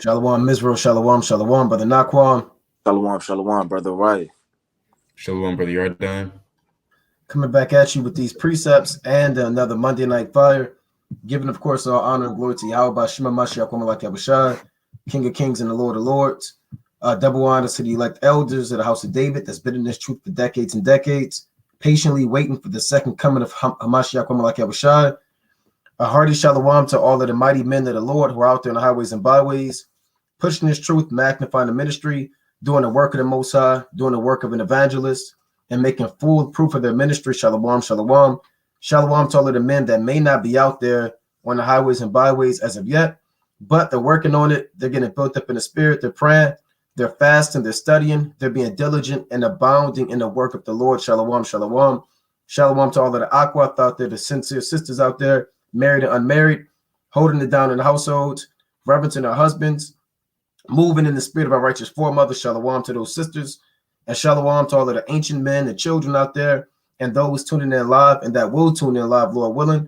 Shalom, Mizro, Shalom, Shalom, Brother Naquan. Shalom, shalom, brother. Right. Shalom, brother Yardan. Coming back at you with these precepts and another Monday Night Fire. Giving, of course, all honor and glory to Yahweh, Shema Mashiach, Malak Yahushai, King of Kings and the Lord of Lords. Double honor to the elect elders of the house of David that's been in this truth for decades and decades, patiently waiting for the second coming of Hamashiach, Malak Yahushai. A hearty shalom to all of the mighty men of the Lord who are out there on the highways and byways, pushing this truth, magnifying the ministry, doing the work of the Most High, doing the work of an evangelist, and making full proof of their ministry. Shalom, shalom. Shalom to all of the men that may not be out there on the highways and byways as of yet, but they're working on it. They're getting built up in the spirit. They're praying. They're fasting. They're studying. They're being diligent and abounding in the work of the Lord. Shalom, shalom. Shalom to all of the Aquath out there, the sincere sisters out there, married and unmarried, holding it down in the households, reverencing our husbands, moving in the spirit of our righteous foremothers. Shalom to those sisters, and shalom to all of the ancient men and children out there, and those tuning in live and that will tune in live, Lord willing.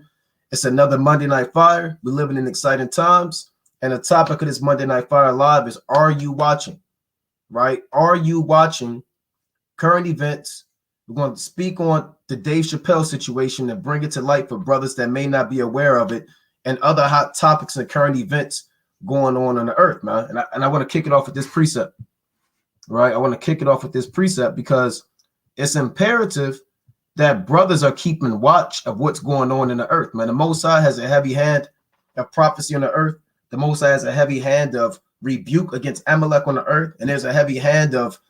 It's another Monday Night Fire. We're living in exciting times, and the topic of this Monday Night Fire live is: are you watching? Right? Are you watching current events? We're going to speak on the Dave Chapelle situation and bring it to light for brothers that may not be aware of it, and other hot topics and current events going on the earth, man. And I want to kick it off with this precept, right? I want to kick it off with this precept because it's imperative that brothers are keeping watch of what's going on in the earth, man. The Most High has a heavy hand of prophecy on the earth. The Most High has a heavy hand of rebuke against Amalek on the earth, and there's a heavy hand of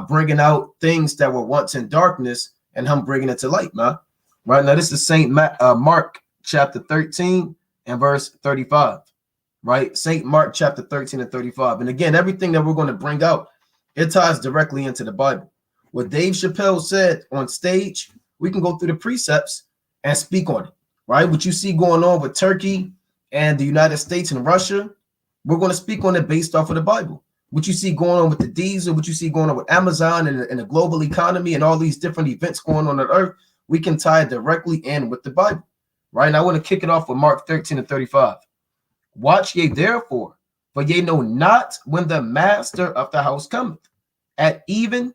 bringing out things that were once in darkness and him bringing it to light, man. Right now, this is Mark chapter 13 and verse 35. Right? St. Mark chapter 13 and 35. And again, everything that we're going to bring out, it ties directly into the Bible. What Dave Chapelle said on stage, we can go through the precepts and speak on it, right? What you see going on with Turkey and the United States and Russia, we're going to speak on it based off of the Bible. What you see going on with the diesel, what you see going on with Amazon and the global economy and all these different events going on earth, we can tie it directly in with the Bible, right? And I want to kick it off with Mark 13 and 35. Watch ye therefore, for ye know not when the master of the house cometh, at even,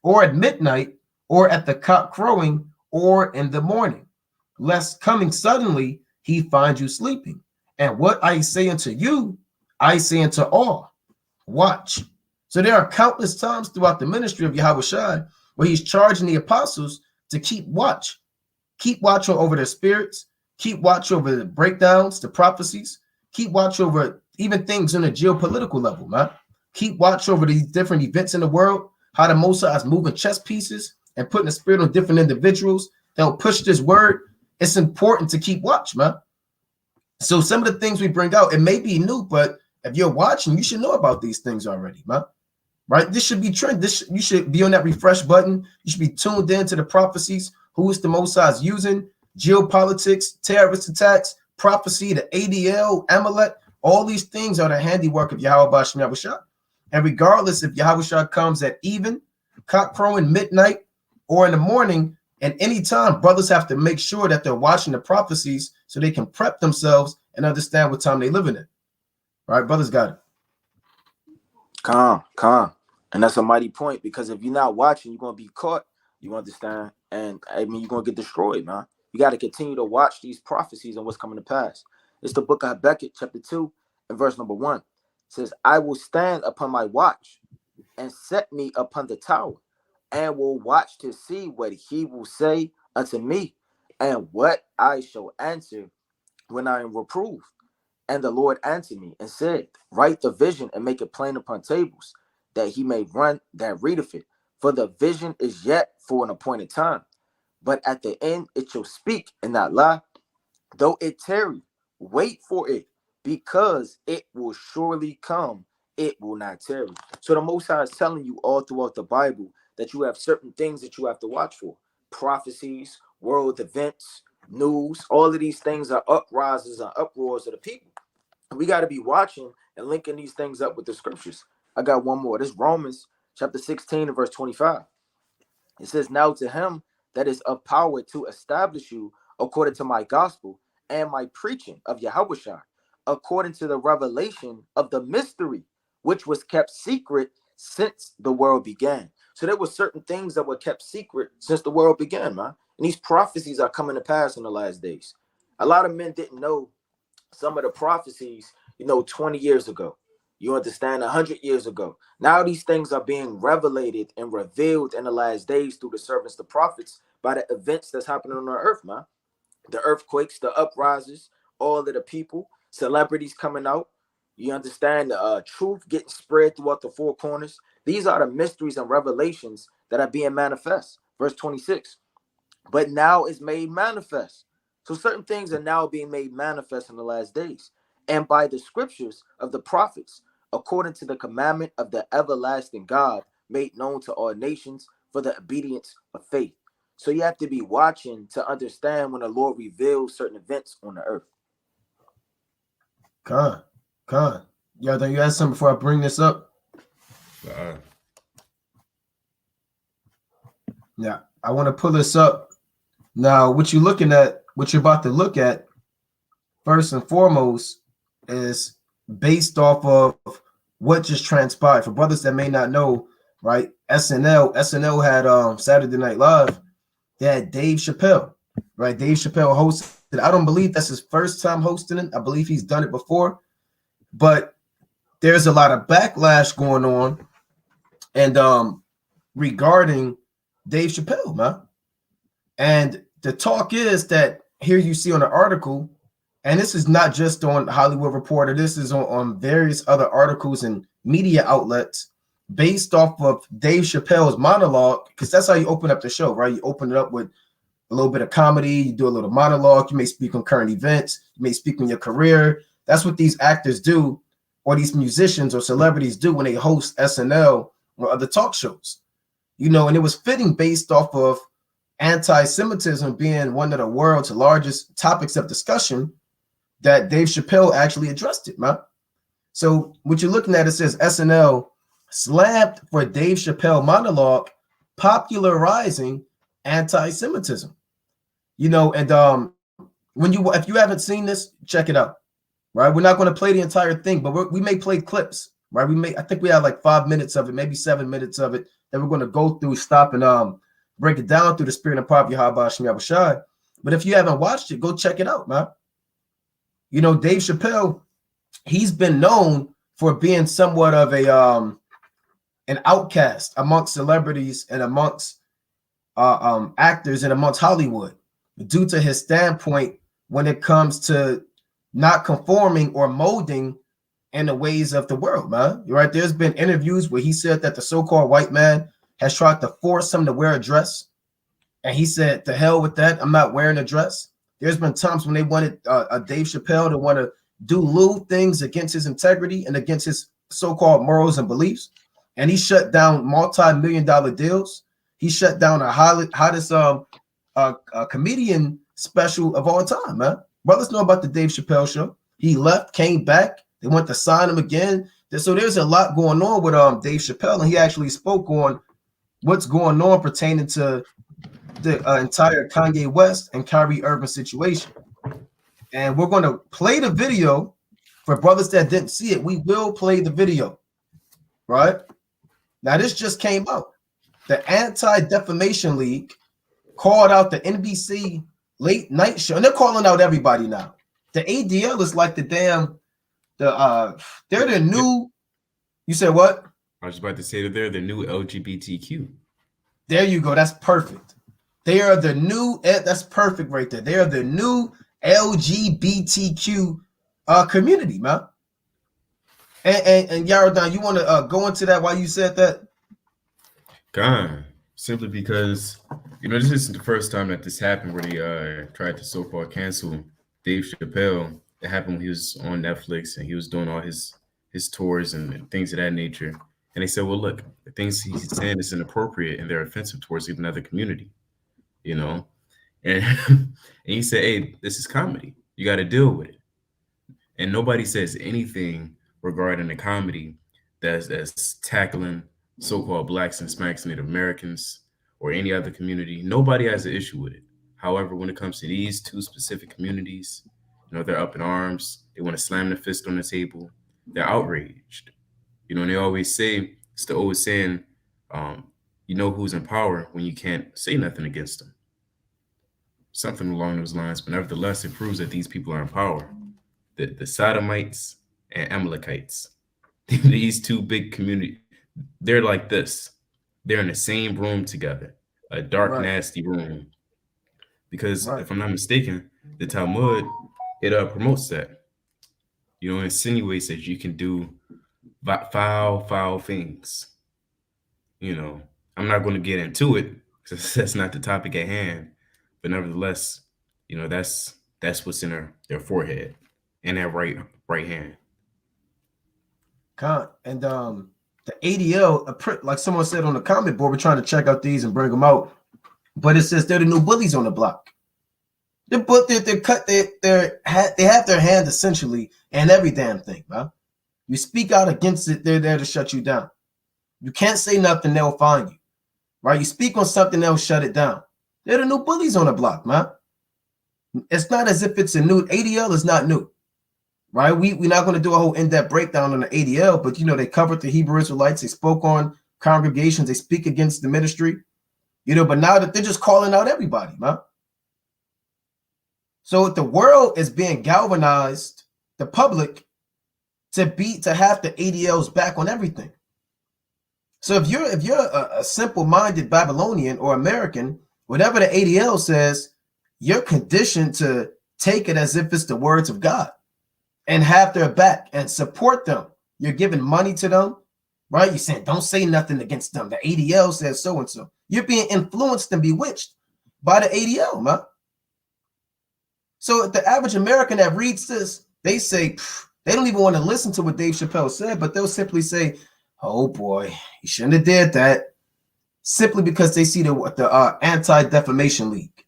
or at midnight, or at the cock crowing, or in the morning, lest coming suddenly he find you sleeping. And what I say unto you, I say unto all, watch. So there are countless times throughout the ministry of Yahushua where he's charging the apostles to keep watch over their spirits, keep watch over the breakdowns, the prophecies, keep watch over even things on a geopolitical level, man. Keep watch over these different events in the world, how the Most High is moving chess pieces and putting the spirit on different individuals that will push this word. It's important to keep watch, man. So some of the things we bring out, it may be new, but if you're watching, you should know about these things already, man. Right? This should be trend. You should be on that refresh button. You should be tuned in to the prophecies. Who is the Most High is using? Geopolitics, terrorist attacks, prophecy, the ADL, Amalek, all these things are the handiwork of Yahweh Shah. And regardless if Yahweh comes at even, cock crowing, midnight, or in the morning, and any time, brothers have to make sure that they're watching the prophecies so they can prep themselves and understand what time they're living in. All right, brothers got it. Calm. And that's a mighty point, because if you're not watching, you're going to be caught. You understand? And I mean, you're going to get destroyed, man. You got to continue to watch these prophecies and what's coming to pass. It's the book of Habakkuk, chapter 2, and verse number 1. It says, I will stand upon my watch and set me upon the tower, and will watch to see what he will say unto me, and what I shall answer when I am reproved. And the Lord answered me and said, write the vision and make it plain upon tables, that he may run that readeth it. For the vision is yet for an appointed time, but at the end it shall speak and not lie. Though it tarry, wait for it, because it will surely come. It will not tarry. So the Most High is telling you all throughout the Bible that you have certain things that you have to watch for. Prophecies, world events, news, all of these things are uprises and uproars of the people. We got to be watching and linking these things up with the scriptures. I got one more. This is Romans chapter 16 and verse 25. It says, now to him that is of power to establish you according to my gospel and my preaching of Yahushua, according to the revelation of the mystery which was kept secret since the world began. So there were certain things that were kept secret since the world began, man. And these prophecies are coming to pass in the last days. A lot of men didn't know some of the prophecies, 20 years ago. You understand? 100 years ago. Now these things are being revelated and revealed in the last days through the servants, the prophets, by the events that's happening on the earth, man. The earthquakes, the uprises, all of the people, celebrities coming out. You understand? The truth getting spread throughout the four corners. These are the mysteries and revelations that are being manifest. Verse 26. But now is made manifest. So certain things are now being made manifest in the last days. And by the scriptures of the prophets, according to the commandment of the everlasting God, made known to all nations for the obedience of faith. So you have to be watching to understand when the Lord reveals certain events on the earth. Con. Yeah, then you ask something before I bring this up. Yeah, I want to pull this up. Now, what you're about to look at, first and foremost, is based off of what just transpired. For brothers that may not know, right? SNL had Saturday Night Live. They had Dave Chapelle, right? Dave Chapelle hosted. I don't believe that's his first time hosting it. I believe he's done it before, but there's a lot of backlash going on, and regarding Dave Chapelle, man. And the talk is that here you see on the article, and this is not just on Hollywood Reporter, this is on various other articles and media outlets based off of Dave Chappelle's monologue, because that's how you open up the show, right? You open it up with a little bit of comedy, you do a little monologue, you may speak on current events, you may speak on your career. That's what these actors do, or these musicians or celebrities do when they host SNL or other talk shows. And it was fitting based off of anti-Semitism being one of the world's largest topics of discussion that Dave Chappelle actually addressed it, man. So what you're looking at, it says SNL slammed for Dave Chappelle monologue popularizing anti-Semitism. And if you haven't seen this, check it out. Right, we're not going to play the entire thing, but we may play clips. Right, I think we have like 5 minutes of it, maybe 7 minutes of it that we're going to go through, stop and break it down through the spirit and power of Yahweh Hashem Yahushua. But if you haven't watched it, go check it out, man. Dave Chappelle, he's been known for being somewhat of an outcast amongst celebrities and amongst actors and amongst Hollywood due to his standpoint when it comes to not conforming or molding in the ways of the world, man. You're right. There's been interviews where he said that the so-called white man has tried to force him to wear a dress. And he said, to hell with that. I'm not wearing a dress. There's been times when they wanted Dave Chappelle to want to do lewd things against his integrity and against his so-called morals and beliefs. And he shut down multi-million-dollar deals. He shut down the hottest comedian special of all time, man. Brothers know about the Dave Chappelle show. He left, came back. They went to sign him again. So there's a lot going on with Dave Chappelle, and he actually spoke on what's going on pertaining to the entire Kanye West and Kyrie Irving situation. And we're going to play the video for brothers that didn't see it. We will play the video, right? Now, this just came out. The Anti-Defamation League called out the NBC late night show, and they're calling out everybody now. The ADL is like they're the new. You said what? I was about to say that they're the new LGBTQ. There you go. That's perfect. They are the new. That's perfect right there. They are the new LGBTQ community, man. And Yaradon, you want to go into that? Why you said that? God, simply because this isn't the first time that this happened where they tried to so-called cancel Dave Chappelle. It happened when he was on Netflix and he was doing all his tours and things of that nature. And they said, well, look, the things he's saying is inappropriate and they're offensive towards another community, And and he said, hey, this is comedy. You got to deal with it. And nobody says anything regarding the comedy that's tackling so-called blacks and Hispanics, Native Americans, or any other community. Nobody has an issue with it. However, when it comes to these two specific communities, they're up in arms. They want to slam the fist on the table. They're outraged. You know, and they always say, it's the old saying, you know who's in power when you can't say nothing against them. Something along those lines. But nevertheless, it proves that these people are in power. The Sodomites and Amalekites, these two big community, they're like this. They're in the same room together, a dark, Right, nasty room. Because right. if I'm not mistaken, the Talmud, it promotes that. You know, it insinuates that you can do foul things. You know, I'm not going to get into it because that's not the topic at hand. But nevertheless, you know, that's what's in their forehead and their right hand. And the ADL, like someone said on the comment board, we're trying to check out these and bring them out. But it says they're the new bullies on the block. They're cut. They have their hand essentially in every damn thing, man. You speak out against it, they're there to shut you down. You can't say nothing, they'll find you. Right? You speak on something, they'll shut it down. They're the new bullies on the block, man. It's not as if it's a new ADL is not new. Right? We're not going to do a whole in-depth breakdown on the ADL, but you know, they covered the Hebrew Israelites, they spoke on congregations, they speak against the ministry, you know, but now that they're just calling out everybody, man. So the world is being galvanized, the public, to have the ADLs back on everything. So if you're a simple-minded Babylonian or American, whatever the ADL says, you're conditioned to take it as if it's the words of God and have their back and support them. You're giving money to them, right? You're saying, don't say nothing against them. The ADL says so-and-so. You're being influenced and bewitched by the ADL, man. So the average American that reads this, they say, they don't even want to listen to what Dave Chapelle said, but they'll simply say, oh boy, he shouldn't have did that, simply because they see the Anti-Defamation League.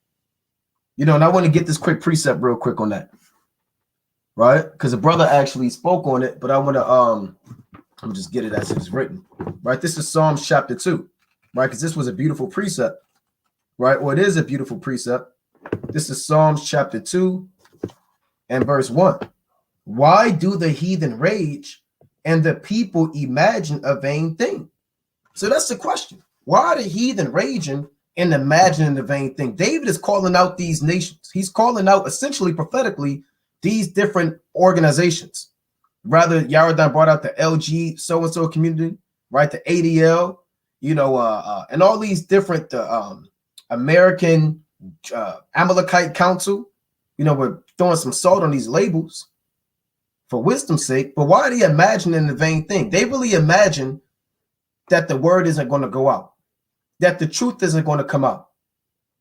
You know, and I want to get this quick precept real quick on that, right? Because a brother actually spoke on it, but I want to let me just get it as it's written, right? This is Psalms chapter 2, right? Because this was a beautiful precept, right? Or it is a beautiful precept. This is Psalms chapter 2 and verse 1. Why do the heathen rage and the people imagine a vain thing? So that's the question. Why are the heathen raging and imagining a vain thing? David is calling out these nations. He's calling out essentially prophetically these different organizations. Rather, Yaradan brought out the LG so-and-so community, right? The ADL, you know, and all these different American Amalekite Council. You know, we're throwing some salt on these labels for wisdom's sake. But why are they imagining the vain thing? They really imagine that the word isn't going to go out, that the truth isn't going to come out.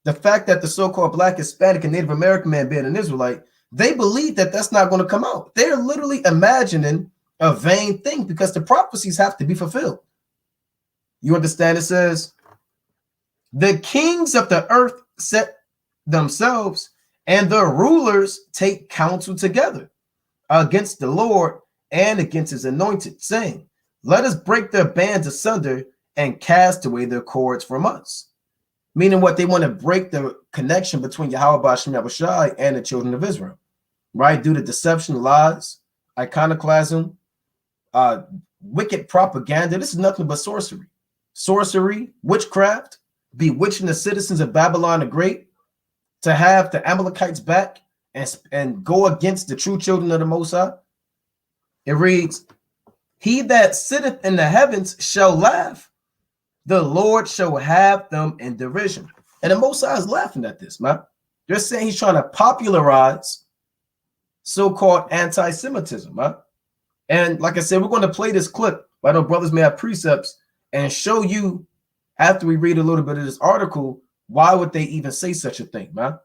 The fact that the so-called Black, Hispanic, and Native American man being an Israelite, they believe that that's not going to come out. They're literally imagining a vain thing because the prophecies have to be fulfilled. You understand? It says, the kings of the earth set themselves, and the rulers take counsel together against the Lord and against his anointed, saying, let us break their bands asunder and cast away their cords from us. Meaning what? They want to break the connection between Yahweh Hashem Yahushai and the children of Israel, right? Due to deception, lies, iconoclasm, wicked propaganda. This is nothing but sorcery, witchcraft, bewitching the citizens of Babylon the Great to have the Amalekites back and go against the true children of the Most High. It reads, he that sitteth in the heavens shall laugh. The Lord shall have them in derision. And the Most High is laughing at this, man. They're saying he's trying to popularize so-called anti-Semitism, man. And like I said, we're going to play this clip. I know brothers may have precepts and show you, after we read a little bit of this article, why would they even say such a thing, man?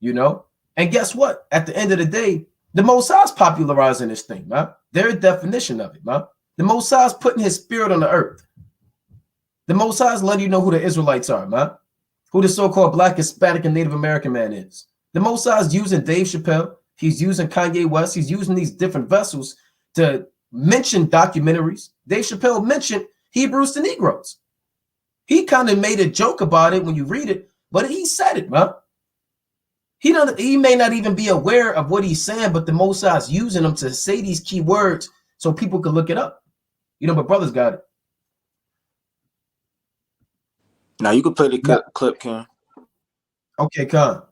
You know? And guess what? At the end of the day, the Most High is popularizing this thing, man. Their definition of it, man. The Most High is putting his spirit on the earth. The Most High is letting you know who the Israelites are, man. Who the so-called Black, Hispanic, and Native American man is. The Most High is using Dave Chapelle. He's using Kanye West. He's using these different vessels to mention documentaries. Dave Chapelle mentioned Hebrews to Negroes. He kind of made a joke about it when you read it, but he said it, man. He may not even be aware of what he's saying, but the Most High is using them to say these key words so people can look it up. But brothers got it. Now you can play the clip, Ken. Okay, Con.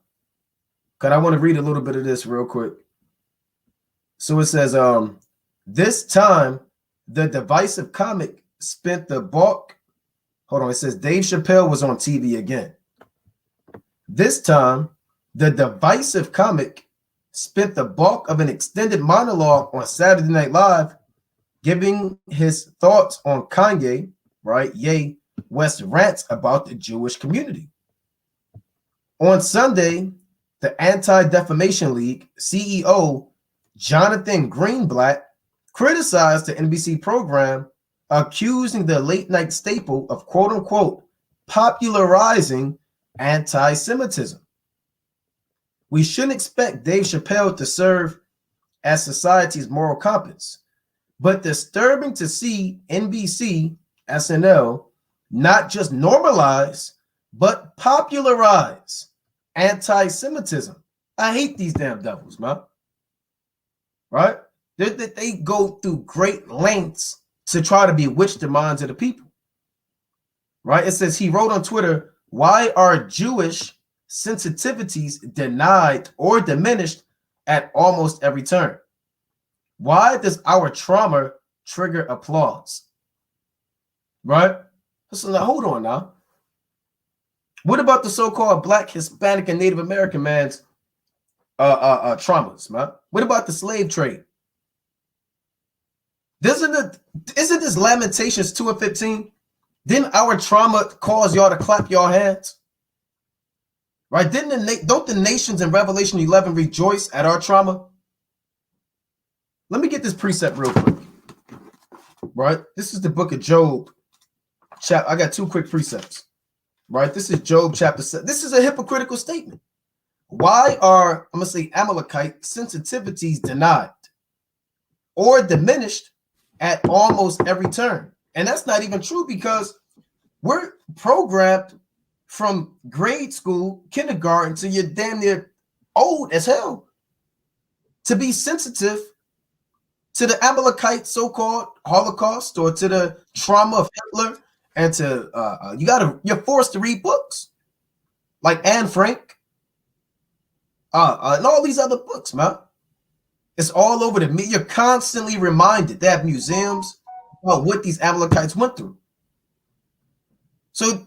I want to read a little bit of this real quick. So it says, this time the divisive comic spent the bulk. Hold on, it says Dave Chapelle was on TV again. This time, the divisive comic spent the bulk of an extended monologue on Saturday Night Live, giving his thoughts on Kanye, right? Ye West rants about the Jewish community. On Sunday, the Anti-Defamation League CEO Jonathan Greenblatt criticized the NBC program, accusing the late night staple of quote unquote popularizing anti-Semitism. We shouldn't expect Dave Chapelle to serve as society's moral compass, but disturbing to see NBC, SNL, not just normalize, but popularize anti-Semitism. I hate these damn devils, man. Right? They go through great lengths to try to bewitch the minds of the people. Right? It says he wrote on Twitter, why are Jewish sensitivities denied or diminished at almost every turn? Why does our trauma trigger applause? Right? So now, hold on now. What about the so-called Black, Hispanic, and Native American man's traumas, man? What about the slave trade? Isn't this Lamentations 2:15? Didn't our trauma cause y'all to clap your hands? Right? Don't the nations in Revelation 11 rejoice at our trauma? Let me get this precept real quick. Right? This is the book of Job. I got two quick precepts. Right? This is Job chapter 7. This is a hypocritical statement. Why are, I'm going to say, Amalekite sensitivities denied or diminished at almost every turn? And that's not even true, because we're programmed from grade school, kindergarten, to you're damn near old as hell to be sensitive to the Amalekite so-called Holocaust or to the trauma of Hitler, and to you're forced to read books like Anne Frank and all these other books, man. It's all over the media. You're constantly reminded. They have museums about what these Amalekites went through. So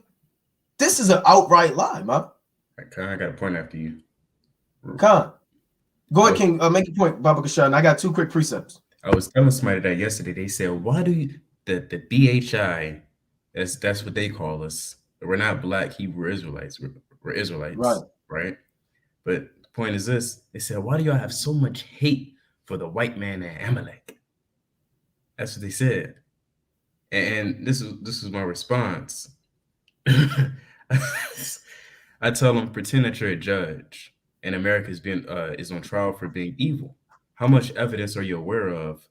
this is an outright lie, man. I got a point after you. Khan, go ahead, King. Make a point, Baba Kashan. I got two quick precepts. I was telling somebody that yesterday. They said, "Why do you the BHI? That's what they call us. We're not Black Hebrew Israelites. We're Israelites, right? But the point is this: they said, why do y'all have so much hate for the white man and Amalek? That's what they said, and this is my response. I tell them, pretend that you're a judge and America is on trial for being evil. How much evidence are you aware of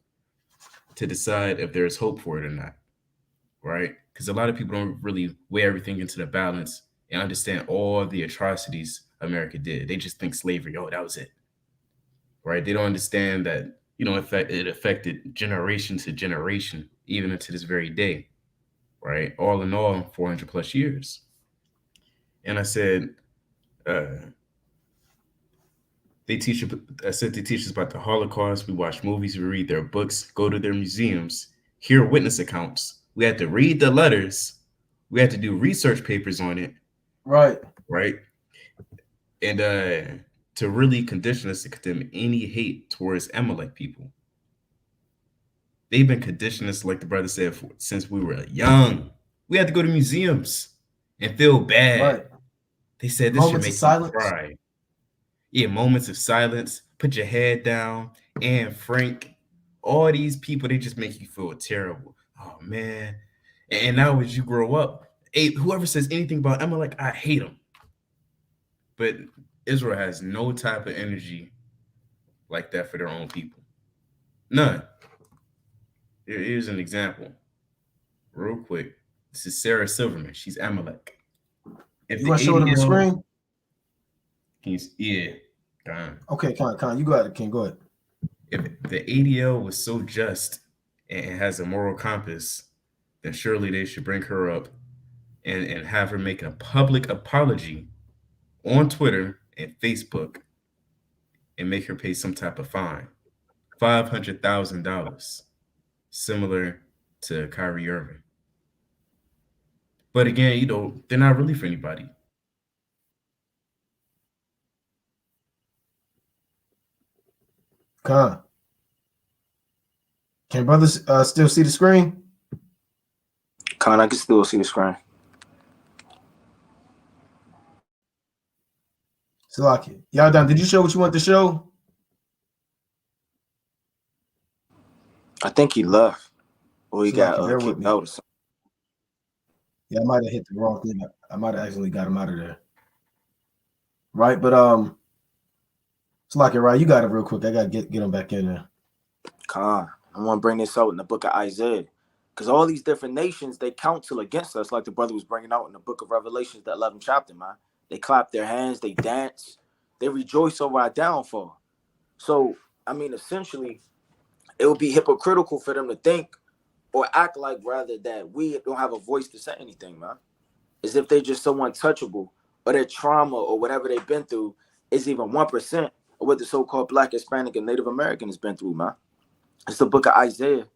to decide if there's hope for it or not? Right? Because a lot of people don't really weigh everything into the balance and understand all the atrocities America did. They just think slavery, oh, that was it. Right? They don't understand that, it affected generation to generation, even into this very day. Right? All in all, 400 plus years. And I said, they teach us about the Holocaust. We watch movies, we read their books, go to their museums, hear witness accounts. We had to read the letters. We had to do research papers on it. Right. And to really condition us to condemn any hate towards Amalek people. They've been conditioning us, like the brother said, since we were young. We had to go to museums and feel bad. Right. They said this should make you cry. Yeah, moments of silence. Put your head down. Anne Frank. All these people, they just make you feel terrible. Oh, man. And now as you grow up, whoever says anything about Amalek, I hate them. But Israel has no type of energy like that for their own people. None. Here's an example. Real quick. This is Sarah Silverman. She's Amalek. If you want to show it on the screen? Yeah. Con. Okay, Con. You go ahead, King. Go ahead. If the ADL was so just and has a moral compass, then surely they should bring her up and have her make a public apology on Twitter and Facebook and make her pay some type of fine, $500,000, similar to Kyrie Irving. But again, they're not really for anybody. Con. Can brothers still see the screen? Con, I can still see the screen. Salaki. Y'all done. Did you show what you want to show? I think he left. Or he got bear with kicked me. out or something. Yeah, I might have hit the wrong thing. I might have accidentally got him out of there. Right, but Salaki, right? You got it real quick. I gotta get him back in there. Con, I want to bring this out in the book of Isaiah. Because all these different nations, they counsel against us, like the brother was bringing out in the book of Revelations, the 11th chapter, man. They clap their hands, they dance, they rejoice over our downfall. So, I mean, essentially, it would be hypocritical for them to think or act like, rather, that we don't have a voice to say anything, man. As if they're just so untouchable, or their trauma or whatever they've been through is even 1% of what the so-called Black, Hispanic, and Native American has been through, man. It's the book of Isaiah,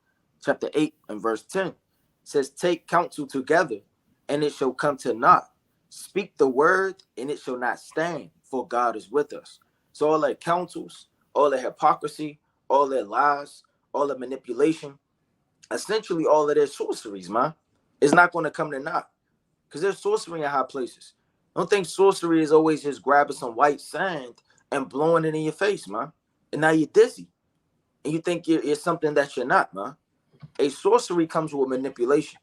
chapter 8 and verse 10. It says, take counsel together, and it shall come to naught. Speak the word, and it shall not stand, for God is with us. So all their counsels, all their hypocrisy, all their lies, all their manipulation, essentially all of their sorceries, man, is not going to come to naught. Because there's sorcery in high places. Don't think sorcery is always just grabbing some white sand and blowing it in your face, man. And now you're dizzy. And you think you're something that you're not, man. A sorcery comes with manipulation.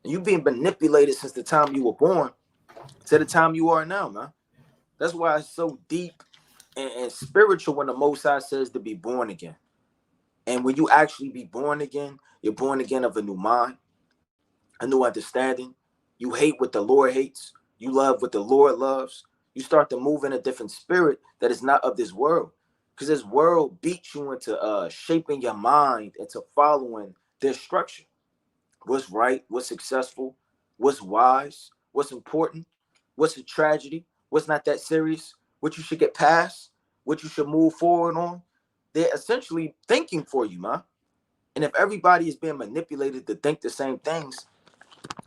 And you've been manipulated since the time you were born to the time you are now, man. That's why it's so deep and spiritual when the Most High says to be born again. And when you actually be born again, you're born again of a new mind, a new understanding. You hate what the Lord hates. You love what the Lord loves. You start to move in a different spirit that is not of this world. Because this world beats you into shaping your mind into following their structure. What's right, what's successful, what's wise, what's important, what's a tragedy, what's not that serious, what you should get past, what you should move forward on. They're essentially thinking for you, man. And if everybody is being manipulated to think the same things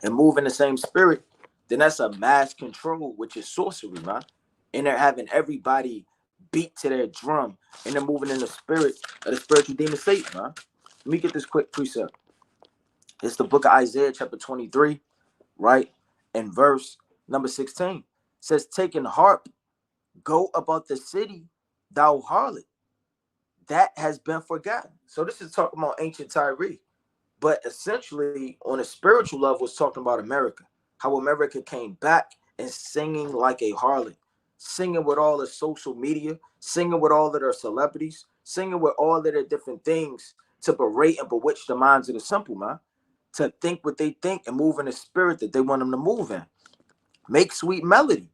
and move in the same spirit, then that's a mass control, which is sorcery, man. And they're having everybody beat to their drum, and they're moving in the spirit of the spiritual demon Satan, man. Let me get this quick precept. It's the book of Isaiah, chapter 23, right? And verse number 16. It says, take an harp, go about the city, thou harlot, that has been forgotten. So this is talking about ancient Tyre. But essentially, on a spiritual level, it's talking about America. How America came back and singing like a harlot, singing with all the social media, singing with all of their celebrities, singing with all of their different things to berate and bewitch the minds of the simple, man. To think what they think and move in the spirit that they want them to move in. Make sweet melody.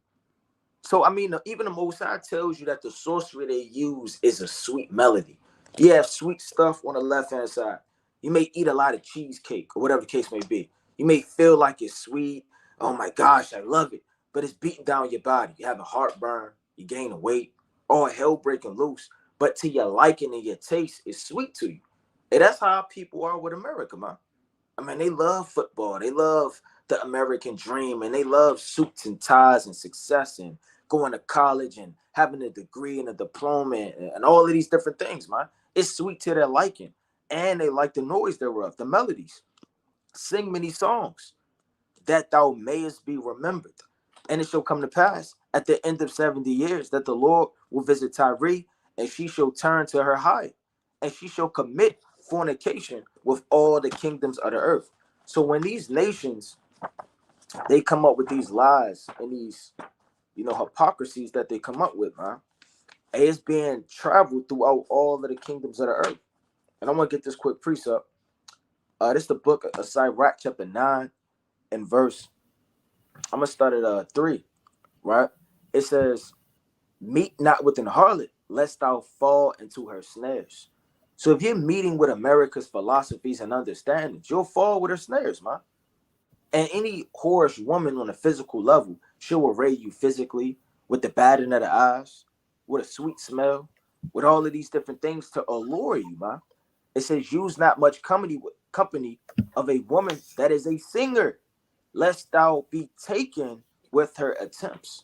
So, I mean, even the Most High tells you that the sorcery they use is a sweet melody. You have sweet stuff on the left-hand side. You may eat a lot of cheesecake or whatever the case may be. You may feel like it's sweet. Oh, my gosh, I love it. But it's beating down your body. You have a heartburn. You gain weight. All hell breaking loose. But to your liking and your taste, it's sweet to you. And that's how people are with America, man. I mean, they love football. They love the American dream, and they love suits and ties and success and going to college and having a degree and a diploma and all of these different things, man. It's sweet to their liking. And they like the noise thereof, the melodies. Sing many songs that thou mayest be remembered. And it shall come to pass at the end of 70 years that the Lord will visit Tyre, and she shall turn to her height, and she shall commit fornication with all the kingdoms of the earth. So when these nations, they come up with these lies and these, hypocrisies that they come up with, man, it's being traveled throughout all of the kingdoms of the earth. And I want to get this quick precept. This is the book of Sirach, chapter 9 and verse. I'm going to start at 3, right? It says, meet not with an harlot, lest thou fall into her snares. So if you're meeting with America's philosophies and understandings, you'll fall with her snares, man. And any whorish woman on a physical level, she'll array you physically with the batting of the eyes, with a sweet smell, with all of these different things to allure you, man. It says, use not much company of a woman that is a singer, lest thou be taken with her attempts.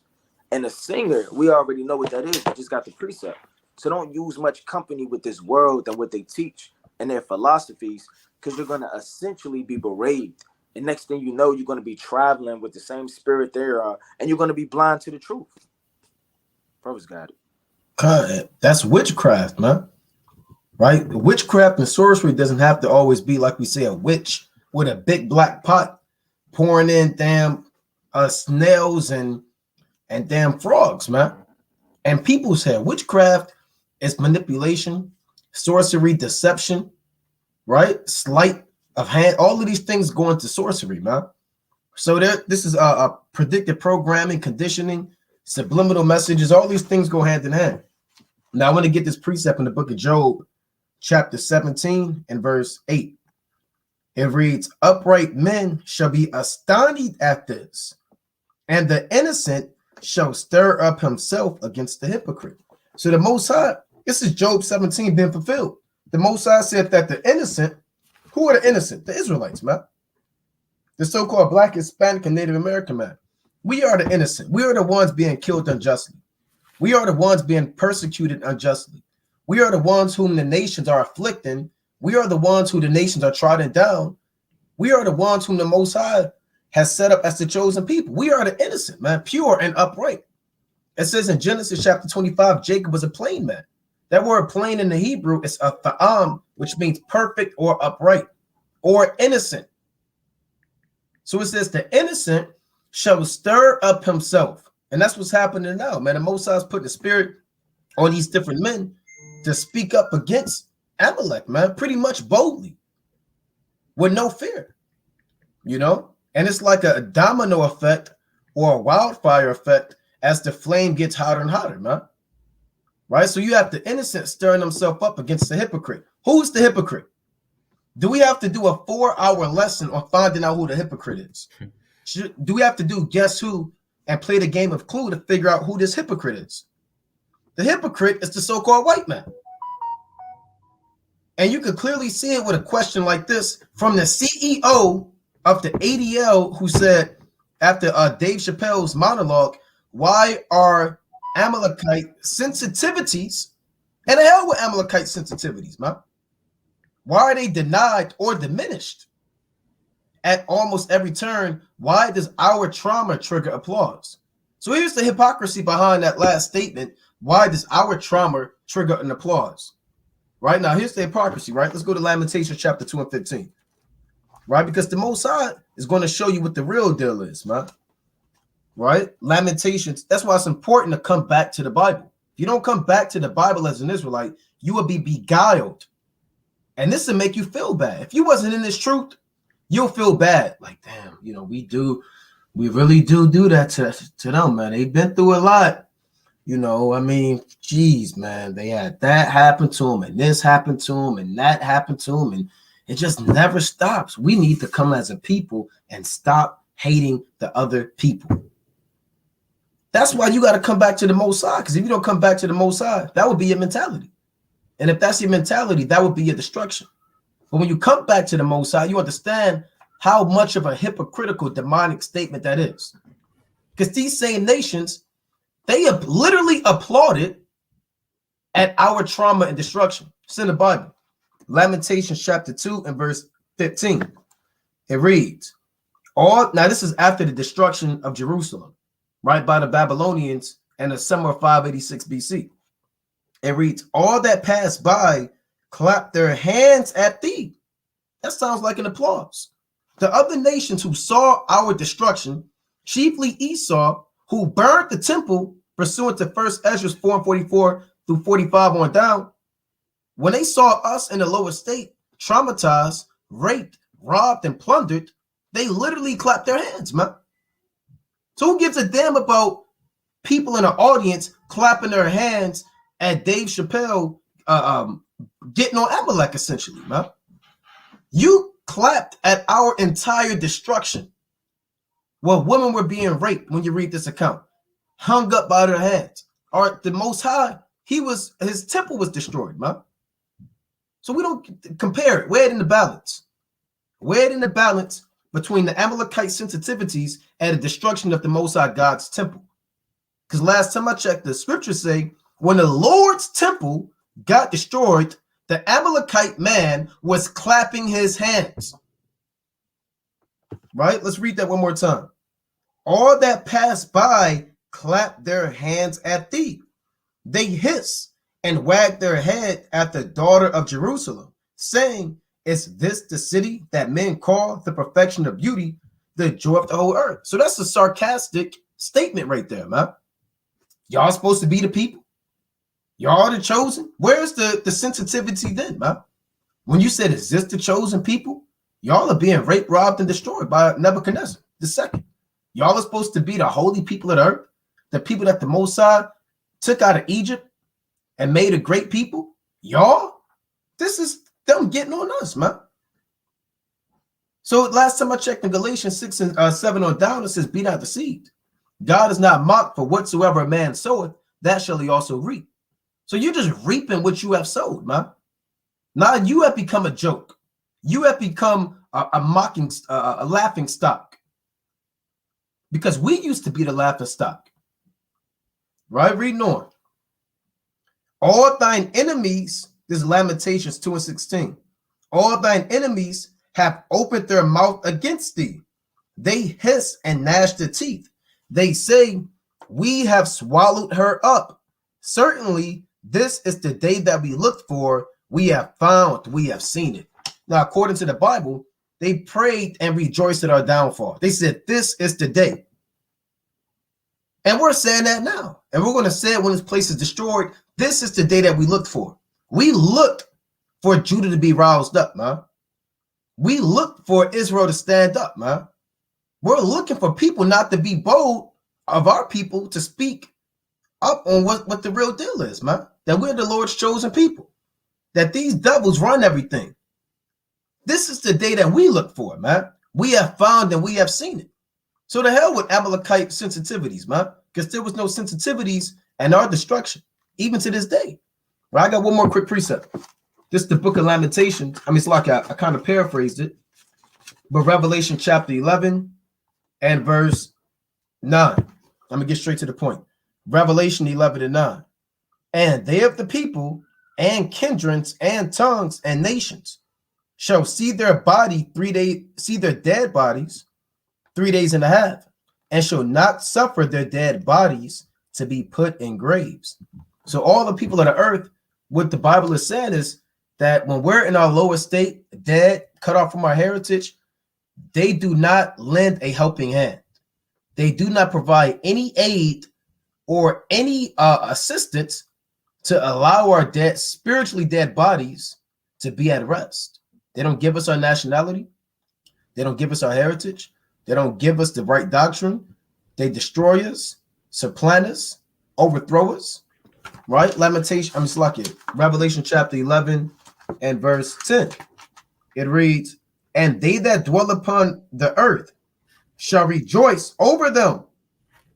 And a singer, we already know what that is. We just got the precept. So don't use much company with this world and what they teach and their philosophies, because you're going to essentially be bereaved. And next thing you know, you're going to be traveling with the same spirit they are, and you're going to be blind to the truth. Brothers got it. God, that's witchcraft, man. Right? Witchcraft and sorcery doesn't have to always be, like we say, a witch with a big black pot pouring in damn snails and damn frogs, man. And people's hair. Witchcraft is manipulation, sorcery, deception, right? Sleight of hand. All of these things go into sorcery, man. So this is a predictive programming, conditioning, subliminal messages. All these things go hand in hand. Now I want to get this precept in the book of Job, chapter 17 and verse 8. It reads, upright men shall be astonished at this, and the innocent shall stir up himself against the hypocrite. So the Most High, this is Job 17 being fulfilled. The Most High said that the innocent, who are the innocent? The Israelites, man. The so-called Black, Hispanic, and Native American man. We are the innocent. We are the ones being killed unjustly. We are the ones being persecuted unjustly. We are the ones whom the nations are afflicting. We are the ones who the nations are trodden down. We are the ones whom the Most High has set up as the chosen people. We are the innocent, man, pure and upright. It says in Genesis chapter 25, Jacob was a plain man. That word plain in the Hebrew is a tha'am, which means perfect or upright or innocent. So it says the innocent shall stir up himself. And that's what's happening now, man. The Most High is putting the spirit on these different men to speak up against Amalek, man, pretty much boldly with no fear, you know? And it's like a domino effect or a wildfire effect as the flame gets hotter and hotter, man. Right? So you have the innocent stirring himself up against the hypocrite. Who's the hypocrite? Do we have to do a 4-hour lesson on finding out who the hypocrite is? Do we have to do guess who and play the game of Clue to figure out who this hypocrite is? The hypocrite is the so-called white man. And you can clearly see it with a question like this from the CEO of the ADL, who said after Dave Chappelle's monologue, why are Amalekite sensitivities, and the hell with Amalekite sensitivities, man? Why are they denied or diminished at almost every turn? Why does our trauma trigger applause? So here's the hypocrisy behind that last statement. Why does our trauma trigger an applause? Right now, here's the hypocrisy, right? Let's go to Lamentations chapter 2 and 15. Right? Because the Most High is going to show you what the real deal is, man. Right? Lamentations. That's why it's important to come back to the Bible. If you don't come back to the Bible as an Israelite, you will be beguiled. And this will make you feel bad. If you wasn't in this truth, you'll feel bad. Like, damn, you know, we really do that to them, man. They've been through a lot. You know, I mean, geez, man, they had that happen to them, and this happened to them, and that happened to them, and it just never stops. We need to come as a people and stop hating the other people. That's why you got to come back to the Most High, because if you don't come back to the Most High, that would be your mentality. And if that's your mentality, that would be your destruction. But when you come back to the Most High, you understand how much of a hypocritical, demonic statement that is. Because these same nations, they have literally applauded at our trauma and destruction. It's in the Bible. Lamentations chapter 2 and verse 15. It reads, now this is after the destruction of Jerusalem, right, by the Babylonians in the summer of 586 BC. It reads, all that passed by clapped their hands at thee. That sounds like an applause. The other nations who saw our destruction, chiefly Esau, who burned the temple pursuant to 1 Ezra 4 and 44 through 45 on down, when they saw us in the lower state, traumatized, raped, robbed, and plundered, they literally clapped their hands, man. So who gives a damn about people in the audience clapping their hands at Dave Chappelle getting on Amalek, essentially, man. You clapped at our entire destruction. Well, women were being raped when you read this account, hung up by their hands. Or the Most High, his temple was destroyed, man. So we don't compare it. Weigh it in the balance. Weigh it in the balance between the Amalekite sensitivities and the destruction of the Most High God's temple. Because last time I checked, the scriptures say when the Lord's temple got destroyed, the Amalekite man was clapping his hands. Right? Let's read that one more time. All that passed by clapped their hands at thee. They hiss and wag their head at the daughter of Jerusalem, saying, is this the city that men call the perfection of beauty, the joy of the whole earth? So that's a sarcastic statement right there, man. Y'all supposed to be the people. Y'all the chosen. Where's the sensitivity then, man? When you said, is this the chosen people? Y'all are being raped, robbed, and destroyed by Nebuchadnezzar II. Y'all are supposed to be the holy people of the earth, the people that the Most High took out of Egypt and made a great people. Y'all, this is them getting on us, man. So last time I checked in Galatians 6 and 7 on down, it says, be not deceived. God is not mocked, for whatsoever a man soweth, that shall he also reap. So you're just reaping what you have sowed, man. Now you have become a joke. You have become a mocking, a laughing stock. Because we used to be the laughing stock. Right? Reading on. All thine enemies, this is Lamentations 2 and 16. All thine enemies have opened their mouth against thee. They hiss and gnash their teeth. They say, we have swallowed her up. Certainly, this is the day that we looked for. We have found, we have seen it. Now, according to the Bible, they prayed and rejoiced at our downfall. They said, this is the day. And we're saying that now. And we're going to say it when this place is destroyed. This is the day that we looked for. We looked for Judah to be roused up, man. We looked for Israel to stand up, man. We're looking for people not to be bold of our people to speak up on what the real deal is, man. That we're the Lord's chosen people. That these devils run everything. This is the day that we look for, man. We have found and we have seen it. So the hell with Amalekite sensitivities, man. Because there was no sensitivities and our destruction, even to this day. Right? I got one more quick precept. This is the book of Lamentations. I mean, it's like I kind of paraphrased it. But Revelation chapter 11 and verse 9. I'm going to get straight to the point. Revelation 11 and 9. And they of the people and kindreds and tongues and nations shall see their body 3 days, see their dead bodies 3 days and a half, and shall not suffer their dead bodies to be put in graves. So all the people of the earth, what the Bible is saying is that when we're in our lowest state, dead, cut off from our heritage, they do not lend a helping hand. They do not provide any aid or any assistance to allow our dead, spiritually dead bodies to be at rest. They don't give us our nationality. They don't give us our heritage. They don't give us the right doctrine. They destroy us, supplant us, overthrow us. Right? Revelation chapter 11 and verse 10. It reads, and they that dwell upon the earth shall rejoice over them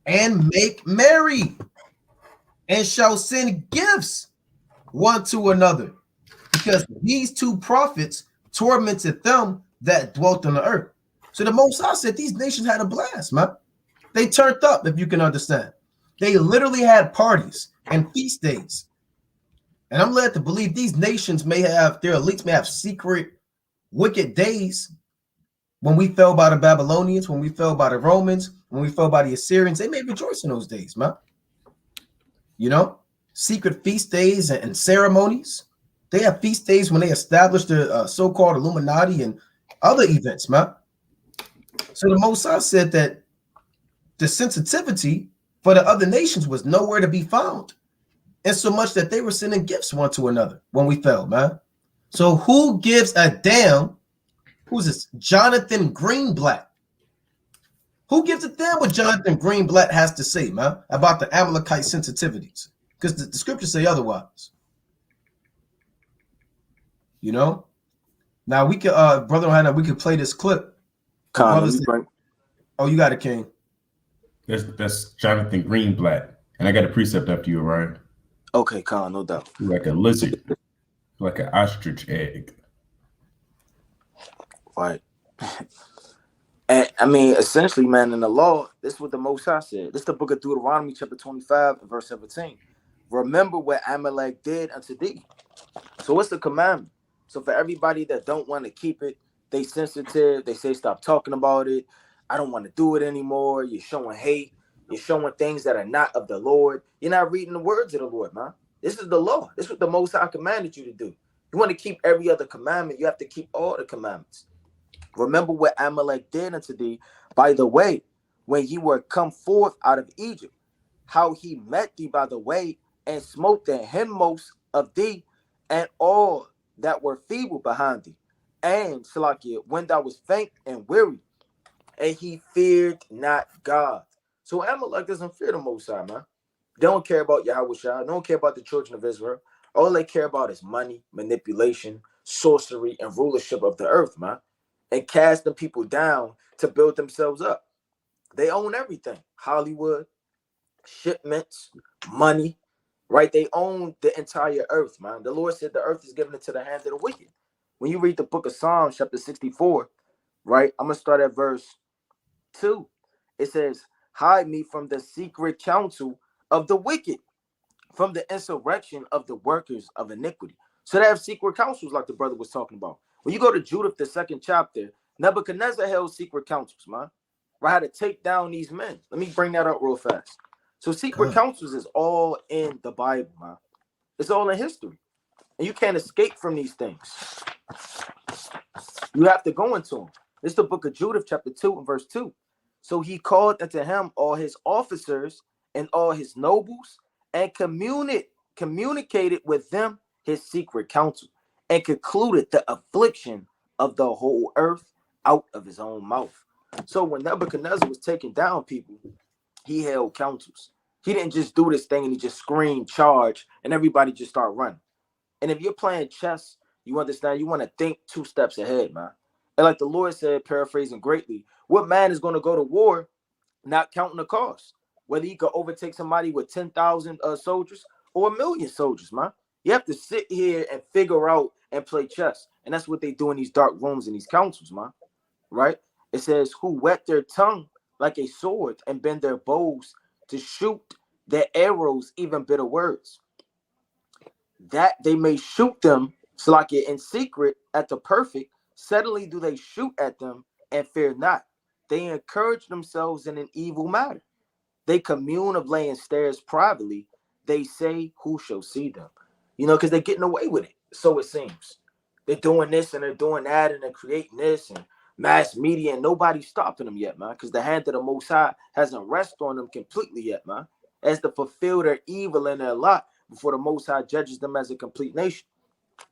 and make merry, and shall send gifts one to another, because these two prophets tormented them that dwelt on the earth. So the Most High said these nations had a blast, man. They turned up, if you can understand. They literally had parties and feast days. And I'm led to believe these nations may have, their elites may have secret wicked days. When we fell by the Babylonians, when we fell by the Romans, when we fell by the Assyrians, they may rejoice in those days, man. You know, secret feast days and ceremonies. They have feast days when they established the so-called Illuminati and other events, man. So the Most High said that the sensitivity for the other nations was nowhere to be found, and so much that they were sending gifts one to another when we fell, man. So who gives a damn? Who's this? Jonathan Greenblatt. Who gives a damn what Jonathan Greenblatt has to say, man, about the Amalekite sensitivities? Because the scriptures say otherwise. You know. Now we could, brother Hannah, we could play this clip. The Con, let brother me said, bring. "Oh, you got it, King." That's Jonathan Greenblatt, and I got a precept after you, Ryan. Okay, Con, no doubt. Like a lizard, like an ostrich egg. Right. And I mean, essentially, man, in the law, this is what the Most High said. This is the book of Deuteronomy, chapter 25, and verse 17. Remember what Amalek did unto thee. So what's the commandment? So for everybody that don't want to keep it, they sensitive, they say stop talking about it. I don't want to do it anymore. You're showing hate. You're showing things that are not of the Lord. You're not reading the words of the Lord, man. This is the law. This is what the Most High commanded you to do. You want to keep every other commandment, you have to keep all the commandments. Remember what Amalek did unto thee, by the way, when ye were come forth out of Egypt, how he met thee by the way, and smote the hindmost of thee, and all that were feeble behind thee. And, Salakia, when thou was faint and weary, and he feared not God. So Amalek doesn't fear the Most High, man. They don't care about Yahweh Shai. They don't care about the children of Israel. All they care about is money, manipulation, sorcery, and rulership of the earth, man. And casting people down to build themselves up. They own everything. Hollywood, shipments, money, right? They own the entire earth, man. The Lord said the earth is given into the hand of the wicked. When you read the book of Psalms, chapter 64, right? I'm going to start at verse 2. It says, hide me from the secret counsel of the wicked, from the insurrection of the workers of iniquity. So they have secret councils like the brother was talking about. When you go to Judith, the 2nd chapter, Nebuchadnezzar held secret councils, man. Right, how to take down these men. Let me bring that up real fast. So secret God. councils is all in the Bible, man. It's all in history. And you can't escape from these things. You have to go into them. This is the book of Judith, chapter 2 and verse 2. So he called unto him all his officers and all his nobles, and communicated with them his secret counsel, and concluded the affliction of the whole earth out of his own mouth. So when Nebuchadnezzar was taking down people, he held councils. He didn't just do this thing and he just screamed charge and everybody just start running. And if you're playing chess, you understand, you want to think 2 steps ahead, man. And like the Lord said, paraphrasing greatly, what man is going to go to war not counting the cost? Whether he could overtake somebody with 10,000 soldiers or 1,000,000 soldiers, man. You have to sit here and figure out and play chess. And that's what they do in these dark rooms and these councils, man. Right? It says, who wet their tongue like a sword and bend their bows to shoot their arrows, even bitter words, that they may shoot them, Salakia, in secret at the perfect. Suddenly do they shoot at them and fear not. They encourage themselves in an evil matter. They commune of laying snares privately. They say, who shall see them? You know, because they're getting away with it. So it seems. They're doing this and they're doing that and they're creating this and mass media, and nobody's stopping them yet, man, because the hand of the Most High hasn't rested on them completely yet, man, as to fulfill their evil and their lot before the Most High judges them as a complete nation.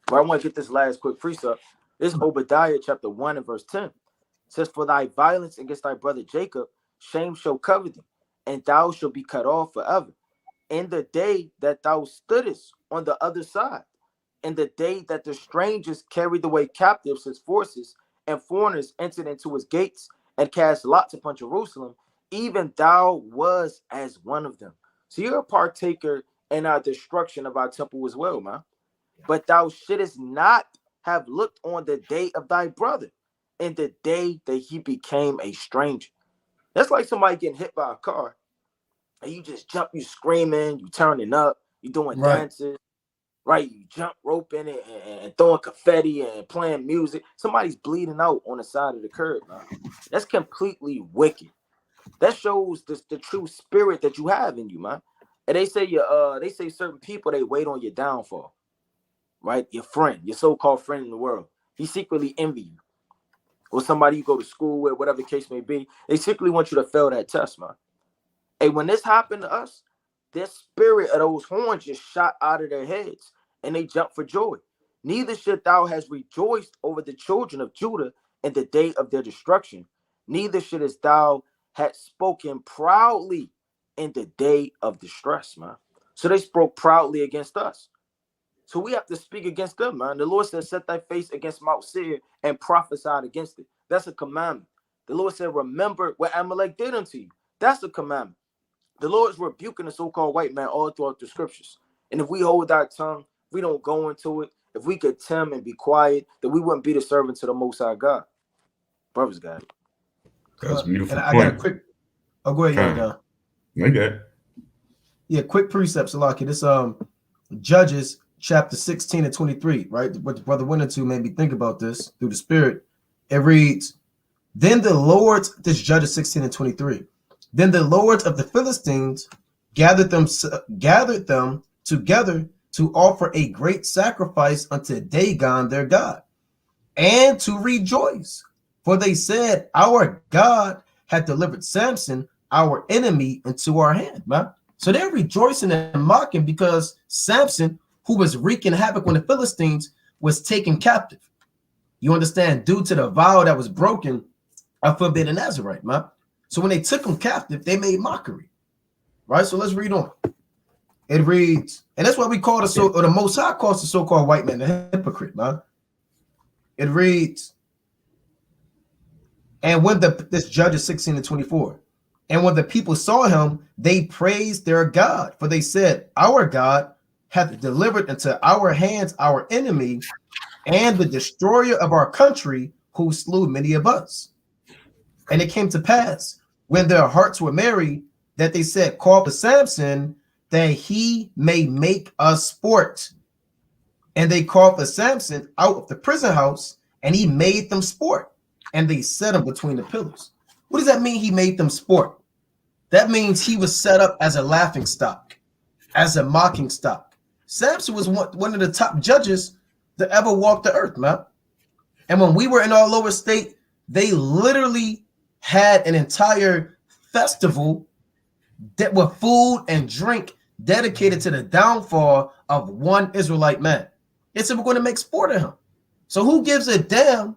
But I want to get this last quick precept. This is Obadiah chapter 1 and verse 10. It says, for thy violence against thy brother Jacob, shame shall cover thee, and thou shalt be cut off forever. In the day that thou stoodest on the other side, in the day that the strangers carried away captives his forces, and foreigners entered into his gates and cast lots upon Jerusalem, even thou was as one of them. So you're a partaker in our destruction of our temple as well, man. But thou shouldest not have looked on the day of thy brother, in the day that he became a stranger. That's like somebody getting hit by a car, and you just jump, you screaming, you turning up, you doing Right. dances, right? You jump roping and throwing confetti and playing music. Somebody's bleeding out on the side of the curb, man. That's completely wicked. That shows the true spirit that you have in you, man. And they say certain people, they wait on your downfall, right? Your friend, your so-called friend in the world, he secretly envy you, or somebody you go to school with, whatever the case may be. They secretly want you to fail that test, man. Hey, when this happened to us, their spirit of those horns just shot out of their heads, and they jumped for joy. Neither should thou have rejoiced over the children of Judah in the day of their destruction. Neither shouldest thou have spoken proudly in the day of distress, man. So they spoke proudly against us. So we have to speak against them, man. The Lord said, set thy face against Mount Seir and prophesied against it. That's a commandment. The Lord said, remember what Amalek did unto you. That's a commandment. The Lord is rebuking the so-called white man all throughout the scriptures. And if we hold our tongue, if we don't go into it, if we could tame and be quiet, then we wouldn't be the servant to the Most High God. Brothers got it. That was a beautiful and point. I got a quick. Oh, go ahead, Con. Don. Okay. Yeah, quick precepts, Salaki. This Judges chapter 16 and 23, right? What the brother went into made me think about this through the Spirit. It reads, then the lords, this Judges 16 and 23, then the lords of the Philistines gathered them together to offer a great sacrifice unto Dagon their God, and to rejoice. For they said, our God had delivered Samson, our enemy, into our hand, man. So they're rejoicing and mocking because Samson, who was wreaking havoc when the Philistines, was taken captive. You understand? Due to the vow that was broken of forbidden Nazarite, man. So when they took him captive, they made mockery, right? So let's read on. It reads, and that's why we call the Most High calls the so-called white man a hypocrite, man. It reads, and when this Judges 16 and 24, and when the people saw him, they praised their God, for they said, our God hath delivered into our hands our enemy and the destroyer of our country, who slew many of us. And it came to pass, when their hearts were merry, that they said, call to Samson, that he may make us sport. And they called for Samson out of the prison house, and he made them sport. And they set him between the pillars. What does that mean, he made them sport? That means he was set up as a laughing stock, as a mocking stock. Samson was one of the top judges to ever walk the earth, man. And when we were in our lower state, they literally had an entire festival that with food and drink dedicated to the downfall of one Israelite man. They said, we're going to make sport of him. So who gives a damn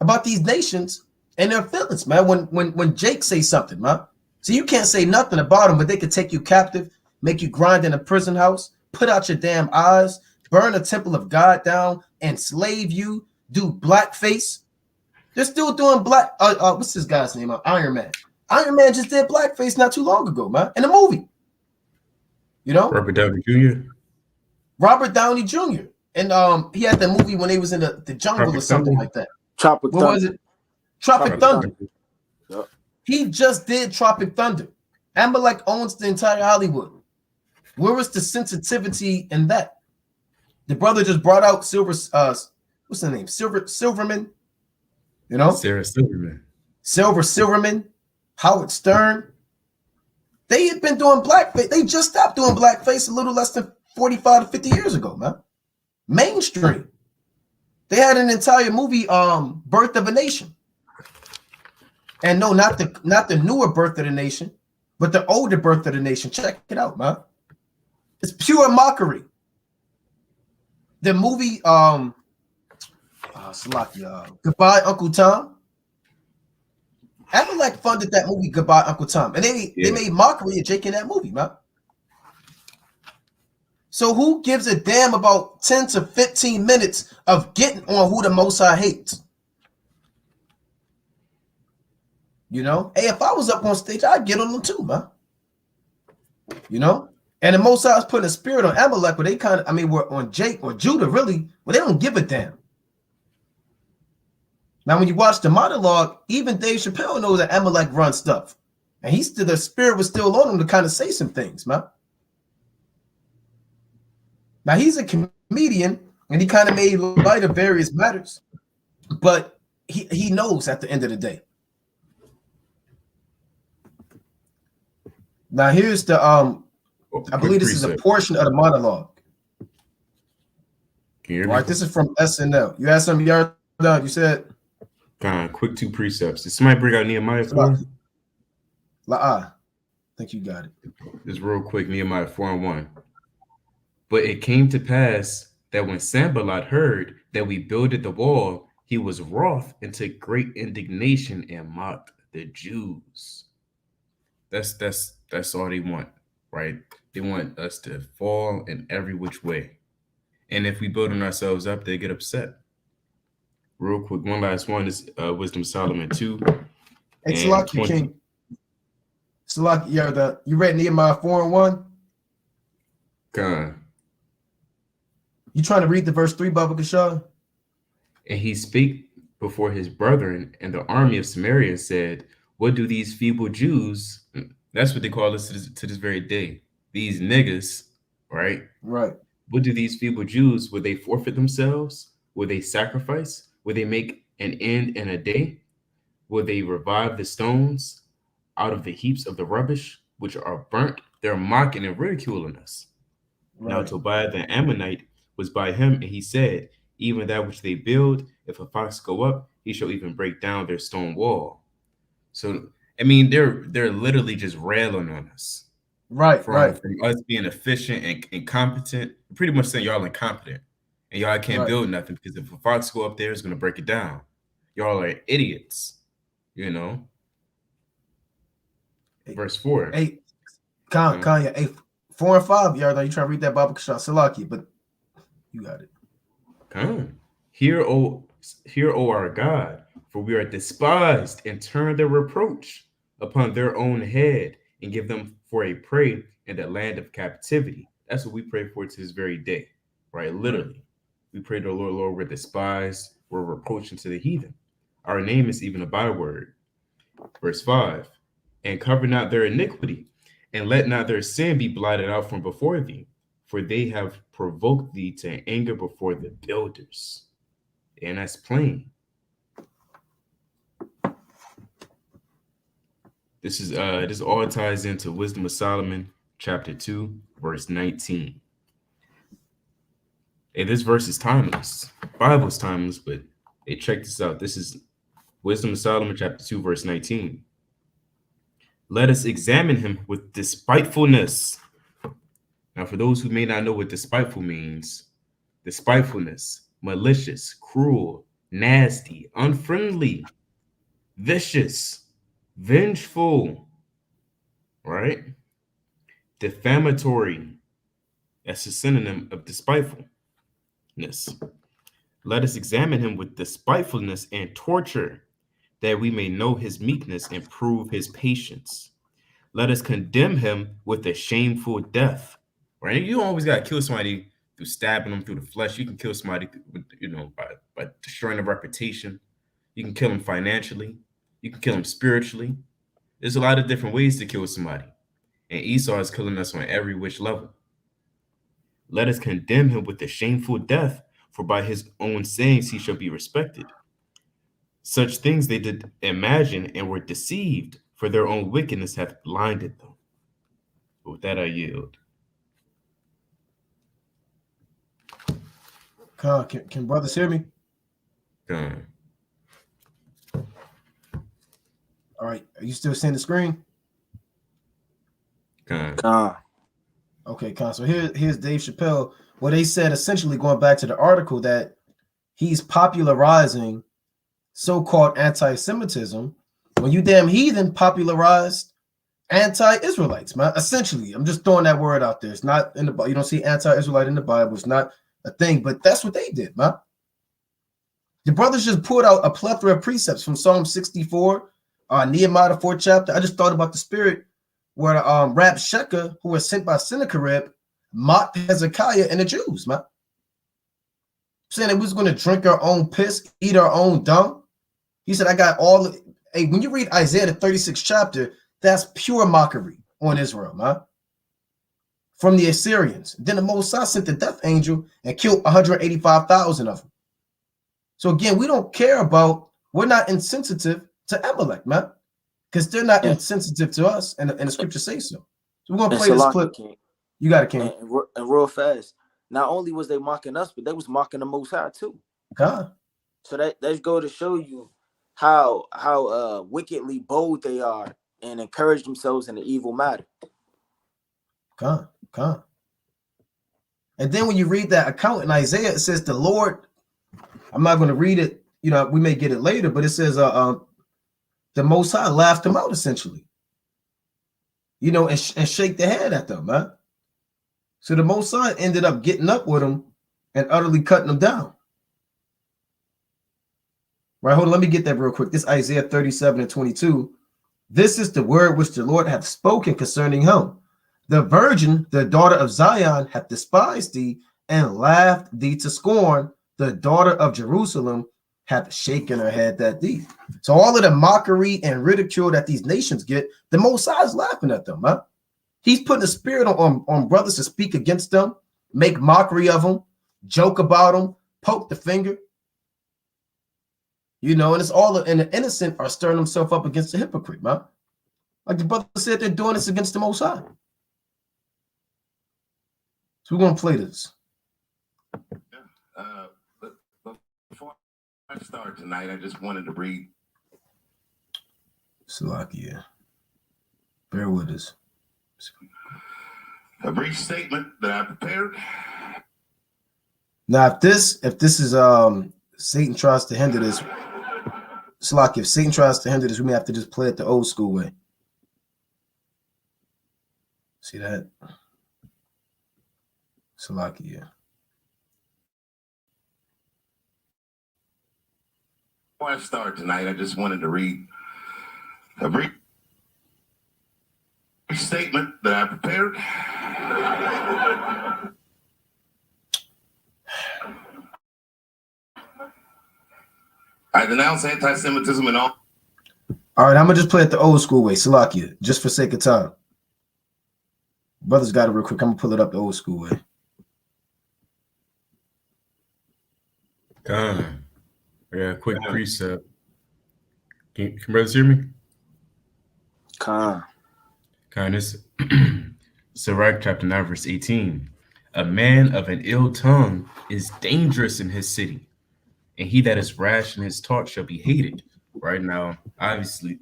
about these nations and their feelings, man? When Jake says something, man. So you can't say nothing about them, but they could take you captive, make you grind in a prison house, put out your damn eyes, burn the temple of God down, enslave you, do blackface. They're still doing black. What's this guy's name? Iron Man. Iron Man just did blackface not too long ago, man, in a movie. You know, Robert Downey Jr. Robert Downey Jr. And he had the movie when they was in the jungle Tropic or something Thunder? like that. Tropic What Thunder. was it? Tropic Thunder. Yep. He just did Tropic Thunder. Amalek owns the entire Hollywood. Where was the sensitivity in that? The brother just brought out what's the name? Silverman. You know? Sarah Silverman. Silverman, Howard Stern. They had been doing blackface. They just stopped doing blackface a little less than 45 to 50 years ago, man. Mainstream. They had an entire movie, Birth of a Nation. And no, not the newer Birth of the Nation, but the older Birth of the Nation. Check it out, man. It's pure mockery. The movie, Goodbye, Uncle Tom. Amalek funded that movie, Goodbye, Uncle Tom. And they made mockery of Jake in that movie, man. So who gives a damn about 10 to 15 minutes of getting on who the Most High hates? You know? Hey, if I was up on stage, I'd get on them too, man. You know? And the Most High is putting a spirit on Amalek, but they we're on Jake or Judah, really, but they don't give a damn. Now, when you watch the monologue, even Dave Chapelle knows that Amalek runs stuff. And the spirit was still on him to kind of say some things, man. Now, he's a comedian, and he kind of made light of various matters. But he knows at the end of the day. Now, here's the, I believe this is a portion of the monologue. Can you hear me? All right, this is from SNL. You had something, you said? Quick 2 precepts. Did somebody bring out Nehemiah 4? I think you got it. Just real quick, Nehemiah 4:1. But it came to pass that when Sanballat heard that we builded the wall, he was wroth and took great indignation and mocked the Jews. That's all they want, right? They want us to fall in every which way. And if we building ourselves up, they get upset. Real quick, one last one is Wisdom of Solomon 2 Hey, and Salaki 20. King. Salaki, you read Nehemiah 4:1? Con. You trying to read the verse 3, Baba Kashaw? And he spake before his brethren and the army of Samaria and said, what do these feeble Jews, that's what they call us to this very day, these niggas, right? Right. What do these feeble Jews, would they forfeit themselves? Would they sacrifice? Would they make an end in a day? Would they revive the stones out of the heaps of the rubbish which are burnt? They're mocking and ridiculing us. Right. Now Tobiah the Ammonite was by him, and he said, even that which they build, if a fox go up, he shall even break down their stone wall. So, I mean, they're literally just railing on us. Right, From us being efficient and incompetent, pretty much saying y'all incompetent and y'all can't build nothing because if a fox go up there, it's gonna break it down. Y'all are idiots, you know. Verse 4. Hey, Kanye, hey, 4 and 5, Yarda, you trying to read that Baba Kashaw Salaki, but you got it. Come. Hear, O our God, for we are despised, and turn their reproach upon their own head, and give them for a prey in the land of captivity. That's what we pray for to this very day, right? Literally. We pray to the Lord, we're despised, we're reproaching to the heathen. Our name is even a byword. Verse 5. And cover not their iniquity, and let not their sin be blotted out from before thee, for they have provoked thee to anger before the builders. And that's plain. This all ties into Wisdom of Solomon, chapter 2, verse 19. And this verse is timeless. The Bible is timeless, but hey, check this out. This is Wisdom of Solomon, chapter 2, verse 19. Let us examine him with despitefulness. Now, for those who may not know what despiteful means, despitefulness, malicious, cruel, nasty, unfriendly, vicious, vengeful, right? Defamatory. That's a synonym of despitefulness. Let us examine him with despitefulness and torture, that we may know his meekness and prove his patience. Let us condemn him with a shameful death. Right? You always got to kill somebody through stabbing them through the flesh. You can kill somebody, by destroying their reputation. You can kill them financially. You can kill them spiritually. There's a lot of different ways to kill somebody. And Esau is killing us on every which level. Let us condemn him with a shameful death, for by his own sayings he shall be respected. Such things they did imagine and were deceived, for their own wickedness hath blinded them. But with that I yield. Can brothers hear me? Done. All right. Are you still seeing the screen? Okay, so here's Dave Chapelle. What they said, essentially going back to the article, that he's popularizing so-called anti-Semitism when you damn heathen popularized anti-Israelites, man. Essentially, I'm just throwing that word out there. It's not in the Bible. You don't see anti-Israelite in the Bible. It's not a thing, but that's what they did, man. The brothers just pulled out a plethora of precepts from Psalm 64, Nehemiah, the 4th chapter. I just thought about the spirit where Rabshakeh, who was sent by Sennacherib, mocked Hezekiah and the Jews, man. Saying that we was going to drink our own piss, eat our own dung. He said, I got all the, hey, when you read Isaiah, the 36th chapter, that's pure mockery on Israel, man. From the Assyrians. Then the Mosai sent the death angel and killed 185,000 of them. So again, we don't care about, we're not insensitive to Amalek, man. Because they're not insensitive to us, and the scripture says so. So we're going to play this clip. King. You got it, King. And real fast. Not only was they mocking us, but they was mocking the Most High too. God. So that's go to show you how wickedly bold they are and encourage themselves in the evil matter. God. And then when you read that account in Isaiah, it says the Lord, I'm not going to read it, we may get it later, but it says the Most High laughed them out essentially, and shake their head at them, man. So the Most High ended up getting up with them and utterly cutting them down. Right, hold on, let me get that real quick. This Isaiah 37:22. This is the word which the Lord hath spoken concerning him. The virgin, the daughter of Zion, hath despised thee and laughed thee to scorn. The daughter of Jerusalem hath shaken her head at thee. So all of the mockery and ridicule that these nations get, the Most High is laughing at them, huh? He's putting a spirit on brothers to speak against them, make mockery of them, joke about them, poke the finger. You know, and it's all, and the innocent are stirring themselves up against the hypocrite, man. Like the brother said, they're doing this against the Most High. So we're gonna play this. But before I start tonight, I just wanted to read. Salakia. Bear with us. A brief statement that I prepared. Now, if this is Satan tries to hinder this, Salakia, if Satan tries to hinder this, we may have to just play it the old school way. See that? Salakia. Before I start tonight, I just wanted to read a brief statement that I prepared. I denounce anti-Semitism and all. All right, I'm gonna just play it the old school way, Salakia, just for sake of time. Brothers got it real quick. I'm gonna pull it up the old school way. Yeah, quick precept. Can brothers hear me? This Sirach chapter 9, verse 18. A man of an ill tongue is dangerous in his city, and he that is rash in his talk shall be hated. Right now, obviously,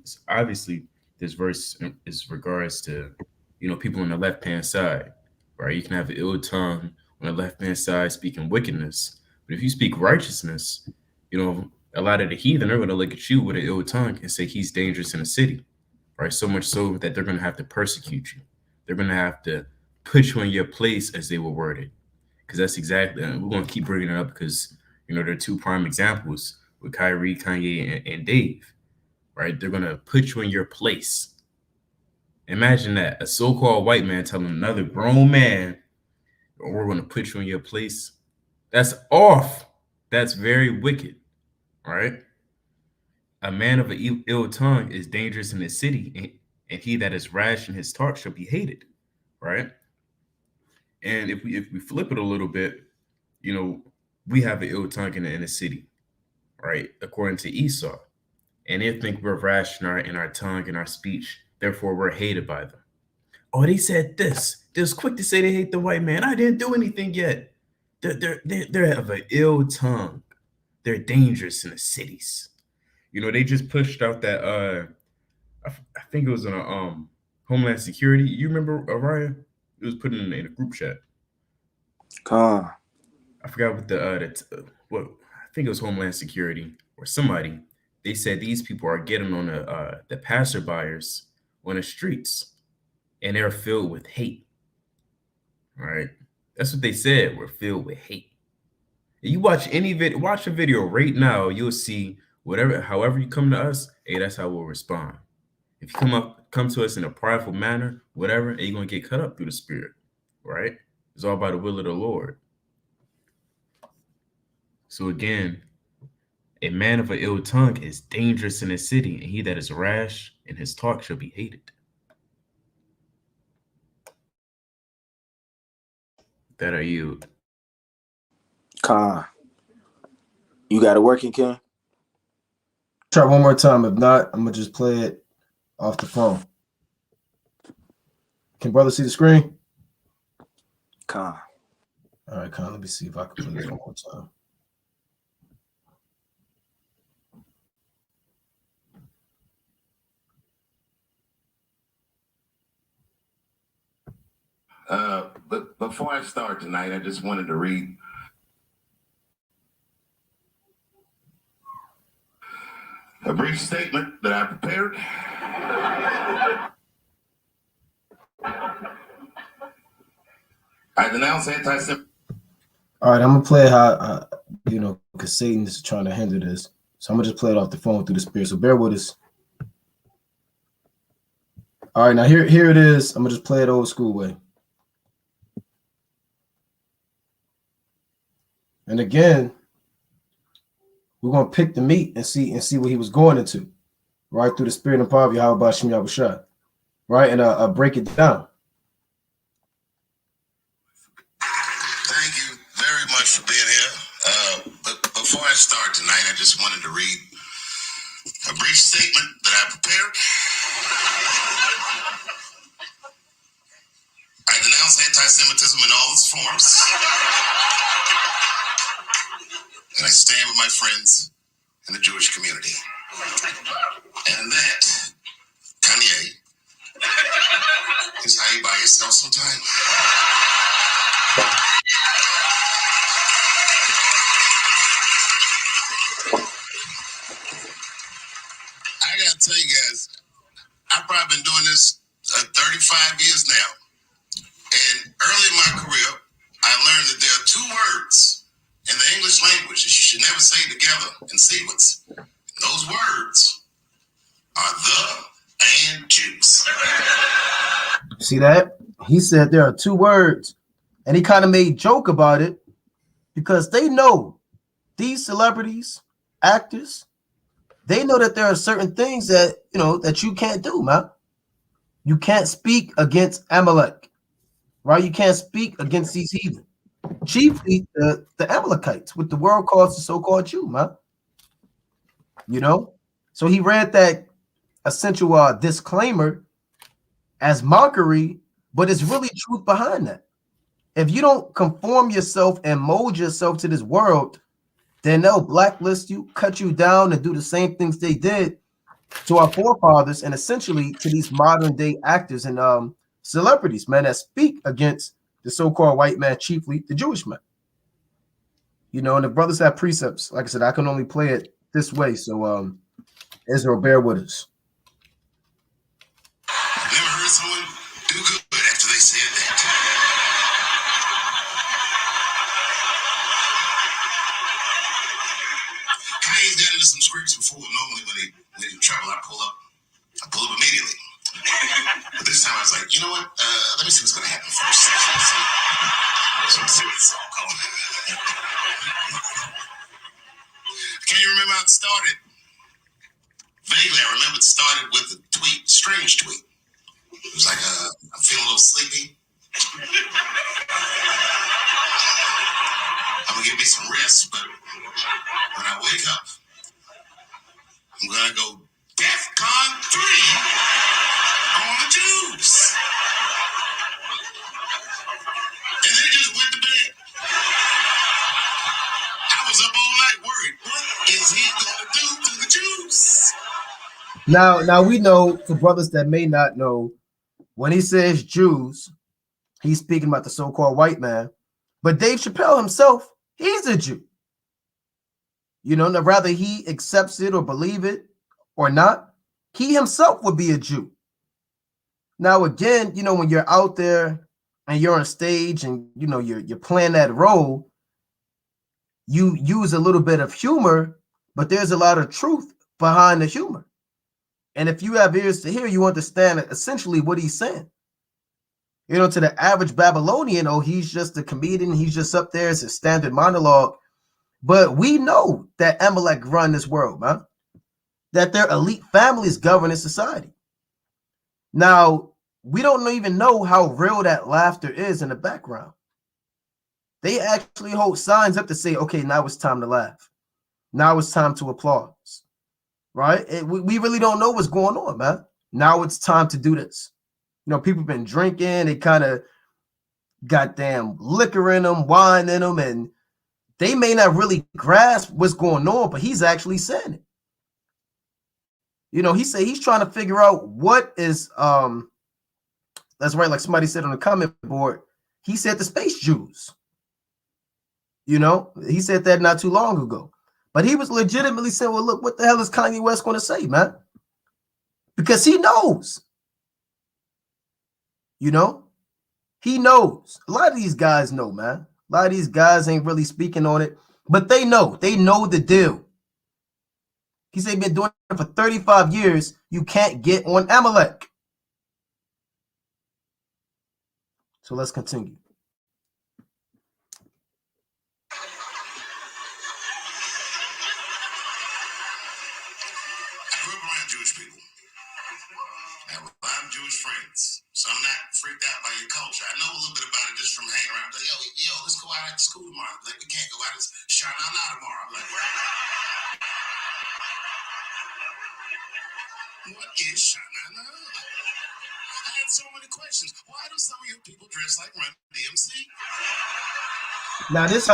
this verse is regards to, you know, people on the left-hand side, right? You can have an ill tongue on the left-hand side speaking wickedness, but if you speak righteousness, you know, a lot of the heathen are going to look at you with an ill tongue and say he's dangerous in the city, right? So much so that they're going to have to persecute you. They're going to have to put you in your place, as they were worded, because that's exactly, and we're going to keep bringing it up because, you know, there are two prime examples with Kyrie, Kanye, and Dave, right? They're going to put you in your place. Imagine that, a so-called white man telling another grown man, we're going to put you in your place. That's off. That's very wicked, right? A man of an ill tongue is dangerous in his city, and he that is rash in his talk shall be hated, right? And if we flip it a little bit, you know, we have an ill tongue in the city, right? According to Esau, and they think we're rash in our tongue and our speech, therefore we're hated by them. Oh, they said this. They're quick to say they hate the white man. I didn't do anything yet. They have an ill tongue. They're dangerous in the cities. You know, they just pushed out that I think it was on a Homeland Security. You remember, Araya? It was put in a group chat. I forgot what I think it was Homeland Security or somebody. They said these people are getting on the passerbyers on the streets, and they're filled with hate. All right, that's what they said. We're filled with hate. If you watch watch a video right now, you'll see however you come to us, hey, that's how we'll respond. If you come to us in a prideful manner, whatever, and you're gonna get cut up through the spirit, right? It's all by the will of the Lord. So again, a man of an ill tongue is dangerous in his city, and he that is rash in his talk shall be hated. That are you. You got it working, King? Try one more time. If not, I'm gonna just play it off the phone. Can brother see the screen? All right, Con, let me see if I can play this one more time. But before I start tonight, I just wanted to read a brief statement that I prepared. I denounce anti-Semitism. All right, I'm gonna play how because Satan is trying to hinder this. So I'm gonna just play it off the phone through the spirit. So bear with us. All right, now here it is. I'm gonna just play it old school way. And again, we're gonna pick the meat and see what he was going into, right, through the spirit and power of Yahweh Shem Yahushua, right, and break it down. Thank you very much for being here. But before I start tonight, I just wanted to read a brief statement that I prepared. I denounce anti-Semitism in all its forms, and I stand with my friends in the Jewish community. And that, Kanye, is how you buy yourself some time. I gotta tell you guys, I've probably been doing this 35 years now. And early in my career, I learned that there are two words in the English language that you should never say together in sequence. Those words are the and Jews. See that? He said there are two words, and he kind of made joke about it because they know these celebrities, actors, they know that there are certain things that that you can't do, man. You can't speak against Amalek, right? You can't speak against these heathen, chiefly the Amalekites, what the world calls the so-called Jew, man. So he read that essential disclaimer as mockery, but it's really truth behind that. If you don't conform yourself and mold yourself to this world, then they'll blacklist you, cut you down, and do the same things they did to our forefathers and essentially to these modern day actors and celebrities, man, that speak against the so-called white man, chiefly the Jewish man. And the brothers have precepts. Like I said, I can only play it this way. So Israel, bear with us. Never heard someone do good after they said that. Kanye's gotten into some scripts before. Normally when they in trouble, I pull up immediately. But this time I was like, you know what? Let me see what's gonna happen first. Let's see what's going on. Can you remember how it started? Vaguely, I remember it started with a tweet, strange tweet. It was like, I'm feeling a little sleepy. I'm gonna give me some rest, but when I wake up, I'm gonna go DEFCON 3 on the Jews. And then just went to bed. I was up all night worried. What is he gonna do to the Jews? Now we know, for brothers that may not know, when he says Jews, he's speaking about the so-called white man. But Dave Chapelle himself, he's a Jew. Now whether he accepts it or believe it or not, he himself would be a Jew. Now again, when you're out there and you're on stage and you're playing that role, you use a little bit of humor, but there's a lot of truth behind the humor. And if you have ears to hear, you understand essentially what he's saying. To the average Babylonian, he's just a comedian. He's just up there as a standard monologue. But we know that Amalek run this world, man. That their elite families govern in society. Now, we don't even know how real that laughter is in the background. They actually hold signs up to say, okay, now it's time to laugh. Now it's time to applaud. Right? We really don't know what's going on, man. Now it's time to do this. People have been drinking. They kind of got damn liquor in them, wine in them, and they may not really grasp what's going on, but he's actually saying it. He said he's trying to figure out what is, that's right, like somebody said on the comment board, he said the space Jews. He said that not too long ago. But he was legitimately saying, well, look, what the hell is Kanye West going to say, man? Because he knows. He knows. A lot of these guys know, man. A lot of these guys ain't really speaking on it, but they know the deal. He said, been doing it for 35 years. You can't get on Amalek. So let's continue. I grew up around Jewish people. I have a lot of Jewish friends, so I'm not freaked out by your culture. I know a little bit about it just from hanging around. Like, yo, let's go out to school tomorrow. Like, we can't go out. It's Shana tomorrow. I'm like, what is Shana? I had so many questions. Why do some of you people dress like Run DMC? Now this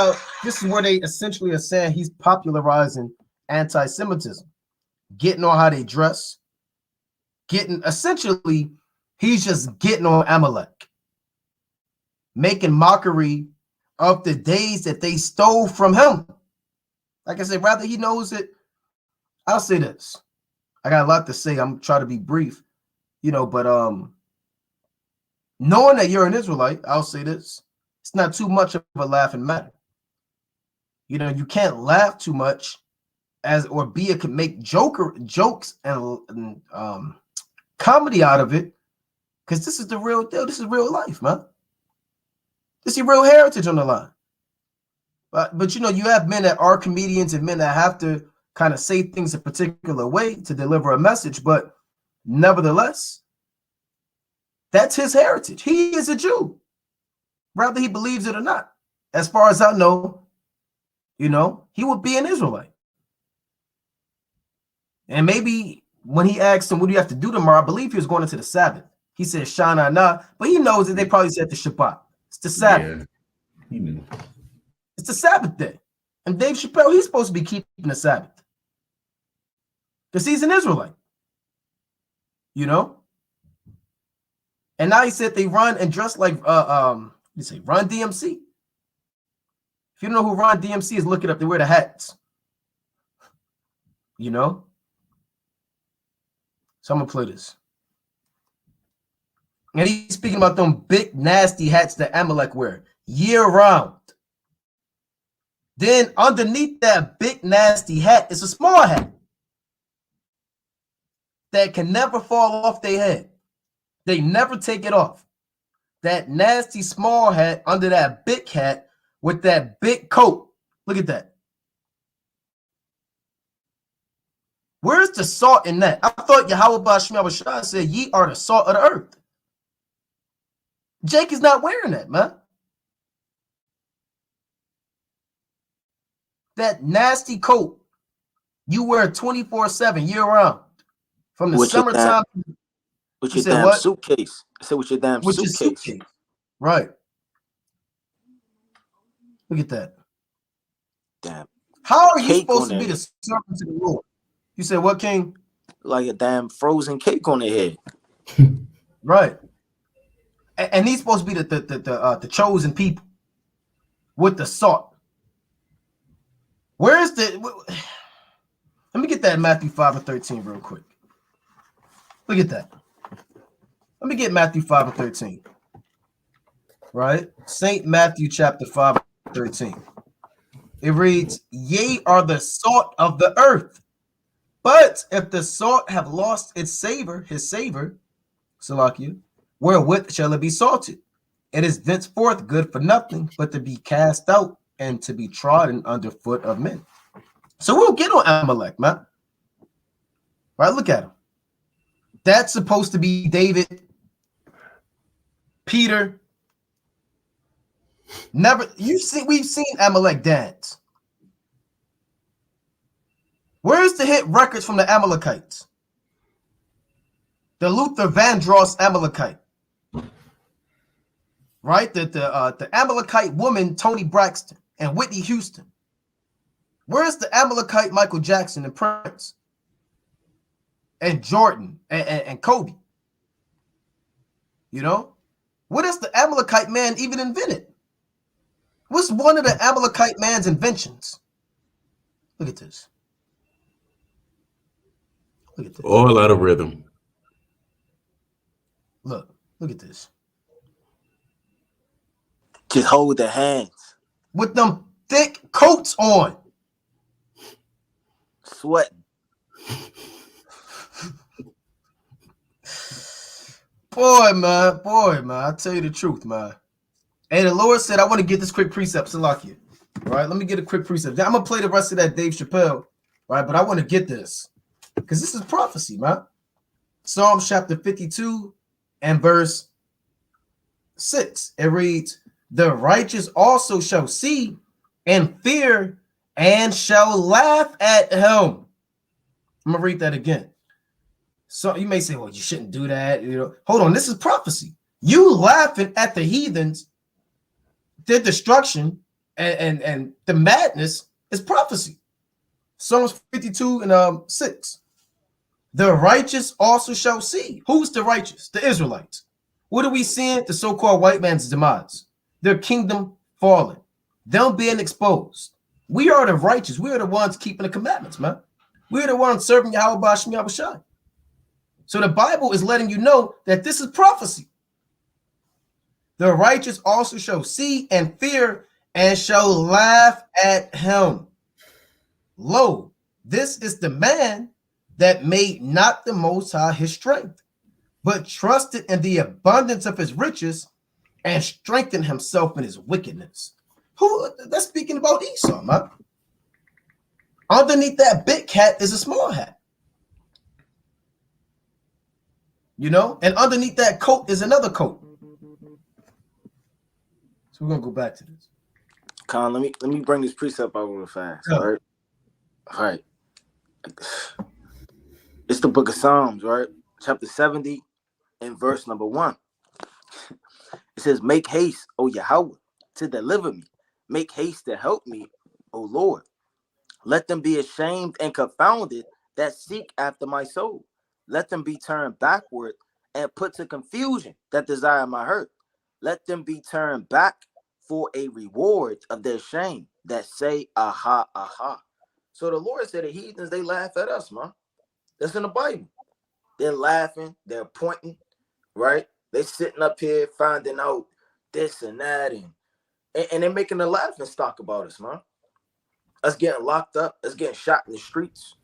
is where they essentially are saying he's popularizing anti-Semitism, getting on how they dress, essentially he's just getting on Amalek, making mockery of the days that they stole from him. Like I said, rather he knows it. I'll say this. I got a lot to say. I'm trying to be brief, but knowing that you're an Israelite, I'll say this. It's not too much of a laughing matter. You can't laugh too much make jokes and comedy out of it, because this is the real deal. This is real life, man. This is your real heritage on the line. But you have men that are comedians and men that have to kind of say things a particular way to deliver a message, but nevertheless, that's his heritage. He is a Jew, whether he believes it or not. As far as I know, he would be an Israelite. And maybe when he asked him, what do you have to do tomorrow? I believe he was going into the Sabbath. He said, Shana na, but he knows that they probably said the Shabbat. It's the Sabbath. Yeah, he knew. It's the Sabbath day. And Dave Chapelle, he's supposed to be keeping the Sabbath, because he's an Israelite. And now he said they run and dress like Run DMC. If you don't know who Run DMC is, look it up. They wear the hats. So I'm gonna play this. And he's speaking about them big nasty hats that Amalek wear year round. Then underneath that big nasty hat is a small hat that can never fall off their head. They never take it off. That nasty small hat under that big hat with that big coat. Look at that. Where's the salt in that? I thought Yahweh Bashar said, ye are the salt of the earth. Jake is not wearing that, man. That nasty coat you wear 24/7 year round. From the summertime. With your damn suitcase. I said with your damn suitcase. Right. Look at that. Damn. How are you supposed to be the servant to the Lord? You said what, King? Like a damn frozen cake on their head. Right. And he's supposed to be the chosen people with the salt. Where's the... Let me get that in Matthew 5:13 real quick. Look at that. Let me get Matthew 5:13. Right? St. Matthew chapter 5:13. It reads, ye are the salt of the earth. But if the salt have lost its savor, Salakia, wherewith shall it be salted? It is thenceforth good for nothing, but to be cast out and to be trodden under foot of men. So we'll get on Amalek, man. Right? Look at him. That's supposed to be David, Peter. We've seen Amalek dance. Where's the hit records from the Amalekites? The Luther Vandross Amalekite. Right? The Amalekite woman, Toni Braxton and Whitney Houston. Where's the Amalekite Michael Jackson and Prince? And Jordan and Kobe? What is the Amalekite man even invented? What's one of the Amalekite man's inventions? Look at this. Look at this. All out of rhythm. Look at this. Just hold their hands. with them thick coats on. Sweat. Boy, man. I tell you the truth, man. And the Lord said, I want to get this quick precept, Salakia. Right? Let me get a quick precept. I'm going to play the rest of that Dave Chapelle, right? But I want to get this because this is prophecy, man. Psalms chapter 52 and verse 6. It reads, the righteous also shall see and fear and shall laugh at him. I'm going to read that again. So you may say, well, you shouldn't do that. You know, hold on. This is prophecy. You laughing at the heathens, their destruction, and the madness is prophecy. Psalms 52 and 6. The righteous also shall see. Who's the righteous? The Israelites. What are we seeing? The so-called white man's demise. Their kingdom falling. Them being exposed. We are the righteous. We are the ones keeping the commandments, man. We are the ones serving Yahweh B'Shem Yahushai. So the Bible is letting you know that this is prophecy. The righteous also shall see and fear and shall laugh at him. Lo, this is the man that made not the Most High his strength, but trusted in the abundance of his riches and strengthened himself in his wickedness. Who? That's speaking about Esau, man. Underneath that big hat is a small hat. You know, and underneath that coat is another coat. So we're gonna go back to this. Con, let me bring this precept out real fast. Yeah. All right. It's the book of Psalms, right? Chapter 70 and verse number 1. It says, make haste, O Yahweh, to deliver me. Make haste to help me, O Lord. Let them be ashamed and confounded that seek after my soul. Let them be turned backward and put to confusion that desire my hurt. Let them be turned back for a reward of their shame that say, aha, aha. So the Lord said the heathens, they laugh at us, man. That's in the Bible. They're laughing, they're pointing, right? They're sitting up here finding out this and that, and they're making a laughing stock about us, man. Us getting locked up, us getting shot in the streets,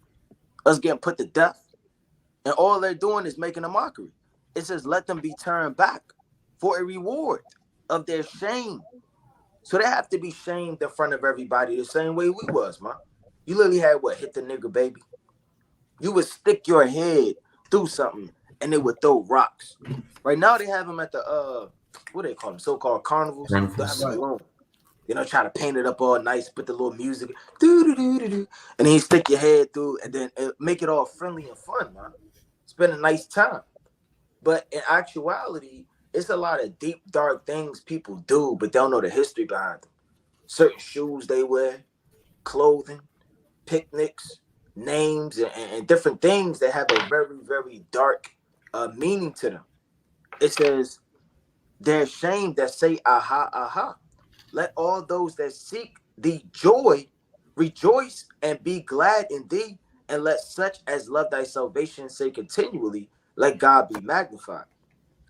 us getting put to death. And all they're doing is making a mockery. It says, let them be turned back for a reward of their shame. So they have to be shamed in front of everybody the same way we was, man. You literally had what? Hit the nigger, baby. You would stick your head through something and they would throw rocks. Right now they have them at the, what do they call them? So-called carnivals. They have them alone. You know, try to paint it up all nice, put the little music, and then you stick your head through and then make it all friendly and fun, man. Spend a nice time. But in actuality, it's a lot of deep, dark things people do, but they don't know the history behind them. Certain shoes they wear, clothing, picnics, names, and different things that have a very, very dark meaning to them. It says, they're ashamed that say, aha, aha. Let all those that seek thee joy rejoice and be glad in thee, and let such as love thy salvation say continually, let God be magnified.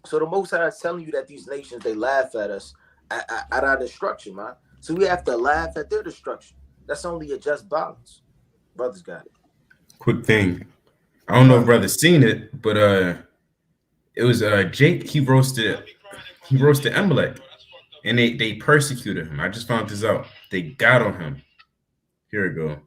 So the Most High is telling you that these nations, they laugh at us at our destruction, man. So we have to laugh at their destruction. That's only a just balance. Brothers got it. Quick thing. I don't know if brother's seen it, but it was Jake, he roasted Amalek. And they persecuted him. I just found this out. They got on him. Here we go.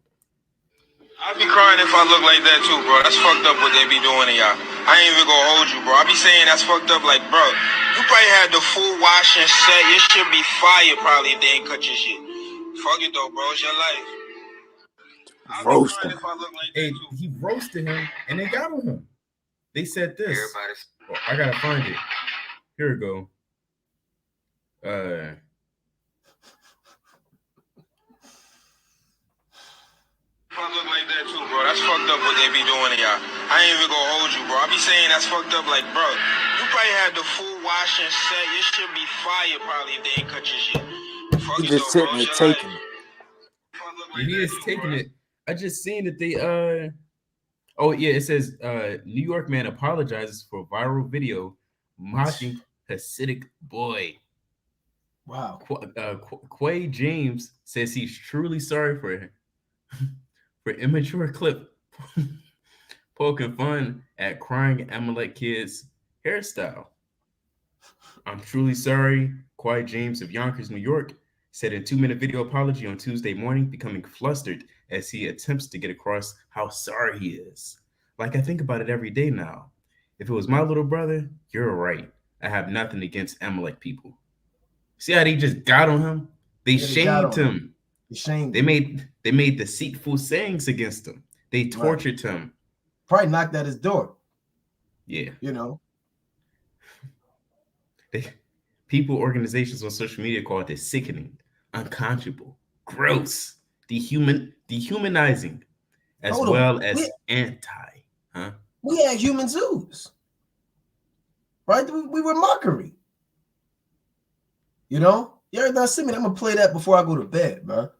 I'd be crying if I look like that too, bro. That's fucked up what they be doing to y'all. I ain't even gonna hold you, bro. I be saying that's fucked up. Like, bro, you probably had the full wash and set. Your shit be fire probably if they ain't cut your shit. Fuck it though, bro. It's your life. Roasting. Hey, he roasted him and they got on him. They said this. Oh, I gotta find it. Here we go. If I look like that too, bro, that's fucked up what they be doing to y'all. I ain't even gonna hold you, bro. I be saying that's fucked up. Like, bro, you probably had the full wash and set. Your shit be fire probably if they ain't cut your shit. Fuck He it just though, sitting bro. here It's your taking life. Yeah, he is taking it. I just seen that they oh yeah, it says New York man apologizes for viral video mocking Hasidic boy. Wow. Quay James says he's truly sorry for immature clip poking fun at crying Amalek kids hairstyle. I'm truly sorry, Quiet James of Yonkers, New York, said in 2-minute video apology on Tuesday morning, becoming flustered as he attempts to get across how sorry he is. Like, I think about it every day now. If it was my little brother, you're right. I have nothing against Amalek people. See how they just got on him? They Yeah, they got shamed on him. him. They shamed They him. made deceitful sayings against him. They Right. tortured him. Probably knocked at his door. Yeah. You know. People, organizations on social media call it sickening, unconscionable, gross, dehumanizing, as Hold on. well as anti. Huh? We had human zoos. Right? We were mockery. You know? You heard that? I'm gonna play that before I go to bed, man.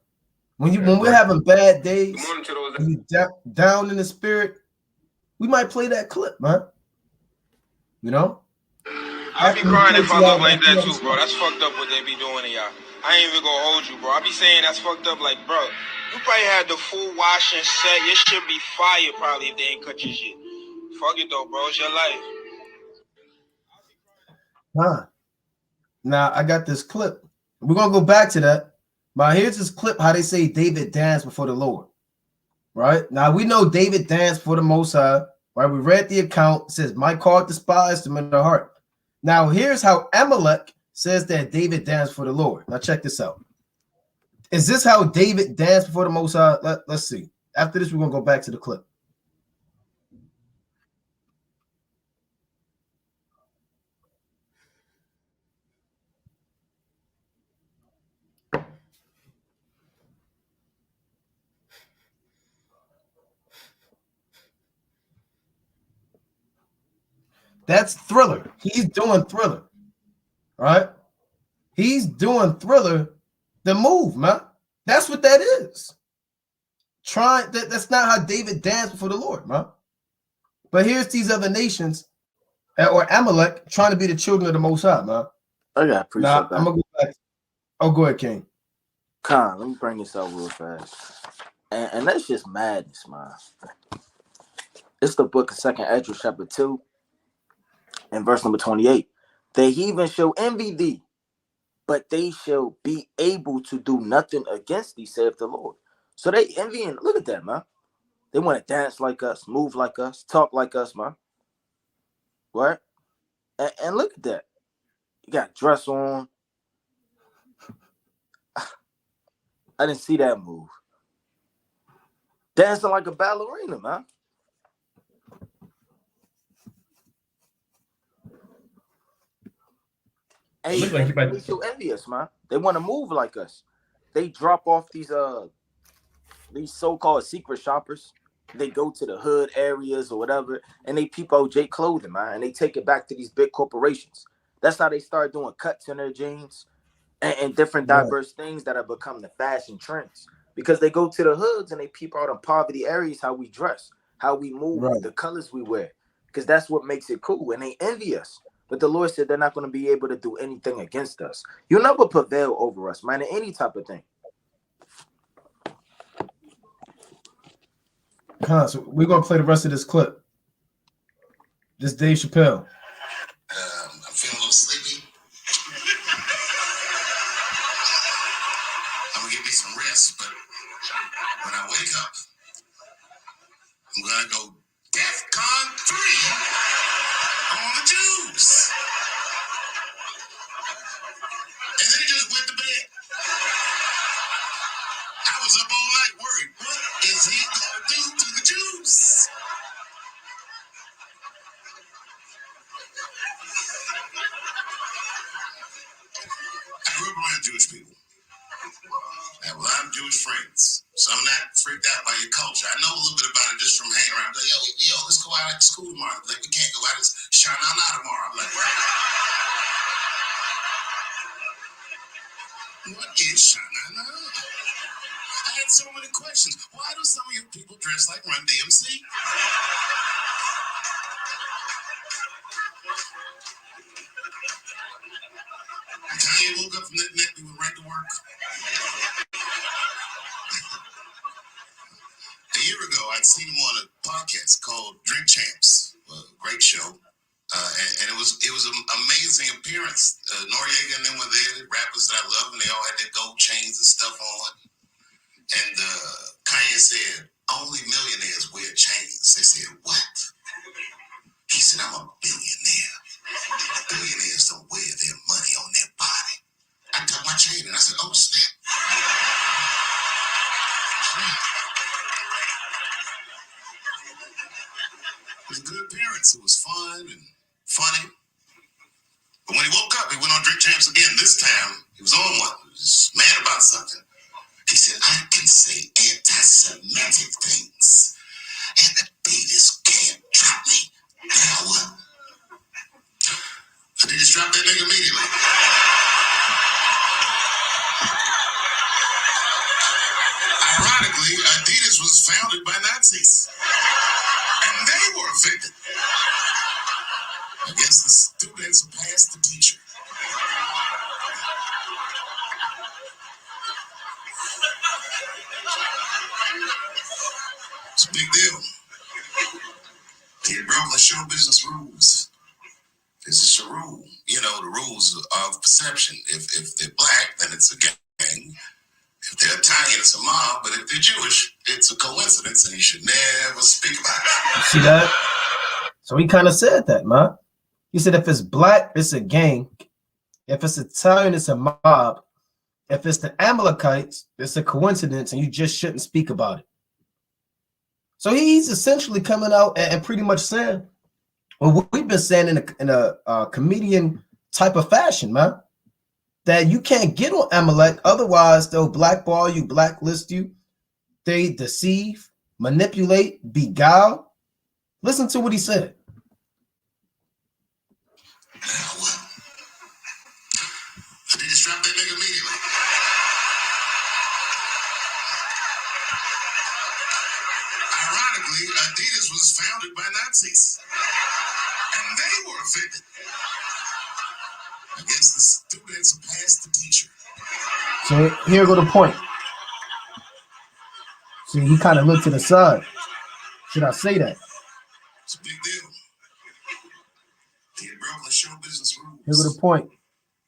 When we're having bad days, when you down in the spirit, we might play that clip, man. You know? I be crying if I look like that too, bro. That's fucked up what they be doing to y'all. I ain't even gonna hold you, bro. I be saying that's fucked up. Like, bro, you probably had the full wash and set. Your shit be fire probably if they ain't cut your shit. Fuck it though, bro. It's your life. Huh. Now I got this clip. We're gonna go back to that. But here's this clip how they say David danced before the Lord. Right? Now we know David danced for the Most High. Right? We read the account. It says, my heart despised him in the heart. Now here's how Amalek says that David danced for the Lord. Now check this out. Is this how David danced before the Most High? Let's see. After this, we're gonna go back to the clip. That's Thriller. He's doing Thriller, right? He's doing Thriller, the move, man. That's what that is. That's not how David danced before the Lord, man. But here's these other nations, or Amalek, trying to be the children of the Most High, man. I got appreciate that. I'm gonna go back. Oh, go ahead, King. Con, let me bring this up real fast. And that's just madness, man. It's the book of 2nd Ezra, chapter 2, and verse number 28. The heathen shall envy thee, but they shall be able to do nothing against thee, saith the Lord. So they envying. Look at that, man. They want to dance like us, move like us, talk like us, man. Right? And look at that. You got dress on. I didn't see that move. Dancing like a ballerina, man. Hey, they so envious, man. They want to move like us. They drop off these so-called secret shoppers. They go to the hood areas or whatever, and they peep out J clothing, man, and they take it back to these big corporations. That's how they start doing cuts in their jeans and different diverse things that have become the fashion trends. Because they go to the hoods and they peep out in poverty areas how we dress, how we move, the colors we wear. Because that's what makes it cool, and they envy us. But the Lord said they're not going to be able to do anything against us. You'll never prevail over us, man, in any type of thing. So we're going to play the rest of this clip. This Dave Chapelle. I'm feeling a little sleepy. I'm going to give me some rest, but when I wake up, I'm going to go DEFCON 3 on the Jews. And then he just went to bed. I was up all night worried. What is he going to do to the Jews? I grew up around Jewish people. I have a lot of Jewish friends. So I'm not freaked out by your culture. I know a little bit about it just from hanging around. Like, yo, let's go out at school tomorrow. Like, we can't go out. It's Shana tomorrow. I'm like, what? What is Shana? I had so many questions. Why do some of you people dress like Run DMC? I'm telling you day woke up from that nap, we went right to work. A year ago, I'd seen him on a podcast called Drink Champs. Great show. And it was an amazing appearance. Noriega and them were there, the rappers that I love, and they all had their gold chains and stuff on. And Kanye said, only millionaires wear chains. They said, what? He said, I'm a billionaire. Billionaires don't wear their money on their body. I took my chain and I said, oh, snap. It was a good appearance. It was fun and funny. But when he woke up, he went on Drink Champs again. This time, he was on one. He was mad about something. He said, I can say anti-Semitic things, and the Beatles can't drop me. Now what? They just dropped that nigga immediately. Ironically, Adidas was founded by Nazis, and they were offended. I guess the students passed the teacher. It's a big deal. He had broken the show business rules. It's just a rule. You know, the rules of perception. If they're black, then it's a gang. If they're Italian, it's a mob. But if they're Jewish, it's a coincidence, and you should never speak about it. See that? So he kind of said that, man. He said if it's black, it's a gang. If it's Italian, it's a mob. If it's the Amalekites, it's a coincidence, and you just shouldn't speak about it. So he's essentially coming out and pretty much saying what we've been saying in a comedian type of fashion, man. That you can't get on Amalek, otherwise they'll blackball you, blacklist you. They deceive, manipulate, beguile. Listen to what he said. They just dropped that nigga immediately. Ironically, Adidas was founded by Nazis, and they were offended. I guess the students passed the teacher. So here go the point. See, he kind of looked to the side. Should I say that? It's a big deal. He had broken the show business rules. Here go the point.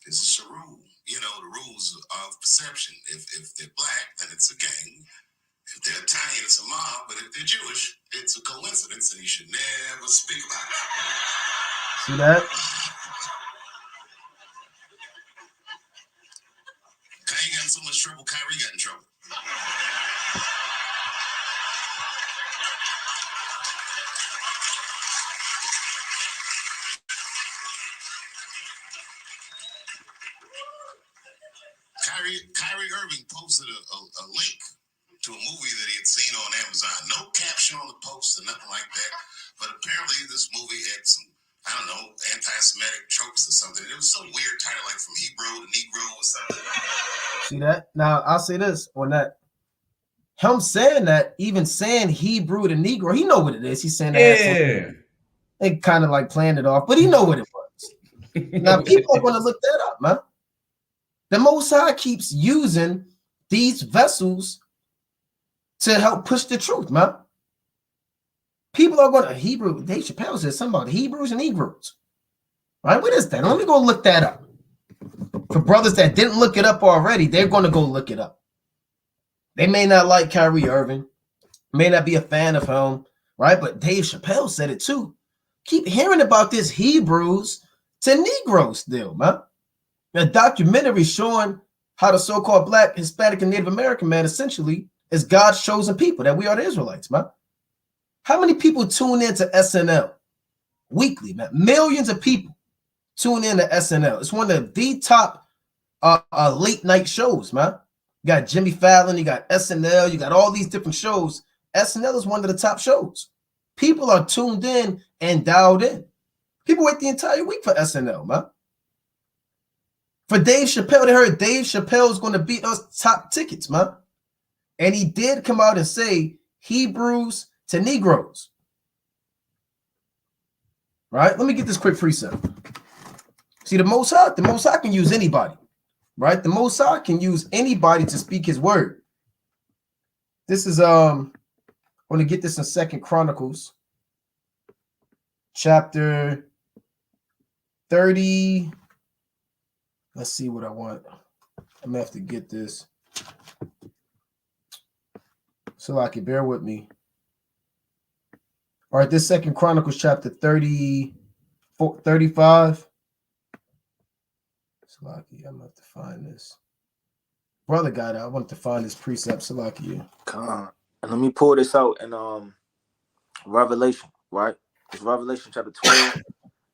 It's just a rule. You know, the rules of perception. If they're black, then it's a gang. If they're Italian, it's a mob. But if they're Jewish, it's a coincidence, and you should never speak about it. See that? Kanye got in so much trouble, Kyrie got in trouble. Kyrie Irving posted a link to a movie that he had seen on Amazon. No caption on the post or nothing like that. But apparently this movie had some, I don't know, anti-Semitic tropes or something. It was some weird title, like From Hebrew to Negro or something. See that? Now, I'll say this on that. Him saying that, even saying Hebrew to Negro, he know what it is. He's saying that. Yeah. They kind of like planned it off, but he know what it was. Now, people are going to look that up, man. The Most High keeps using these vessels to help push the truth, man. People are going to Hebrew. Dave Chapelle said something about Hebrews and Negroes. Right? What is that? Let me go look that up. For brothers that didn't look it up already, they're going to go look it up. They may not like Kyrie Irving, may not be a fan of him, right? But Dave Chapelle said it too. Keep hearing about this Hebrews to Negroes still, man. A documentary showing how the so-called Black, Hispanic, and Native American man essentially is God's chosen people, that we are the Israelites, man. How many people tune into SNL weekly, man? Millions of people tune in to SNL. It's one of the top late night shows, man. You got Jimmy Fallon, you got SNL, you got all these different shows. SNL is one of the top shows. People are tuned in and dialed in. People wait the entire week for SNL, man. For Dave Chapelle, they heard Dave Chapelle is going to beat us top tickets, man. And he did come out and say Hebrews to Negroes. Right? Let me get this quick precept. See, the Most High can use anybody. right? The Most High can use anybody to speak his word. This is I want to get this in Second Chronicles, chapter 30. Let's see what I want. I'm gonna have to get this. So I can bear with me. All right, this Second Chronicles chapter 35. Salaki, I'm gonna have to find this. Brother got it. I want to find this precept. Salaki. Come on. And let me pull this out in Revelation, right? It's Revelation chapter 12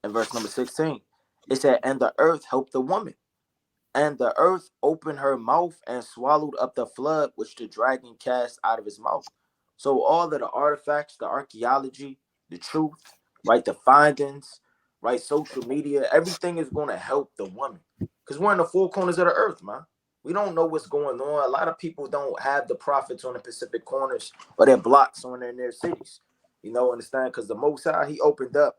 and verse number 16. It said, and the earth helped the woman. And the earth opened her mouth and swallowed up the flood which the dragon cast out of his mouth. So all of the artifacts, the archaeology, the truth, right, the findings, right, social media, everything is going to help the woman. Because we're in the four corners of the earth, man. We don't know what's going on. A lot of people don't have the prophets on the Pacific corners or their blocks on their cities. You know, understand? Because the Most High, he opened up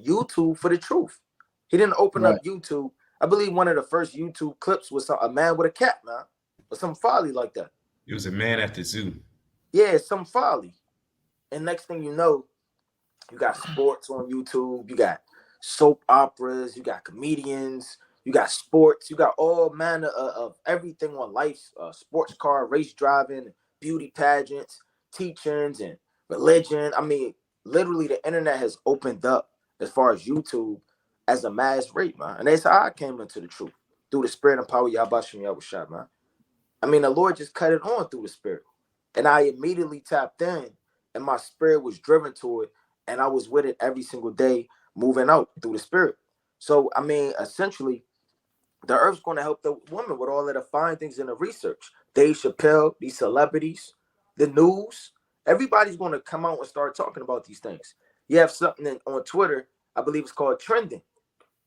YouTube for the truth. He didn't open up YouTube. I believe one of the first YouTube clips was a man with a cat, man, or some folly like that. It was a man at the zoo. Yeah, some folly. And next thing you know, you got sports on YouTube, you got soap operas, you got comedians, you got sports, you got all manner of everything on life, sports car, race driving, beauty pageants, teachings, and religion. I mean, literally the internet has opened up as far as YouTube as a mass rate, man. And that's how I came into the truth, through the spirit and power of Yahbashim Yahushua, man. I mean, the Lord just cut it on through the spirit. And I immediately tapped in, and my spirit was driven to it, and I was with it every single day, moving out through the spirit. So, I mean, essentially, the earth's going to help the woman with all of the findings and the research. Dave Chapelle, these celebrities, the news, everybody's going to come out and start talking about these things. You have something on Twitter, I believe it's called trending.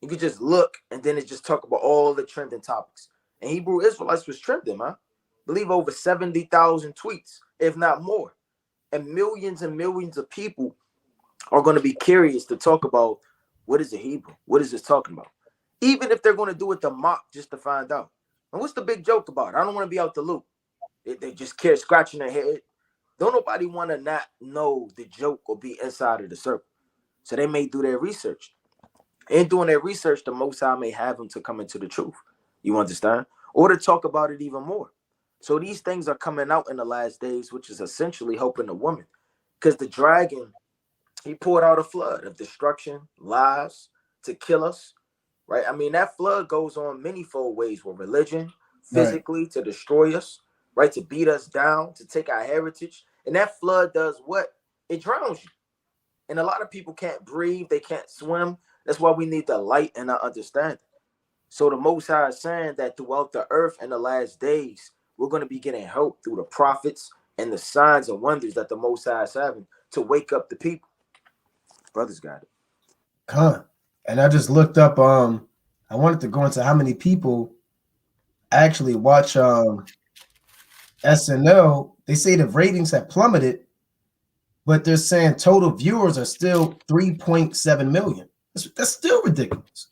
You could just look, and then it just talk about all the trending topics. And Hebrew Israelites was trending, man. I believe over 70,000 tweets, if not more. And millions of people are going to be curious to talk about what is the Hebrew? What is this talking about? Even if they're going to do it to mock just to find out. And what's the big joke about it? I don't want to be out the loop. They just care scratching their head. Don't nobody want to not know the joke or be inside of the circle. So they may do their research. In doing their research, the Most High may have them to come into the truth. You understand? Or to talk about it even more. So these things are coming out in the last days, which is essentially helping the woman. Because the dragon, he poured out a flood of destruction, lies, to kill us. Right? I mean, that flood goes on manyfold ways with religion, physically, to destroy us, right? To beat us down, to take our heritage. And that flood does what? It drowns you. And a lot of people can't breathe. They can't swim. That's why we need the light and our understanding. So the Most High is saying that throughout the earth in the last days, we're going to be getting help through the prophets and the signs and wonders that the Most High is having to wake up the people. Brothers got it. And I just looked up, I wanted to go into how many people actually watch SNL. They say the ratings have plummeted, but they're saying total viewers are still 3.7 million. That's still ridiculous.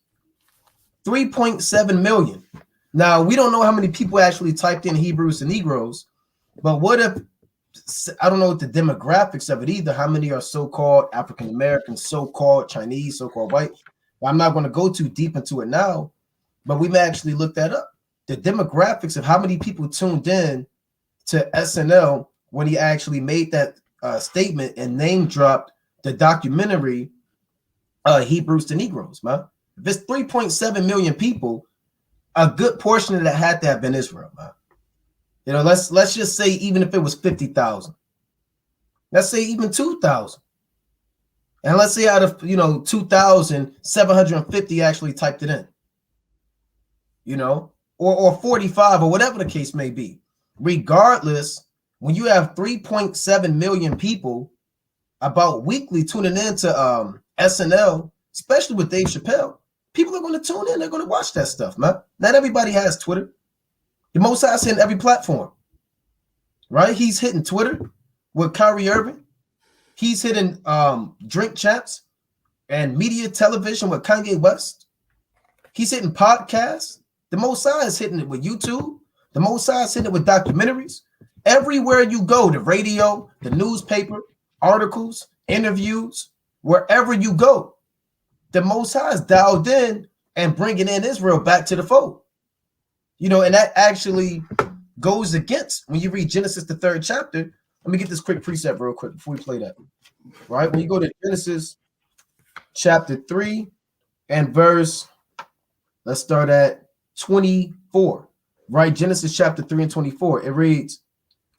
3.7 million. Now, we don't know how many people actually typed in Hebrews and Negroes, but what if, I don't know what the demographics of it either, how many are so-called African-American, so-called Chinese, so-called white. I'm not going to go too deep into it now, but we may actually look that up. The demographics of how many people tuned in to SNL when he actually made that statement and name dropped the documentary Hebrews to Negroes, man. If it's 3.7 million people, a good portion of that had to have been Israel, man. You know, let's just say even if it was 50,000, let's say even 2,000, and let's say out of 2,750 actually typed it in, or 45 or whatever the case may be. Regardless, when you have 3.7 million people about weekly tuning into SNL, especially with Dave Chapelle, people are going to tune in. They're going to watch that stuff, man. Not everybody has Twitter. The Most High is hitting every platform, right? He's hitting Twitter with Kyrie Irving. He's hitting Drink Champs and media television with Kanye West. He's hitting podcasts The Most High is hitting it with YouTube. The Most High is hitting it with documentaries. Everywhere you go, the radio, the newspaper, articles, interviews, wherever you go, the Most High is dialed in and bringing in Israel back to the fold. You know, and that actually goes against, when you read Genesis, the 3rd chapter. Let me get this quick precept real quick before we play that. Right? When you go to Genesis chapter 3 and verse, let's start at 24. Right? Genesis chapter 3 and 24. It reads,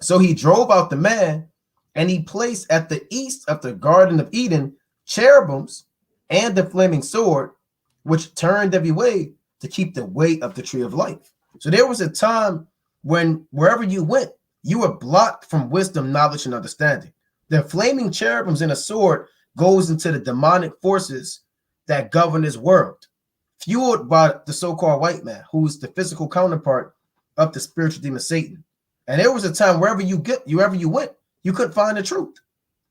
so he drove out the man, and he placed at the east of the Garden of Eden cherubims and the flaming sword, which turned every way to keep the way of the tree of life. So there was a time when wherever you went, you were blocked from wisdom, knowledge, and understanding. The flaming cherubims and a sword goes into the demonic forces that govern this world, fueled by the so-called white man, who is the physical counterpart of the spiritual demon Satan. And there was a time wherever you went, you couldn't find the truth.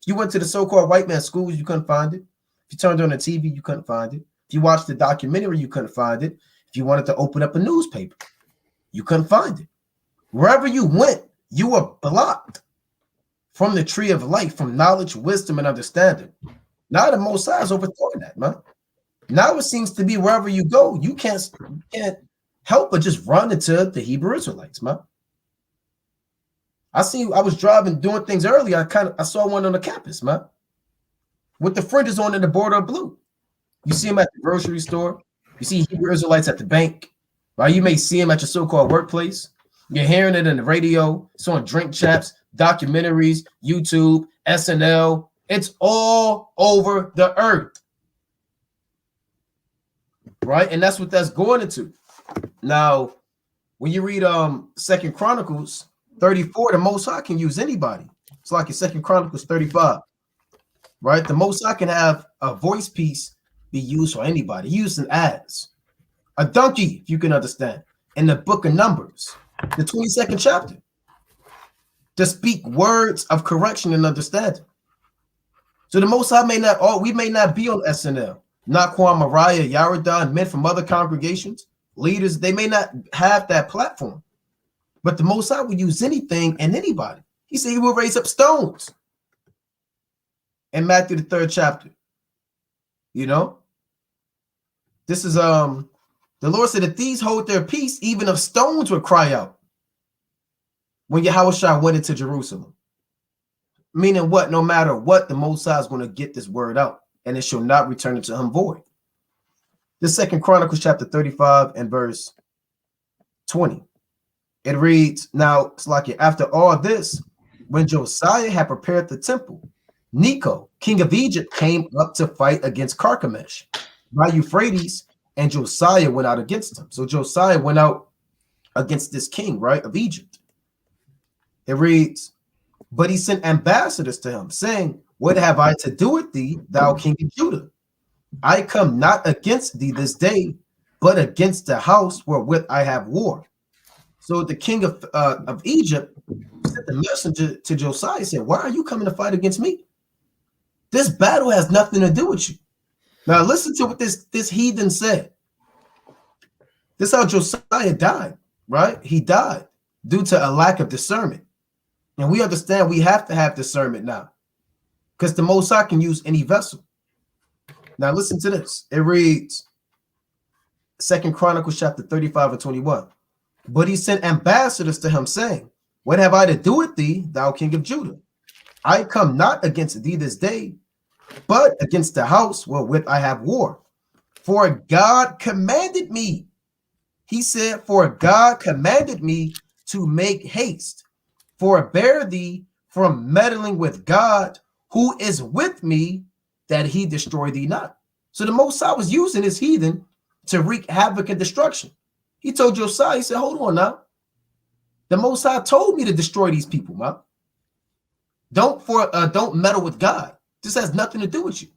If you went to the so-called white man schools, you couldn't find it. If you turned on the TV, you couldn't find it. If you watched the documentary, you couldn't find it. If you wanted to open up a newspaper, you couldn't find it. Wherever you went, you were blocked from the tree of life, from knowledge, wisdom, and understanding. Now the Most High is overthrowing that, man. Now it seems to be wherever you go, you can't help but just run into the Hebrew Israelites, man. I was driving, doing things earlier. I saw one on the campus, man, with the fringes on in the border of blue. You see them at the grocery store. You see Hebrew Israelites at the bank, right? You may see them at your so-called workplace. You're hearing it in the radio. It's on drink chaps, documentaries, YouTube, SNL. It's all over the earth, right? And that's what that's going into. Now, when you read 2 Chronicles 34, the Most High can use anybody. It's like in 2 Chronicles 35, right? The Most High can have a voice piece be used for anybody. He used an ass, a donkey, if you can understand, in the book of Numbers, the 22nd chapter, to speak words of correction and understanding. So the Most High we may not be on SNL, Naquan, Mariah, Yaradan, men from other congregations, leaders, they may not have that platform. But the Most High will use anything and anybody. He said he will raise up stones. In Matthew, the 3rd chapter. You know? This is, the Lord said, if these hold their peace, even of stones would cry out. When Yahushua went into Jerusalem. Meaning what? No matter what, the Most High is going to get this word out. And it shall not return unto him void. The 2 Chronicles chapter 35 and verse 20. It reads, now it's like after all this, when Josiah had prepared the temple, Necho, king of Egypt, came up to fight against Carchemish by Euphrates, and Josiah went out against him. So Josiah went out against this king, right, of Egypt. It reads, but he sent ambassadors to him, saying, what have I to do with thee, thou king of Judah? I come not against thee this day, but against the house wherewith I have war. So the king of Egypt sent the messenger to Josiah and said, why are you coming to fight against me? This battle has nothing to do with you. Now listen to what this heathen said. This is how Josiah died, right? He died due to a lack of discernment. And we understand we have to have discernment now because the Most High can use any vessel. Now listen to this. It reads 2 Chronicles chapter 35 and 21. But he sent ambassadors to him, saying, what have I to do with thee, thou king of Judah? I come not against thee this day, but against the house wherewith I have war. For God commanded me. He said, for God commanded me to make haste, forbear thee from meddling with God, who is with me, that he destroy thee not. So the Most High was using his heathen to wreak havoc and destruction. He told Josiah, he said, hold on now. The Most High told me to destroy these people, man. Don't meddle with God. This has nothing to do with you.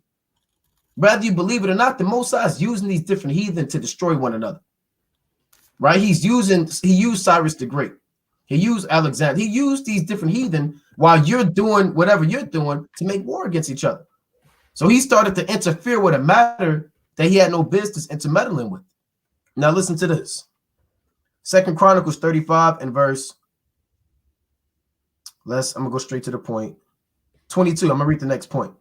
Whether you believe it or not, the Most High is using these different heathen to destroy one another. Right? He used Cyrus the Great. He used Alexander. He used these different heathen while you're doing whatever you're doing to make war against each other. So he started to interfere with a matter that he had no business intermeddling with. Now listen to this. Second Chronicles 35 and verse. I'm gonna go straight to the point. 22. I'm gonna read the next point.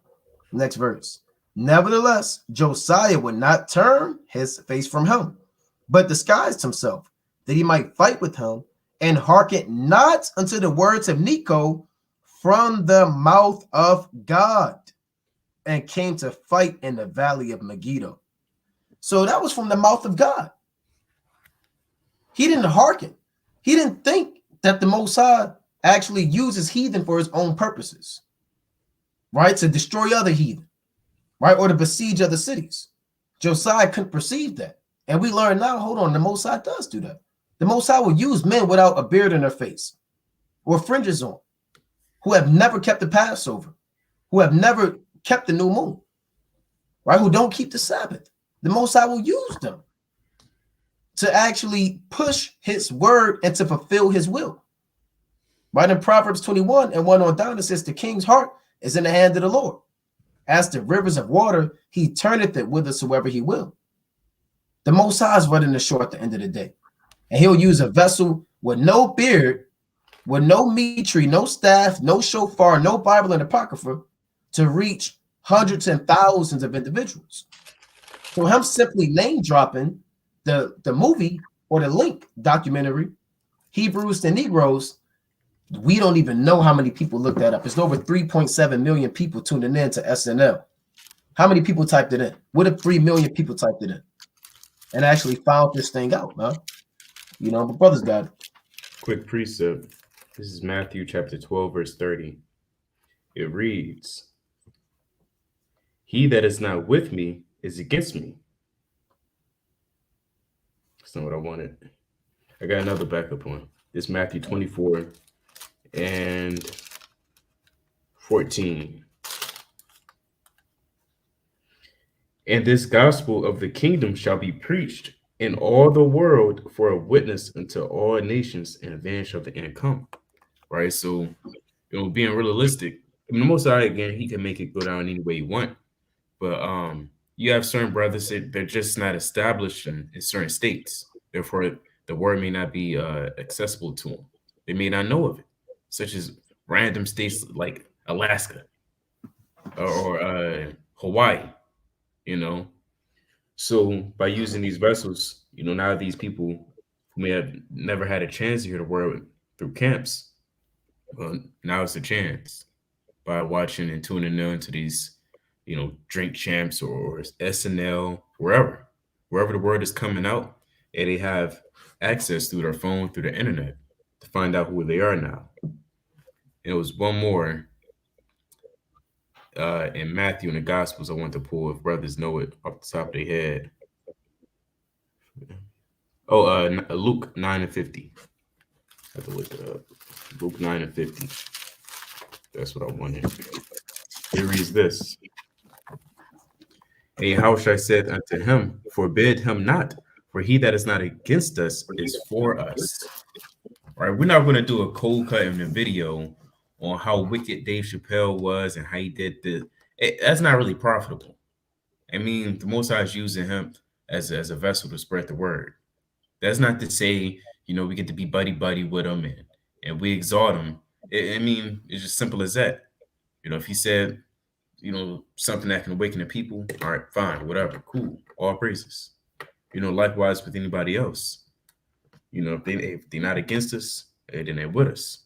Next verse. Nevertheless, Josiah would not turn his face from him, but disguised himself, that he might fight with him, and hearkened not unto the words of Necho from the mouth of God, and came to fight in the valley of Megiddo. So that was from the mouth of God. He didn't hearken. He didn't think that the Most High actually uses heathen for his own purposes, right? To destroy other heathen, right? Or to besiege other cities. Josiah couldn't perceive that. And we learn now, hold on, the Most High does do that. The Most High will use men without a beard in their face or fringes on, who have never kept the Passover, who have never kept the new moon, right? Who don't keep the Sabbath. The Most High will use them to actually push his word and to fulfill his will. Right in Proverbs 21 and 1 on down, it says, the king's heart is in the hand of the Lord. As the rivers of water, he turneth it whithersoever he will. The Most High is running the show at the end of the day. And he'll use a vessel with no beard, with no mitre, no staff, no shofar, no Bible and Apocrypha to reach hundreds and thousands of individuals. So him simply name dropping the movie or the link documentary, Hebrews to Negroes, we don't even know how many people looked that up. It's over 3.7 million people tuning in to SNL. How many people typed it in? What if 3 million people typed it in and actually found this thing out, man? You know, but brothers got it. Quick precept. This is Matthew chapter 12, verse 30. It reads, he that is not with me is against me. That's not what I wanted. I got another backup one. It's Matthew 24 and 14. And this gospel of the kingdom shall be preached in all the world for a witness unto all nations, and then shall the end come. Right? So, being realistic, I mean, the Most High, again, he can make it go down any way you want. But you have certain brothers that they're just not established in certain states. Therefore, the word may not be accessible to them. They may not know of it, such as random states like Alaska or Hawaii, So by using these vessels, now these people who may have never had a chance to hear the word through camps, well, now it's a chance by watching and tuning in to these, Drink Champs or SNL, wherever the word is coming out, and they have access through their phone, through the internet, to find out who they are now. And it was one more in Matthew in the Gospels I want to pull, if brothers know it off the top of their head. Oh, Luke 9 and 50. I have to look it up. Luke 9 and 50. That's what I wanted. It reads this. A house I said unto him, forbid him not, for he that is not against us is for us. All right, we're not going to do a cold cut in the video on how wicked Dave Chapelle was and how he did this. That's not really profitable. I mean, the Most High is using him as a vessel to spread the word. That's not to say, we get to be buddy with him and we exalt him. I mean, it's just simple as that. If he said, something that can awaken the people, all right, fine, whatever, cool, all praises. Likewise with anybody else. If they're not against us, then they're with us.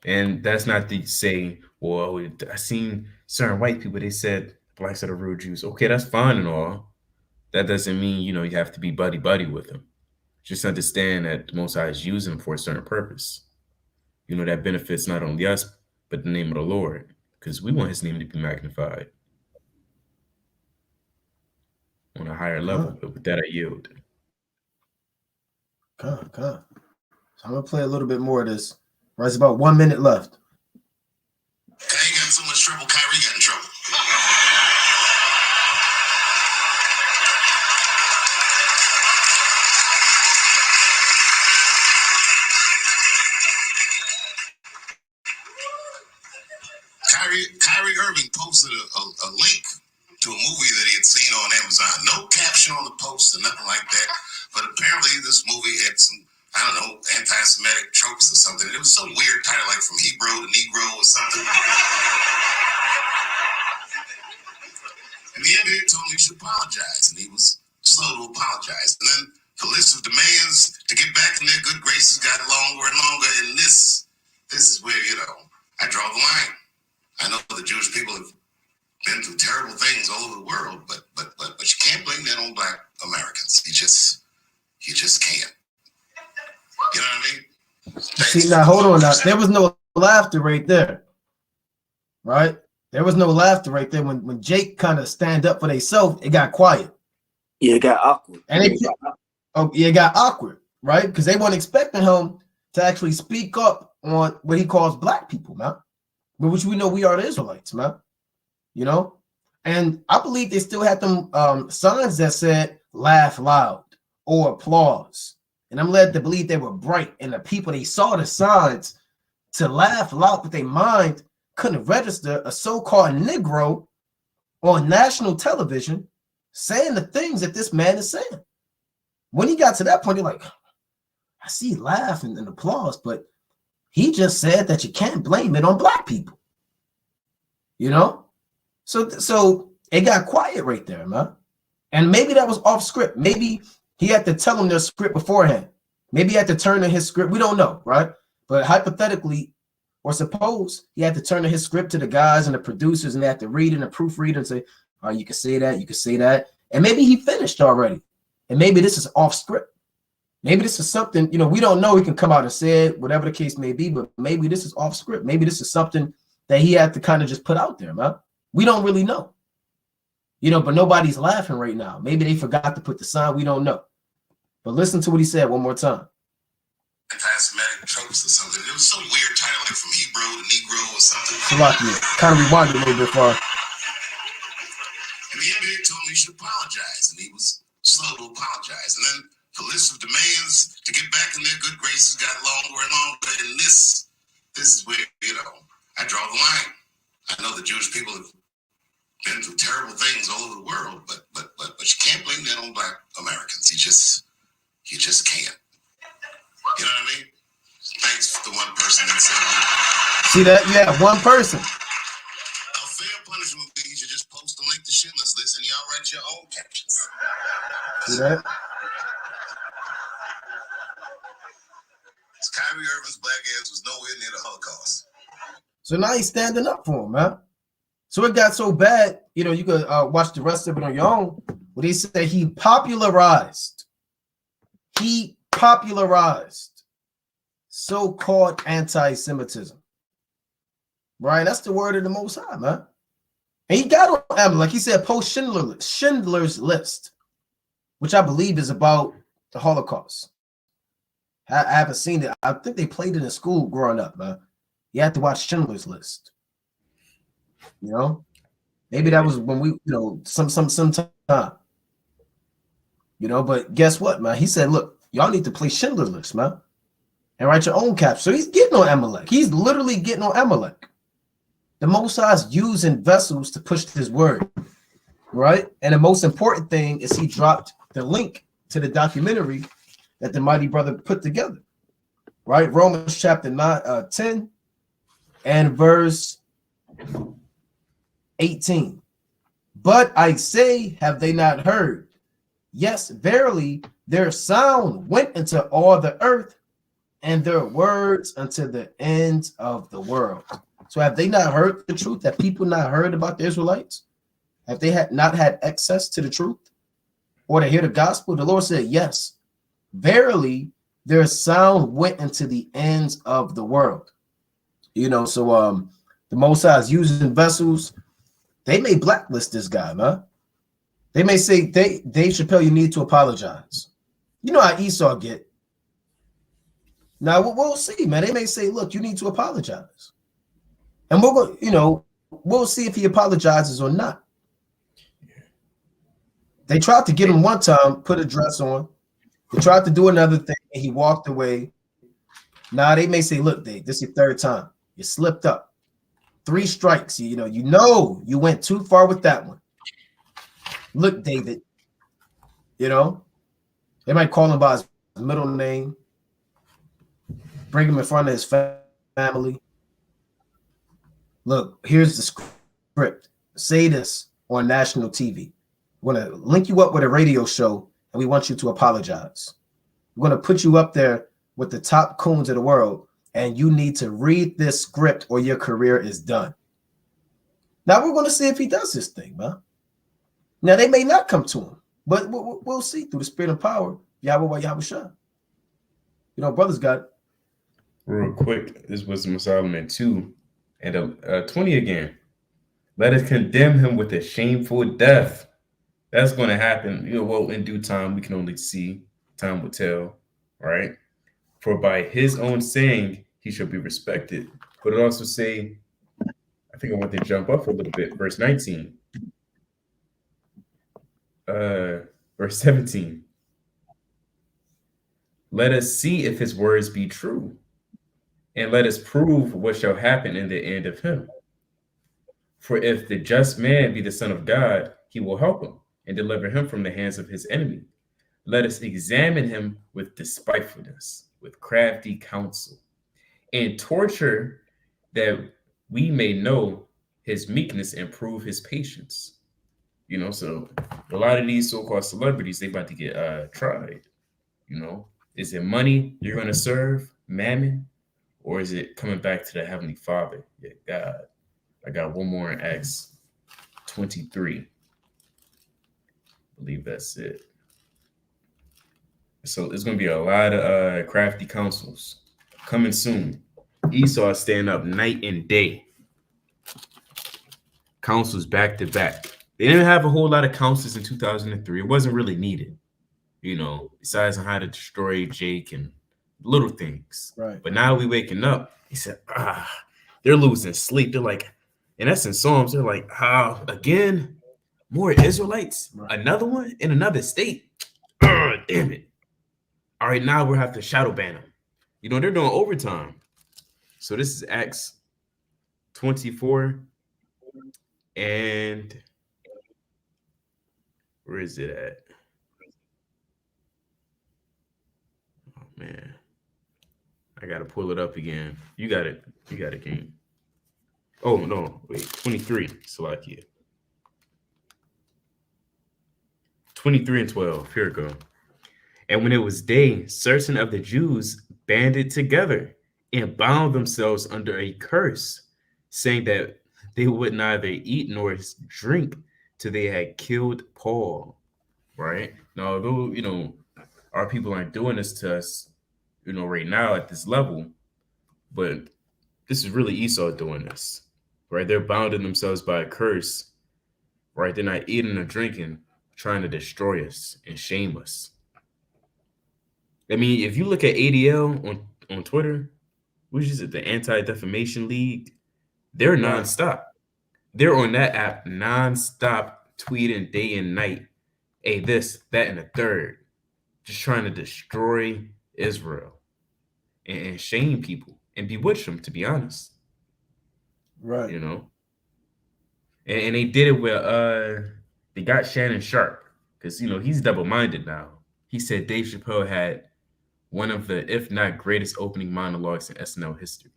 And that's not to say, well, I seen certain white people, they said blacks are the real Jews. Okay, that's fine and all. That doesn't mean, you have to be buddy with them. Just understand that the Most High is using them for a certain purpose. That benefits not only us, but the name of the Lord, because we want his name to be magnified on a higher level. But with that, I yield. God. So I'm going to play a little bit more of this. Right, it's about 1 minute left. I ain't got so much trouble, Kyrie got in trouble. Kyrie Irving posted a link to to a movie that he had seen on Amazon. No caption on the post or nothing like that. But apparently this movie had some, I don't know, anti-Semitic tropes or something. It was some weird title, like From Hebrew to Negro or something. And the NBA told him he should apologize, and he was slow to apologize. And then the list of demands to get back in their good graces got longer and longer. And this is where, I draw the line. I know the Jewish people have been through terrible things all over the world, but you can't blame that on Black Americans. You just can't. You know what I mean? See, now hold on. Now there was no laughter right there, right? There was no laughter right there. When Jake kind of stand up for themselves, it got quiet. Yeah, it got awkward. And it got awkward, right? Because they weren't expecting him to actually speak up on what he calls Black people, man. But which we know we are the Israelites, man. And I believe they still had them signs that said laugh loud or applause. And I'm led to believe they were bright, and the people, they saw the signs to laugh loud, but their mind couldn't register a so-called Negro on national television saying the things that this man is saying. When he got to that point, you're like, I see laugh and applause, but he just said that you can't blame it on Black people. So it got quiet right there, man. And maybe that was off script. Maybe he had to tell him their script beforehand. Maybe he had to turn in his script. We don't know, right? But hypothetically, or suppose he had to turn in his script to the guys and the producers, and they had to read it and proofread and say, oh, you can say that, you can say that. And maybe he finished already. And maybe this is off script. Maybe this is something, we don't know. He can come out and say it, whatever the case may be, but maybe this is off script. Maybe this is something that he had to kind of just put out there, man. We don't really know. But nobody's laughing right now. Maybe they forgot to put the sign. We don't know. But listen to what he said one more time. Anti-Semitic tropes or something. It was some weird title, like From Hebrew to Negro or something. Kind of rewind it a little bit far. And the NBA told him he should apologize, and he was slow to apologize. And then the list of demands to get back in their good graces got longer and longer. And this is where, I draw the line. I know the Jewish people have been through terrible things all over the world, but you can't blame that on Black Americans. You just can't. You know what I mean? Thanks to the one person that said that. See that? Yeah, one person. A fair punishment would be you just post a link to Schindler's List and y'all write your own captions. See that? Kyrie Irving's black ass was nowhere near the Holocaust. So now he's standing up for him, man. So it got so bad, you could watch the rest of it on your own. What he said, he popularized so-called anti-Semitism. Right? That's the word of the Most High, man. And he got on Amazon, like he said, post Schindler's List, which I believe is about the Holocaust. I haven't seen it. I think they played it in school growing up, man. You had to watch Schindler's List. Maybe that was when we, sometime. But guess what, man? He said, look, y'all need to play Schindler's List, man, and write your own cap. So he's getting on Amalek. He's literally getting on Amalek. The Most High's using vessels to push his word, right? And the most important thing is he dropped the link to the documentary that the mighty brother put together, right? Romans chapter 10 and verse 18. But I say, have they not heard? Yes, verily, their sound went into all the earth, and their words unto the ends of the world. So have they not heard the truth? Have people not heard about the Israelites? Have they not had access to the truth or to hear the gospel? The Lord said, yes, verily, their sound went into the ends of the world. So the Most High is using vessels. They may blacklist this guy, man. They may say, Dave Chapelle, you need to apologize. You know how Esau get. Now we'll see, man. They may say, look, you need to apologize. And we'll see if he apologizes or not. They tried to get him one time, put a dress on. They tried to do another thing, and he walked away. Now they may say, look, Dave, this is your third time. You slipped up. 3 strikes. You went too far with that one. Look, David. You know, they might call him by his middle name, bring him in front of his family. Look, here's the script. Say this on national TV. We're going to link you up with a radio show, and we want you to apologize. We're going to put you up there with the top coons of the world, and you need to read this script or your career is done. Now we're going to see if he does this thing, man. Now they may not come to him, but we'll see through the spirit and power. Yahweh Yahushua. You know, brothers got it. Real quick, this was Solomon 2 and 20 again. Let us condemn him with a shameful death. That's going to happen. You know, well, in due time, we can only see. Time will tell, right? For by his own saying, he shall be respected. But it also say, I think I want to jump up a little bit. Verse 19. Verse 17. Let us see if his words be true, and let us prove what shall happen in the end of him. For if the just man be the Son of God, he will help him and deliver him from the hands of his enemy. Let us examine him with despitefulness, with crafty counsel, and torture, that we may know his meekness and prove his patience. You know, so a lot of these so-called celebrities, they about to get tried. You know, is it money you're going to serve, mammon, or is it coming back to the Heavenly Father? Yeah, God. I got one more in Acts 23. I believe that's it. So it's going to be a lot of crafty counsels coming soon. Esau is staying up night and day. Counsels back to back. They didn't have a whole lot of counsels in 2003. It wasn't really needed, you know, besides on how to destroy Jake and little things. Right. But now we waking up. He said, they're losing sleep. They're like, and that's in Psalms. They're like, again, more Israelites, right. Another one in another state. Damn it. All right, now we'll have to shadow ban them. You know, they're doing overtime. So this is Acts 24. And where is it at? Oh, man. I got to pull it up again. You got it. You got it, King. Oh, no. Wait. 23. Salakia. 23 and 12. Here we go. And when it was day, certain of the Jews banded together and bound themselves under a curse, saying that they would neither eat nor drink till they had killed Paul. Right? Now, although, you know, our people aren't doing this to us, you know, right now at this level, but this is really Esau doing this, right? They're bounding themselves by a curse, right? They're not eating or drinking, trying to destroy us and shame us. I mean, if you look at ADL on Twitter, which is it, the Anti-Defamation League, they're nonstop. They're on that app nonstop, tweeting day and night, hey, this, that, and the third, just trying to destroy Israel and shame people and bewitch them, to be honest. Right. You know? And they did it with, they got Shannon Sharp, because, you know, he's double-minded now. He said Dave Chapelle had one of the, if not greatest opening monologues in SNL history.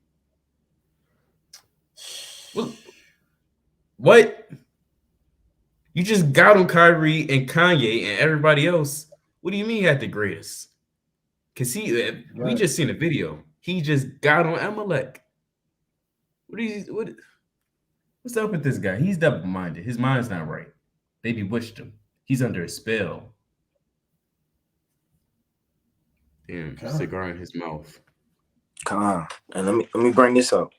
What? You just got on Kyrie and Kanye and everybody else. What do you mean he had the greatest? Because we just seen a video. He just got on Amalek. What's up with this guy? He's double-minded. His mind's not right. They bewitched him. He's under a spell. Damn, cigar in his mouth. Come on. And let me bring this up.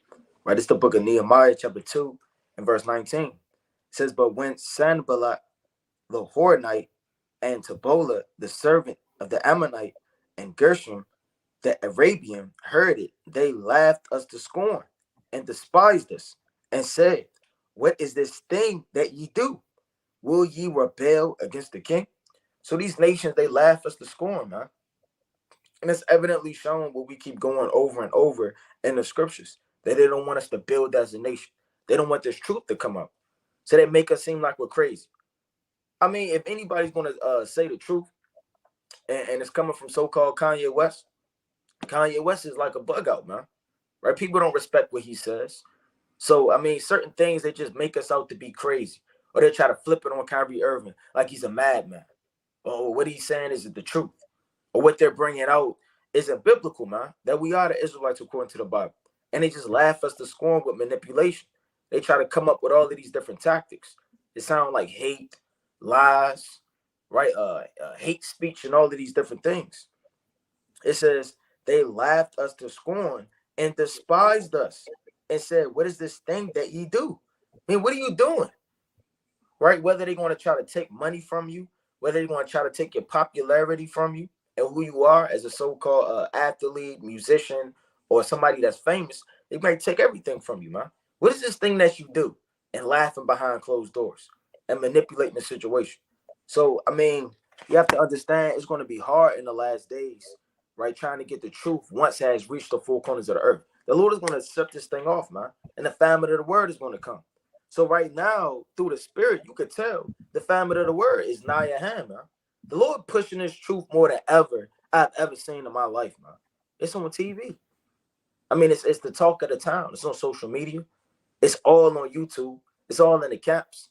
Right, it's the book of Nehemiah, chapter 2, and verse 19. It says, but when Sanballat the Horonite and Tobola, the servant of the Ammonite, and Gershom the Arabian heard it, they laughed us to scorn and despised us, and said, what is this thing that ye do? Will ye rebel against the king? So these nations, they laugh us to scorn, man. And it's evidently shown what we keep going over and over in the scriptures, that they don't want us to build as a nation. They don't want this truth to come up. So they make us seem like we're crazy. I mean, if anybody's gonna say the truth, and it's coming from so-called Kanye West is like a bug out, man. Right? People don't respect what he says. So, I mean, certain things, they just make us out to be crazy. Or they try to flip it on Kyrie Irving like he's a madman. Or what he's saying isn't the truth. Or what they're bringing out isn't biblical, man. That we are the Israelites according to the Bible. And they just laugh us to scorn with manipulation. They try to come up with all of these different tactics. It sounds like hate, lies, right? Hate speech and all of these different things. It says they laughed us to scorn and despised us and said, what is this thing that ye do? I mean, what are you doing? Right? Whether they're going to try to take money from you, whether they're going to try to take your popularity from you and who you are as a so-called athlete, musician, or somebody that's famous, they might take everything from you, man. What is this thing that you do? And laughing behind closed doors and manipulating the situation. So, I mean, you have to understand it's going to be hard in the last days, right? Trying to get the truth once it has reached the four corners of the earth. The Lord is going to set this thing off, man. And the famine of the word is going to come. So right now, through the spirit, you could tell the famine of the word is nigh at hand, man. The Lord pushing this truth more than ever I've ever seen in my life, man. It's on TV. I mean, it's the talk of the town. It's on social media. It's all on YouTube. It's all in the camps.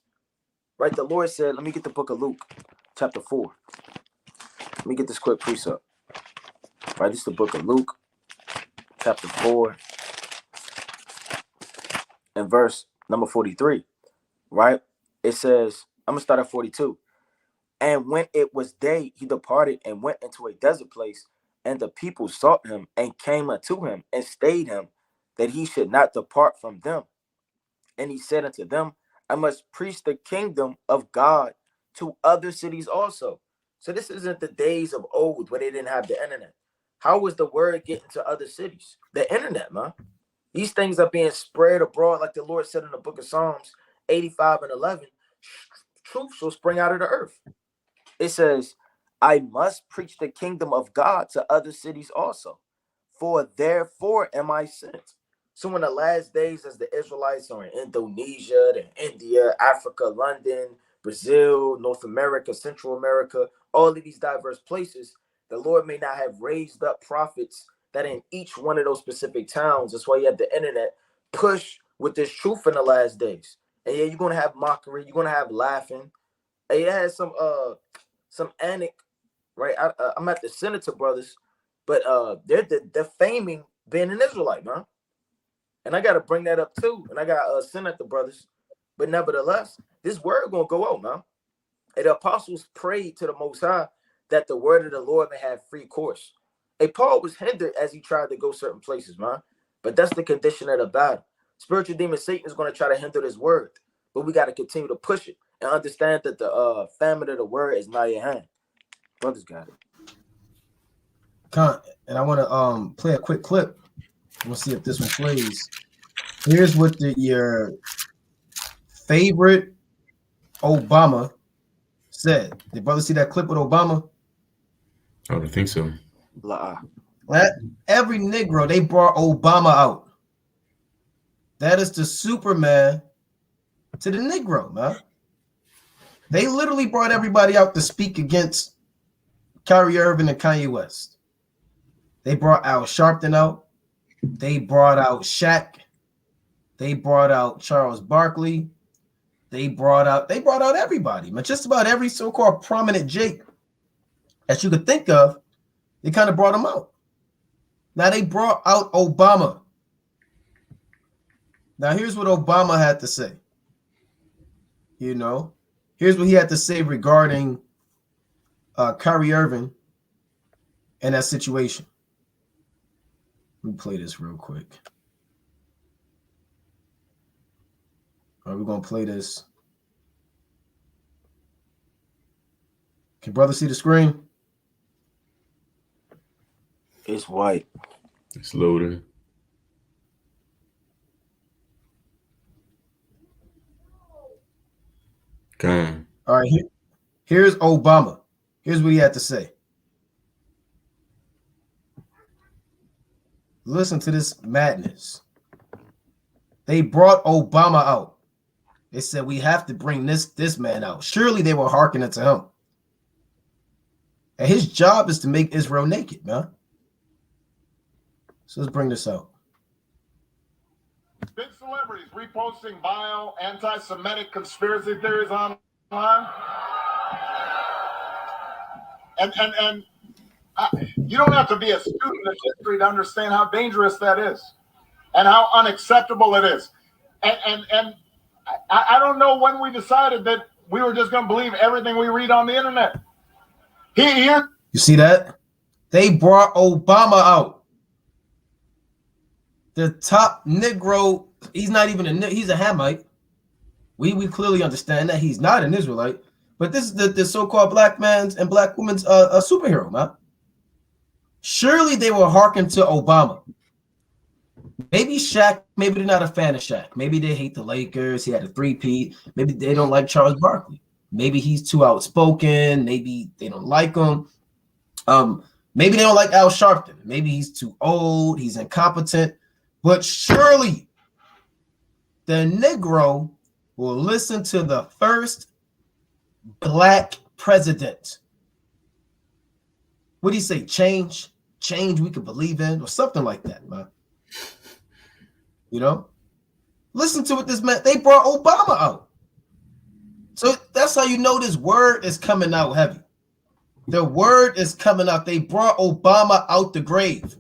Right? The Lord said, let me get the book of Luke, chapter 4. Let me get this quick precept. Right? This is the book of Luke, chapter 4, and verse number 43. Right? It says, I'm going to start at 42. And when it was day, he departed and went into a desert place, and the people sought him and came unto him and stayed him, that he should not depart from them. And he said unto them, I must preach the kingdom of God to other cities also. So this isn't the days of old where they didn't have the internet. How was the word getting to other cities? The internet, man. These things are being spread abroad, like the Lord said in the book of Psalms 85 and 11. Truth shall spring out of the earth. It says, I must preach the kingdom of God to other cities also, for therefore am I sent. So in the last days, as the Israelites are in Indonesia, India, Africa, London, Brazil, North America, Central America, all of these diverse places, the Lord may not have raised up prophets that in each one of those specific towns. That's why you have the internet push with this truth in the last days. And yeah, you're going to have mockery. You're going to have laughing. And it has some anecdote, right? I'm at the Senator Brothers, but they're faming being an Israelite, man. And I got to bring that up too. And I got Senator Brothers, but nevertheless, this word gonna go out, man. And the apostles prayed to the Most High that the word of the Lord may have free course. And Paul was hindered as he tried to go certain places, man. But that's the condition of the battle. Spiritual demon Satan is going to try to hinder this word, but we got to continue to push it and understand that the famine of the word is not your hand. Brothers got it. And I want to play a quick clip. We'll see if this one plays. Here's what your favorite Obama said. Did brother see that clip with Obama? I don't think so. Every Negro, they brought Obama out. That is the Superman to the Negro, man. They literally brought everybody out to speak against Kyrie Irving and Kanye West. They brought Al Sharpton out. They brought out Shaq. They brought out Charles Barkley. They brought out everybody, man. Just about every so-called prominent Jake that you could think of, they kind of brought them out. Now they brought out Obama. Now here's what Obama had to say. You know, here's what he had to say regarding Kyrie Irving and that situation. Let me play this real quick. All right, we're gonna play this. Can brother see the screen? It's white. It's loading. Come. All right, here's Obama. Here's what he had to say. Listen to this madness. They brought Obama out. They said we have to bring this man out. Surely they were hearkening to him. And his job is to make Israel naked, man. So let's bring this out. Big celebrities reposting vile anti-Semitic conspiracy theories online. And you don't have to be a student of history to understand how dangerous that is and how unacceptable it is. And I don't know when we decided that we were just going to believe everything we read on the internet. Here, you see that? They brought Obama out. The top Negro, he's not even he's a Hamite. We clearly understand that he's not an Israelite, but this is the so-called black man's and black woman's a superhero, man. Surely they will hearken to Obama. Maybe Shaq, maybe they're not a fan of Shaq. Maybe they hate the Lakers. He had a 3-peat. Maybe they don't like Charles Barkley. Maybe he's too outspoken. Maybe they don't like him. Maybe they don't like Al Sharpton. Maybe he's too old. He's incompetent. But surely the Negro will listen to the first black president. What do you say? Change we could believe in, or something like that, man. You know? Listen to what this man, they brought Obama out. So that's how you know this word is coming out heavy. The word is coming out. They brought Obama out the grave.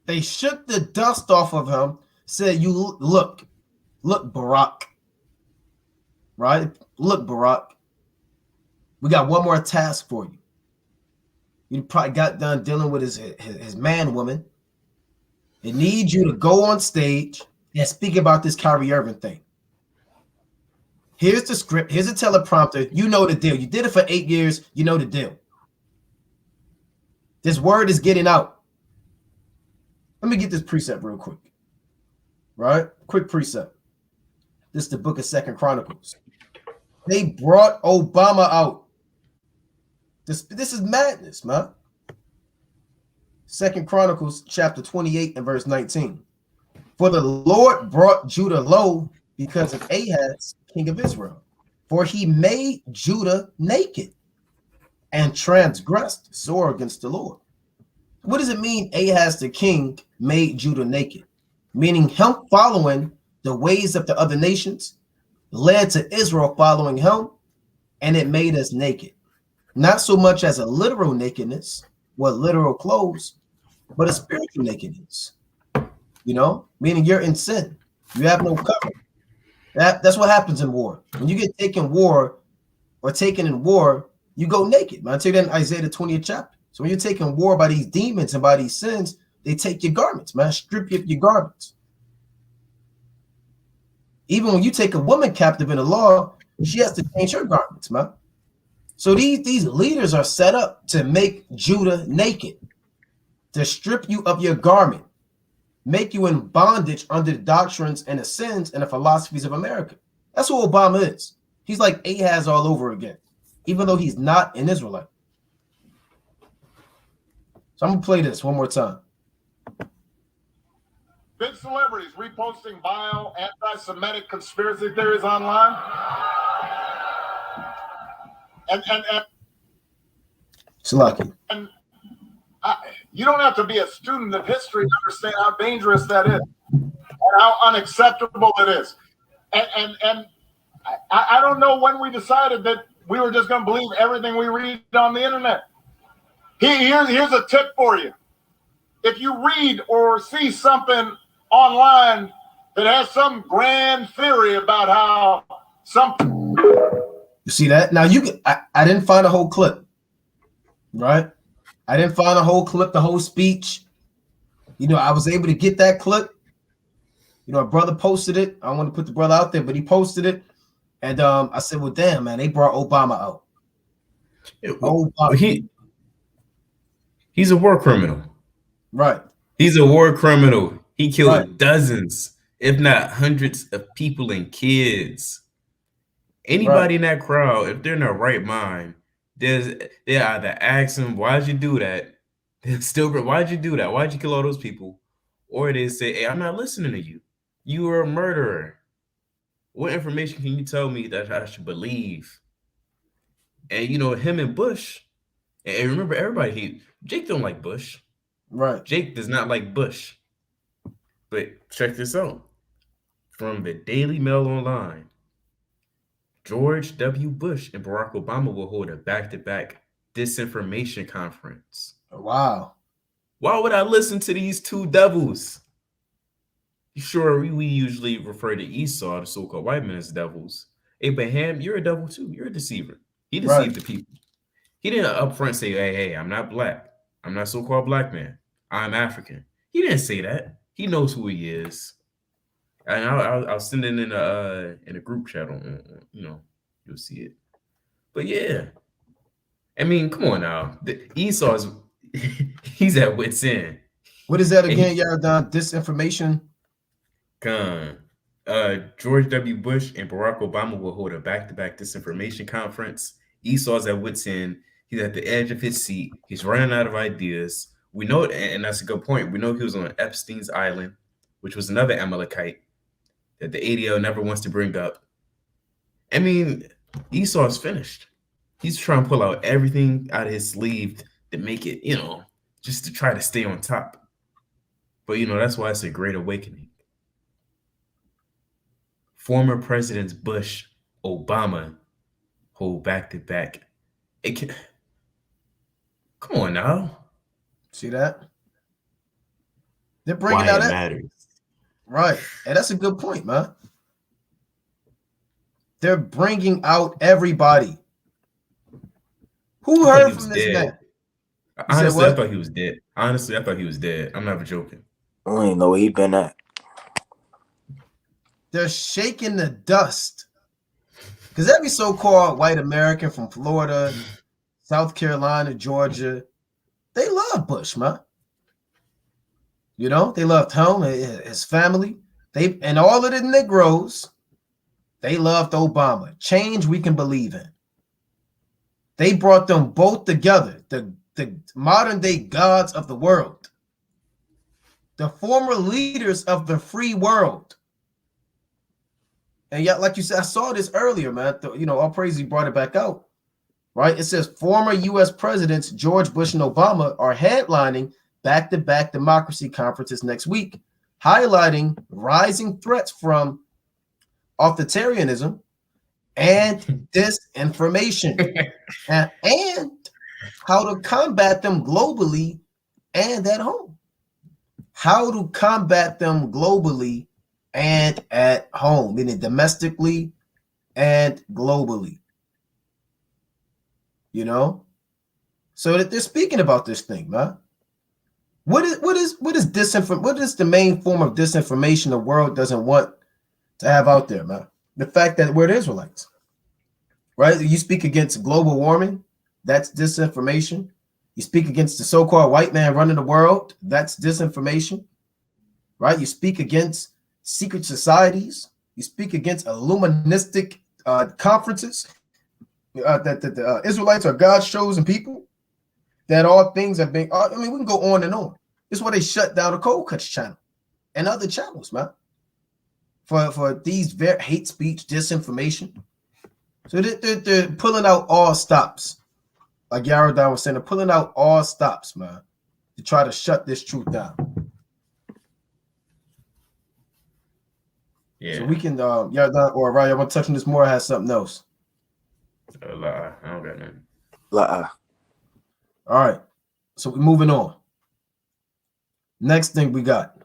They shook the dust off of him, said, you look, Barack. Right? Look, Barack. We got one more task for you. You probably got done dealing with his man woman. It needs you to go on stage and speak about this Kyrie Irving thing. Here's the script. Here's a teleprompter. You know the deal. You did it for 8 years. You know the deal. This word is getting out. Let me get this precept real quick. Right? Quick precept. This is the book of 2 Chronicles. They brought Obama out. This is madness, man. 2 Chronicles chapter 28 and verse 19. For the Lord brought Judah low because of Ahaz, king of Israel. For he made Judah naked and transgressed sore against the Lord. What does it mean Ahaz the king made Judah naked? Meaning him following the ways of the other nations led to Israel following him, and it made us naked. Not so much as a literal nakedness, with literal clothes, but a spiritual nakedness. You know, meaning you're in sin. You have no cover. That's what happens in war. When you get taken in war, you go naked. Man, I tell you that in Isaiah the 20th chapter. So when you're taking war by these demons and by these sins, they take your garments, man. Strip you of your garments. Even when you take a woman captive in the law, she has to change her garments, man. So these leaders are set up to make Judah naked, to strip you of your garment, make you in bondage under the doctrines and the sins and the philosophies of America. That's who Obama is. He's like Ahaz all over again, even though he's not an Israelite. So I'm going to play this one more time. big celebrities reposting vile anti-Semitic conspiracy theories online. And Salaki. You don't have to be a student of history to understand how dangerous that is and how unacceptable it is. And I don't know when we decided that we were just going to believe everything we read on the internet. Here's a tip for you. If you read or see something online that has some grand theory about how something... You see that? Now I didn't find a whole clip, right? I didn't find a whole clip, the whole speech. You know, I was able to get that clip. You know, a brother posted it. I don't want to put the brother out there, but he posted it. And I said, well, damn, man, they brought Obama out. He's a war criminal. Right. He's a war criminal. He killed dozens, if not hundreds of people and kids. Anybody in that crowd, if they're in their right mind, they either ask him, why'd you do that? They're still, why'd you do that? Why'd you kill all those people? Or they say, hey, I'm not listening to you. You are a murderer. What information can you tell me that I should believe? And him and Bush, and remember everybody Jake don't like Bush. Right. Jake does not like Bush. But check this out. From the Daily Mail Online, George W. Bush and Barack Obama will hold a back-to-back disinformation conference. Wow. Why would I listen to these two devils? Sure, we usually refer to Esau, the so-called white men, as devils. Abraham, you're a devil too. You're a deceiver. He deceived the people. He didn't upfront say, hey, I'm not black. I'm not so-called black man. I'm African. He didn't say that. He knows who he is. And I'll send it in a group chat on you'll see it. But yeah, I mean, come on now. Esau's he's at wit's end. What is that again, Yaradon? Disinformation. George W. Bush and Barack Obama will hold a back-to-back disinformation conference. Esau's at wit's end. He's at the edge of his seat. He's running out of ideas. We know, and that's a good point. We know he was on Epstein's Island, which was another Amalekite that the ADL never wants to bring up. I mean, Esau's finished. He's trying to pull out everything out of his sleeve to make it, just to try to stay on top. But, that's why it's a great awakening. Former Presidents Bush, Obama hold back-to-back. Come on now. See that? They're bringing out that matters. Right. And that's a good point, man. They're bringing out everybody. Who heard from this man? Honestly, I thought he was dead. Honestly, I thought he was dead. I'm not joking. I don't even know where he been at. They're shaking the dust. Because every so-called white American from Florida, South Carolina, Georgia, they love Bush, man. They loved him, his family. And all of the Negroes, they loved Obama. Change we can believe in. They brought them both together, the modern day gods of the world, the former leaders of the free world. And yet, like you said, I saw this earlier, man. All praise, he brought it back out, right? It says former U.S. presidents George Bush and Obama are headlining back-to-back democracy conferences next week, highlighting rising threats from authoritarianism and disinformation and how to combat them globally and at home. How to combat them globally and at home, meaning domestically and globally. So that they're speaking about this thing, man. What is disinformation? What is the main form of disinformation the world doesn't want to have out there, man? The fact that we're the Israelites, right? You speak against global warming, that's disinformation. You speak against the so-called white man running the world, that's disinformation, right? You speak against secret societies. You speak against Illuministic conferences that the Israelites are God's chosen people. That all things have been, we can go on and on. This is why they shut down the Cold Cuts channel and other channels, man. For these very hate speech, disinformation. So they're pulling out all stops. Like Yaradon was saying, they're pulling out all stops, man, to try to shut this truth down. Yeah. So we can, Yaradon or Ryan, I want to touch on this more. I have something else. I don't got nothing. All right, so we're moving on. Next thing we got.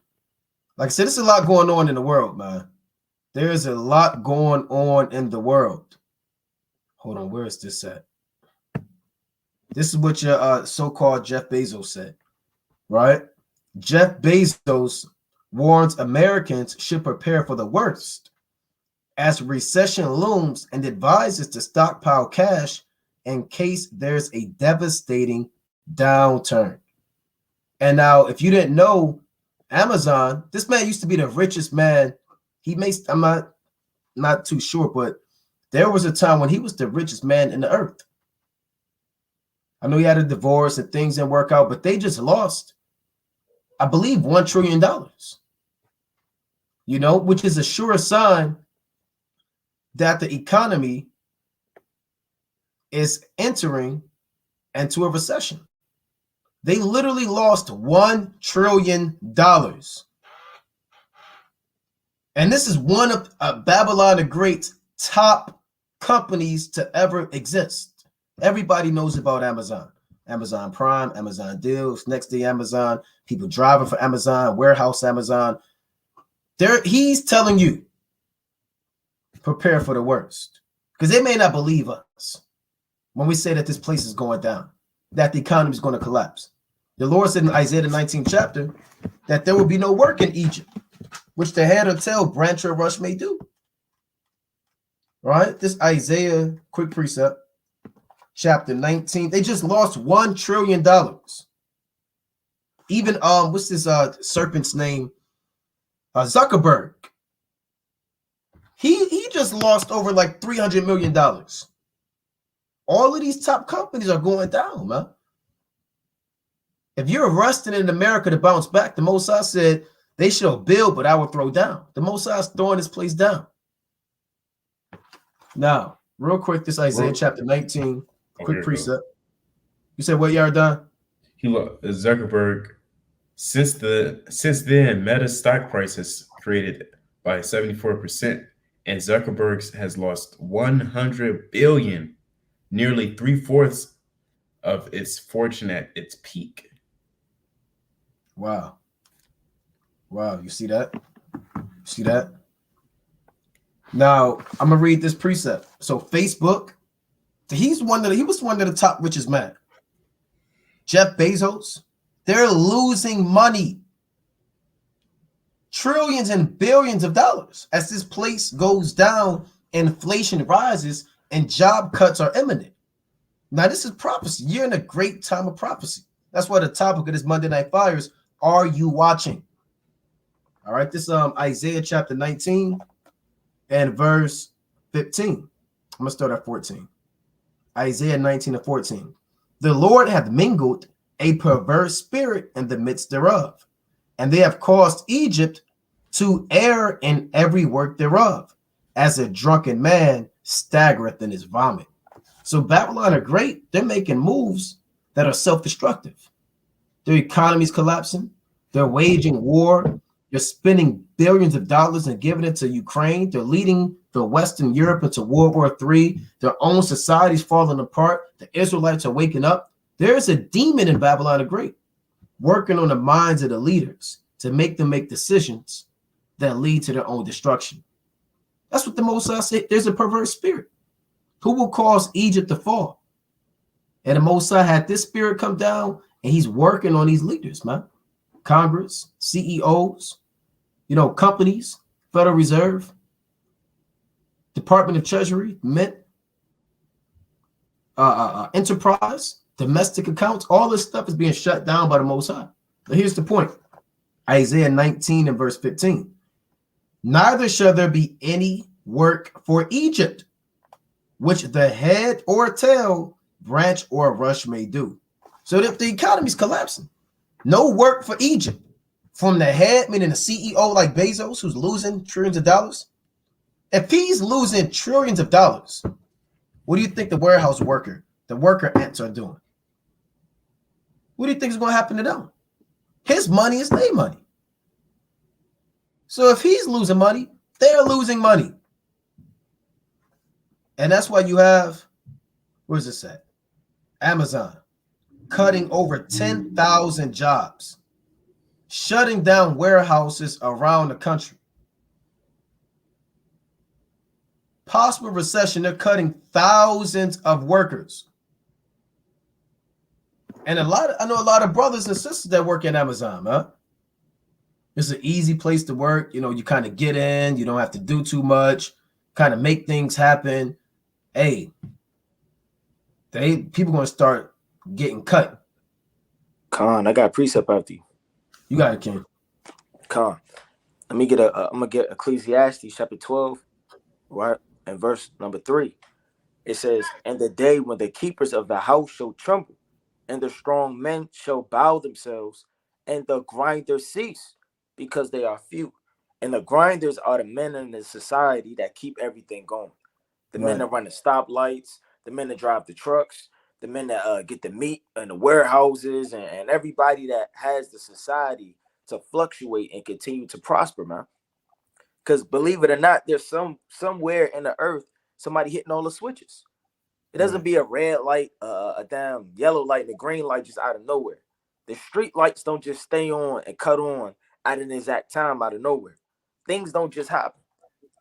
Like I said, there's a lot going on in the world, man. There's a lot going on in the world. Hold on, where is this at? This is what your so-called Jeff Bezos said, right? Jeff Bezos warns Americans should prepare for the worst as recession looms and advises to stockpile cash in case there's a devastating downturn. And now, if you didn't know, Amazon, this man used to be the richest man. I'm not too sure, but there was a time when he was the richest man in the earth. I know he had a divorce and things didn't work out, but they just lost, I believe, $1 trillion. Which is a sure sign that the economy is entering into a recession. They literally lost $1 trillion. And this is one of Babylon the Great's top companies to ever exist. Everybody knows about Amazon. Amazon Prime, Amazon Deals, next day Amazon, people driving for Amazon, warehouse Amazon. He's telling you, prepare for the worst. Because they may not believe us when we say that this place is going down, that the economy is going to collapse. The Lord said in Isaiah the 19th chapter that there will be no work in Egypt, which the head or tail, branch or rush may do. Right? This Isaiah, quick precept, chapter 19. They just lost $1 trillion. Even what's this serpent's name? Zuckerberg. He just lost over like $300 million. All of these top companies are going down, man. If you're rusting in America to bounce back, the Most High said they shall build, but I will throw down. The Most High is throwing this place down. Now, real quick, this Isaiah chapter 19, quick precept. You said what, Yardan? Zuckerberg, since then, Meta's stock price has created by 74%, and Zuckerberg has lost 100 billion, nearly 3/4 of its fortune at its peak. Wow. Wow, you see that? See that? Now, I'm gonna read this precept. So Facebook, he was one of the top richest men. Jeff Bezos, they're losing money. Trillions and billions of dollars. As this place goes down, inflation rises, and job cuts are imminent. Now, this is prophecy. You're in a great time of prophecy. That's why the topic of this Monday Night Fire is, are you watching? All right, this Isaiah chapter 19 and verse 15. I'm gonna start at 14. Isaiah 19 and 14. The Lord hath mingled a perverse spirit in the midst thereof, and they have caused Egypt to err in every work thereof, as a drunken man staggereth in his vomit. So Babylon are great. They're making moves that are self-destructive. Their economy's collapsing. They're waging war. They're spending billions of dollars and giving it to Ukraine. They're leading the Western Europe into World War III. Their own society's falling apart. The Israelites are waking up. There's a demon in Babylon the Great working on the minds of the leaders to make them make decisions that lead to their own destruction. That's what the Most High said. There's a perverse spirit who will cause Egypt to fall. And the Most High had this spirit come down, and he's working on these leaders, man. Congress, CEOs, companies, Federal Reserve, Department of Treasury, Mint, enterprise, domestic accounts. All this stuff is being shut down by the Most High. But here's the point. Isaiah 19 and verse 15. Neither shall there be any work for Egypt, which the head or tail, branch or rush may do. So if the economy's collapsing, no work for Egypt. From the head, meaning the CEO like Bezos, who's losing trillions of dollars. If he's losing trillions of dollars, what do you think the warehouse worker, the worker ants are doing? What do you think is going to happen to them? His money is their money. So if he's losing money, they're losing money. And that's why you have, where's this at? Amazon cutting over 10,000 jobs, shutting down warehouses around the country. Possible recession, they're cutting thousands of workers. And I know a lot of brothers and sisters that work in Amazon, huh? It's an easy place to work. You kind of get in, you don't have to do too much, kind of make things happen. Hey, people going to start getting cut. Khan, I got a precept after you. You got it, King. Khan. I'm gonna get Ecclesiastes chapter 12, right? And verse number 3. It says, and the day when the keepers of the house shall tremble, and the strong men shall bow themselves, and the grinders cease, because they are few, And the grinders are the men in the society that keep everything going. The men that run the stoplights, the men that drive the trucks, the men that get the meat in the warehouses, and everybody that has the society to fluctuate and continue to prosper, man. Because believe it or not, there's somewhere in the earth somebody hitting all the switches. It doesn't be a red light, a damn yellow light, and a green light just out of nowhere. The street lights don't just stay on and cut on at an exact time out of nowhere. Things don't just happen.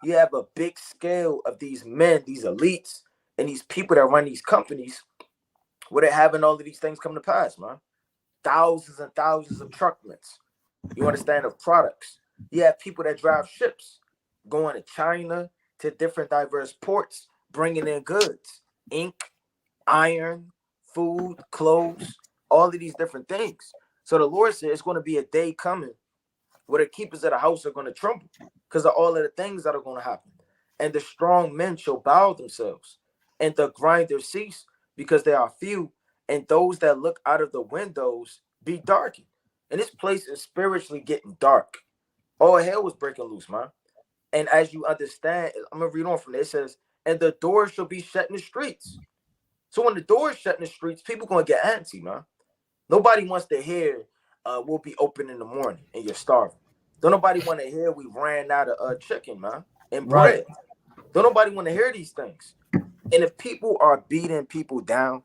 You have a big scale of these men, these elites, and these people that run these companies where they're having all of these things come to pass, man. Thousands and thousands of truckments. You understand, of products. You have people that drive ships going to China, to different diverse ports, bringing in goods, ink, iron, food, clothes, all of these different things. So the Lord said it's going to be a day coming where the keepers of the house are going to tremble because of all of the things that are going to happen. And the strong men shall bow themselves, and the grinders cease because they are few, and those that look out of the windows be darkened. And this place is spiritually getting dark. All hell was breaking loose, man. And as you understand, I'm going to read on from there. It says, and the doors shall be shut in the streets. So when the doors shut in the streets, people going to get antsy, man. Nobody wants to hear we'll be open in the morning and you're starving. Don't nobody want to hear we ran out of chicken, man, and bread. Don't nobody want to hear these things. And if people are beating people down,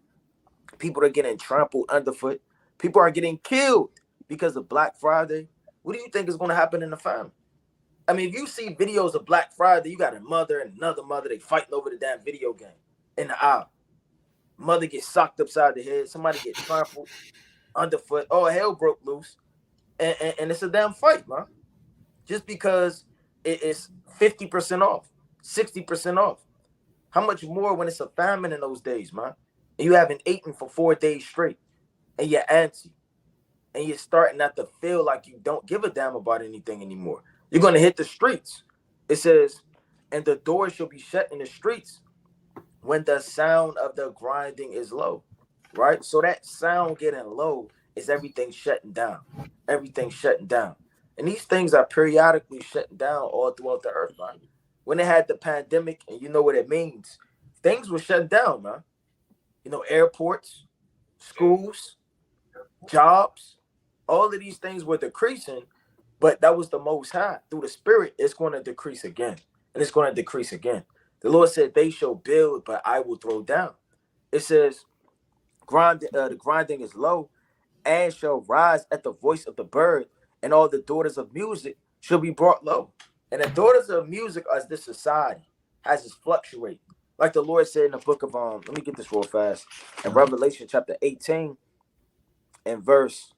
people are getting trampled underfoot, people are getting killed because of Black Friday, what do you think is going to happen in the family? I mean, if you see videos of Black Friday, you got a mother and another mother, they fighting over the damn video game in the aisle. Mother gets socked upside the head, somebody gets trampled underfoot. Oh, hell broke loose. And it's a damn fight, man. Just because it's 50% off, 60% off. How much more when it's a famine in those days, man? And you haven't eaten for 4 days straight, and you're antsy, and you're starting not to feel like you don't give a damn about anything anymore. You're going to hit the streets. It says, and the doors shall be shut in the streets when the sound of the grinding is low, right? So that sound getting low is everything shutting down. Everything shutting down. And these things are periodically shutting down all throughout the earth, man. When they had the pandemic, and you know what it means, things were shut down, man. You know, airports, schools, jobs, all of these things were decreasing, but that was the Most High. Through the Spirit, it's going to decrease again, and it's going to decrease again. The Lord said, they shall build, but I will throw down. It says, the grinding is low, and shall rise at the voice of the bird, and all the daughters of music shall be brought low. And the daughters of music as this society has its fluctuate. Like the Lord said in the book of let me get this real fast. In Revelation chapter 18 and verse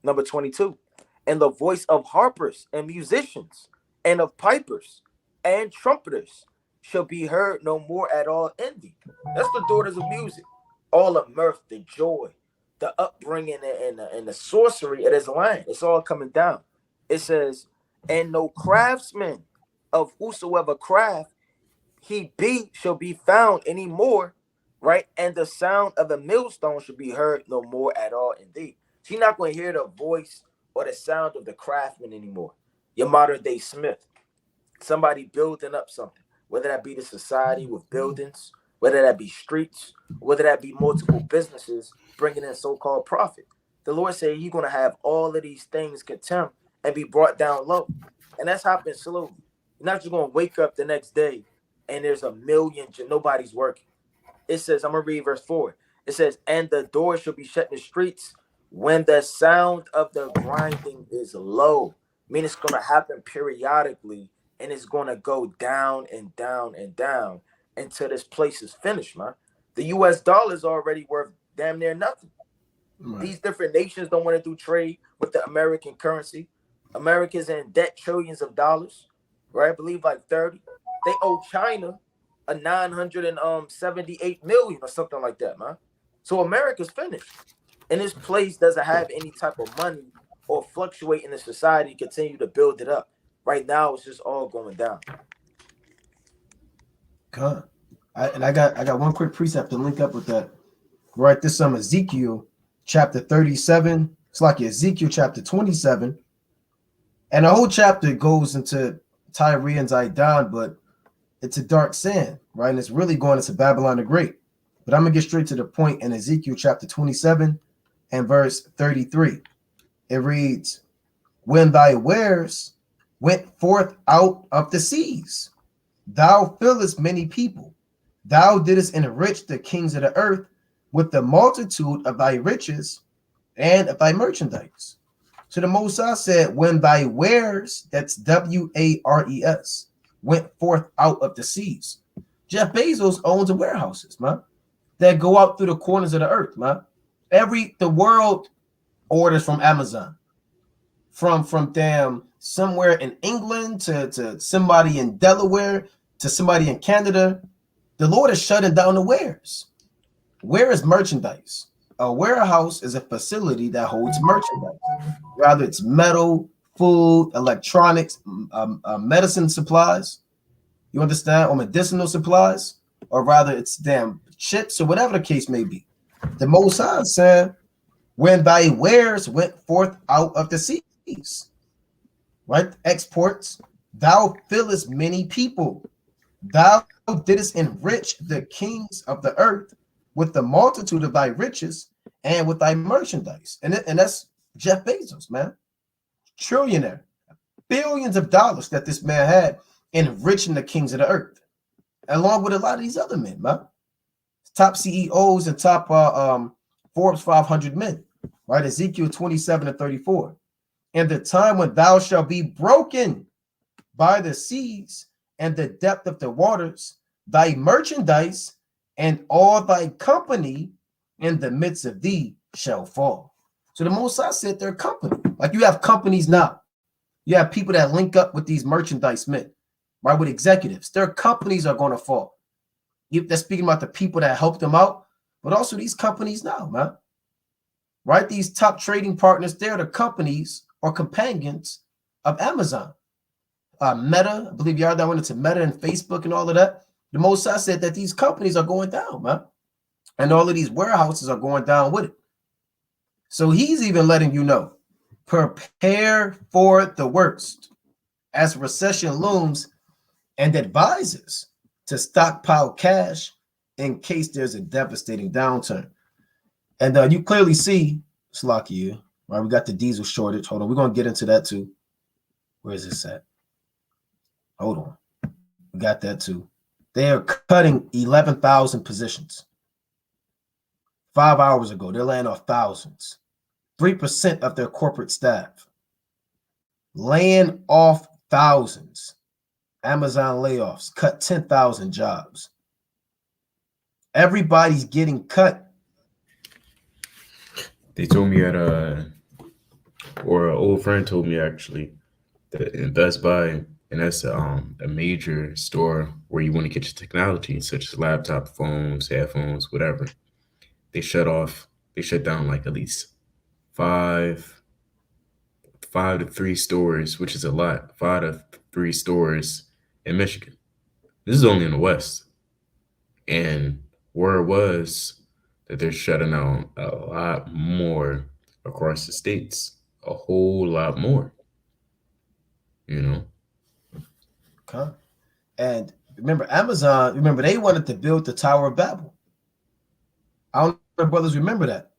number 22. And the voice of harpers and musicians and of pipers and trumpeters shall be heard no more at all ending. That's the daughters of music. All of mirth, the joy, the upbringing, and the sorcery of this land. It's all coming down. It says, and no craftsman of whosoever craft he be shall be found anymore, right? And the sound of a millstone shall be heard no more at all indeed. So you're not going to hear the voice or the sound of the craftsman anymore. Your modern day smith, somebody building up something, whether that be the society with buildings, whether that be streets, whether that be multiple businesses bringing in so-called profit. The Lord said he's going to have all of these things contempt and be brought down low. And that's happening slowly. You're not just going to wake up the next day and there's a million, nobody's working. It says, I'm going to read verse 4. It says, and the door shall be shut in the streets when the sound of the grinding is low. I mean, it's going to happen periodically, and it's going to go down and down and down until this place is finished, man. The U.S. dollar is already worth damn near nothing. Right. These different nations don't want to do trade with the American currency. America's in debt trillions of dollars, right? I believe like 30. They owe China a 978 million or something like that, man. So America's finished. And this place doesn't have any type of money or fluctuate in the society, continue to build it up. Right now, it's just all going down. I got one quick precept to link up with that. Right, this Ezekiel chapter 37. It's like Ezekiel chapter 27 And the whole chapter goes into Tyre and Zidon, but it's a dark sand, right? And it's really going into Babylon the Great. But I'm going to get straight to the point in Ezekiel chapter 27 and verse 33. It reads, when thy wares went forth out of the seas, thou fillest many people. Thou didst enrich the kings of the earth with the multitude of thy riches and of thy merchandise. So the Most High said, when thy wares, that's W-A-R-E-S, went forth out of the seas. Jeff Bezos owns the warehouses, man, that go out through the corners of the earth, man. The world orders from Amazon. From damn somewhere in England to somebody in Delaware to somebody in Canada. The Lord is shutting down the wares. Where is merchandise? A warehouse is a facility that holds merchandise. Rather it's metal, food, electronics, medicine supplies. You understand? Or medicinal supplies, or rather it's damn chips or whatever the case may be. The Most High said, when thy wares went forth out of the seas, right? Exports, thou fillest many people. Thou didst enrich the kings of the earth with the multitude of thy riches and with thy merchandise. And that's Jeff Bezos, man. Trillionaire. Billions of dollars that this man had enriching the kings of the earth, along with a lot of these other men, man. Top CEOs and top Forbes 500 men, right? Ezekiel 27 and 34. And the time when thou shalt be broken by the seas and the depth of the waters, thy merchandise and all thy company in the midst of thee shall fall. So the Most High said their company. Like you have companies now. You have people that link up with these merchandise men, right? With executives. Their companies are going to fall. They're speaking about the people that helped them out, but also these companies now, man. Right? These top trading partners, they're the companies or companions of Amazon. Meta, I believe y'all that went into Meta and Facebook and all of that. The Most High said that these companies are going down, man. And all of these warehouses are going down with it. So he's even letting you know, prepare for the worst as recession looms, and advises to stockpile cash in case there's a devastating downturn. And you clearly see, Slakia, right? We got the diesel shortage. Hold on, we're going to get into that too. Where is this at? Hold on. We got that too. They are cutting 11,000 positions. 5 hours ago, they're laying off thousands. 3% of their corporate staff. Laying off thousands. Amazon layoffs, cut 10,000 jobs. Everybody's getting cut. They told me or an old friend told me actually that in Best Buy, and that's a major store where you want to get your technology, such as laptop, phones, headphones, whatever. They shut down like at least five to 3 stores, which is a lot. 5 to 3 stores in Michigan. This is only in the West. And word was that they're shutting down a lot more across the states. A whole lot more. You know? Okay. And remember, Amazon, they wanted to build the Tower of Babel. I don't know if brothers remember that.